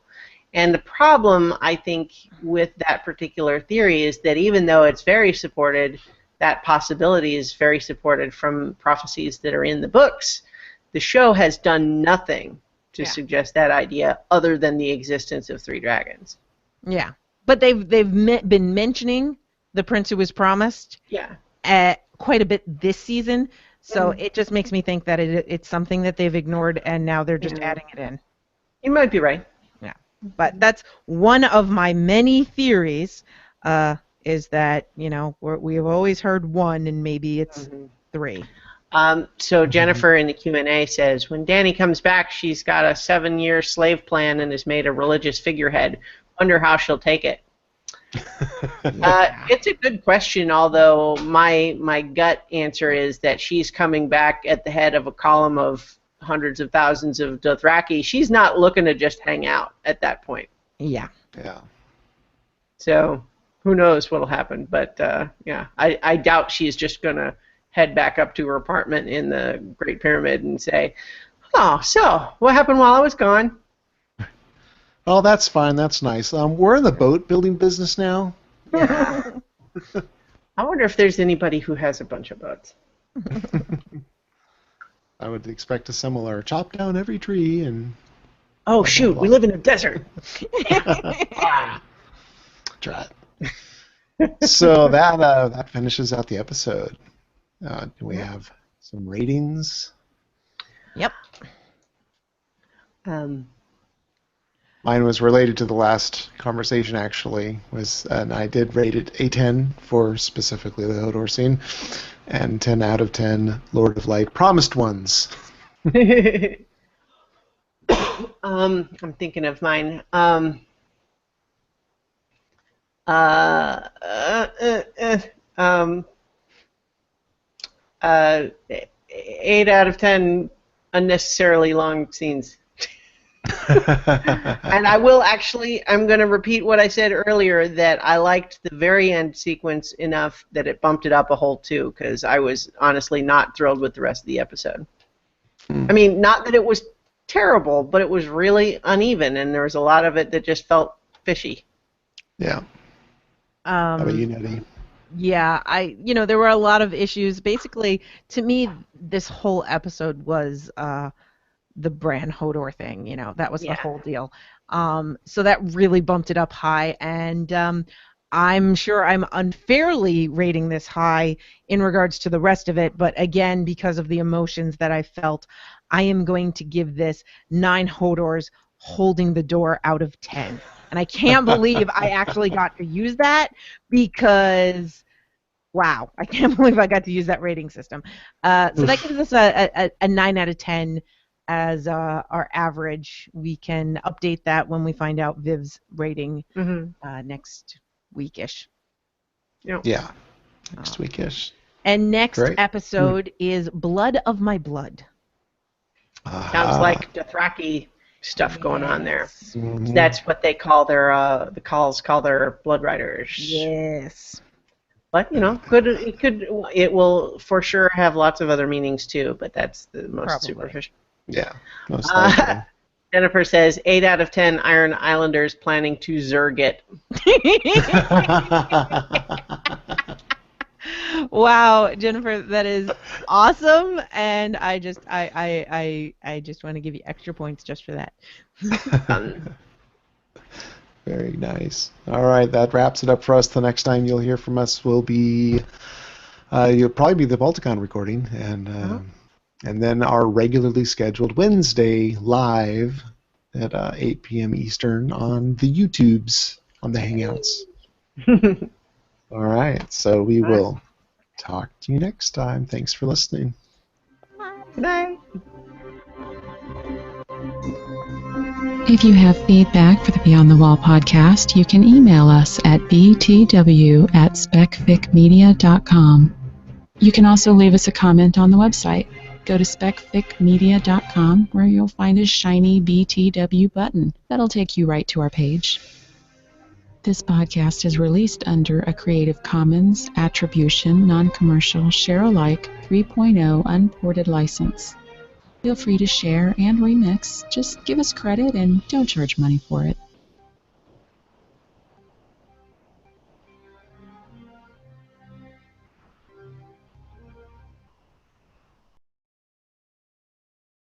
And the problem, I think, with that particular theory is that even though it's very supported, that possibility is very supported from prophecies that are in the books. The show has done nothing to suggest that idea other than the existence of 3 dragons. Yeah. But they've been mentioning the prince who was promised quite a bit this season, so it just makes me think that it's something that they've ignored, and now they're just adding it in. You might be right. Yeah, but that's one of my many theories, is that, you know, we've always heard 1, and maybe it's 3. So Jennifer in the Q&A says, when Dany comes back, she's got a 7-year slave plan and has made a religious figurehead. Wonder how she'll take it. It's a good question, although my gut answer is that she's coming back at the head of a column of hundreds of thousands of Dothraki. She's not looking to just hang out at that point. Yeah. Yeah. So who knows what'll happen, but I doubt she's just going to head back up to her apartment in the Great Pyramid and say, oh, so what happened while I was gone? Oh, that's fine. That's nice. We're in the boat building business now. Yeah. I wonder if there's anybody who has a bunch of boats. I would expect a similar chop down every tree and. Oh shoot! We live in a desert. Try it. So that finishes out the episode. Do we have some ratings? Yep. Mine was related to the last conversation, actually, and I did rate it a 10 for specifically the Hodor scene, and 10 out of 10 Lord of Light Promised Ones. I'm thinking of mine. 8 out of 10 unnecessarily long scenes. And I'm going to repeat what I said earlier, that I liked the very end sequence enough that it bumped it up a whole 2, because I was honestly not thrilled with the rest of the episode. I mean, not that it was terrible, but it was really uneven, and there was a lot of it that just felt fishy. Yeah. How about you, Nutty? Yeah, there were a lot of issues. Basically, to me, this whole episode was the Bran Hodor thing. You know, that was the whole deal. So that really bumped it up high, and I'm sure I'm unfairly rating this high in regards to the rest of it, but again, because of the emotions that I felt, I am going to give this 9 Hodors holding the door out of 10. And I can't believe I actually got to use that, because, wow, I can't believe I got to use that rating system. So that gives us a 9 out of 10 as our average. We can update that when we find out Viv's rating next weekish. Yeah, next weekish. And next episode is Blood of My Blood. Sounds like Dothraki stuff going on there. Mm-hmm. That's what they call their the Khals call their blood riders. Yes. But it will for sure have lots of other meanings too, but that's the most superficial. Yeah. Most likely. Jennifer says 8 out of 10 Iron Islanders planning to Zerg it. Wow, Jennifer, that is awesome, and I just want to give you extra points just for that. Very nice. All right, that wraps it up for us. The next time you'll hear from us will be you'll probably be the Balticon recording, and then our regularly scheduled Wednesday live at 8 p.m. Eastern on the YouTubes, on the Hangouts. All right, so we will talk to you next time. Thanks for listening. Good night. If you have feedback for the Beyond the Wall podcast, you can email us at btw@specficmedia.com. You can also leave us a comment on the website. Go to specficmedia.com where you'll find a shiny BTW button. That'll take you right to our page. This podcast is released under a Creative Commons Attribution, Non-Commercial, Share-alike 3.0 Unported license. Feel free to share and remix. Just give us credit and don't charge money for it.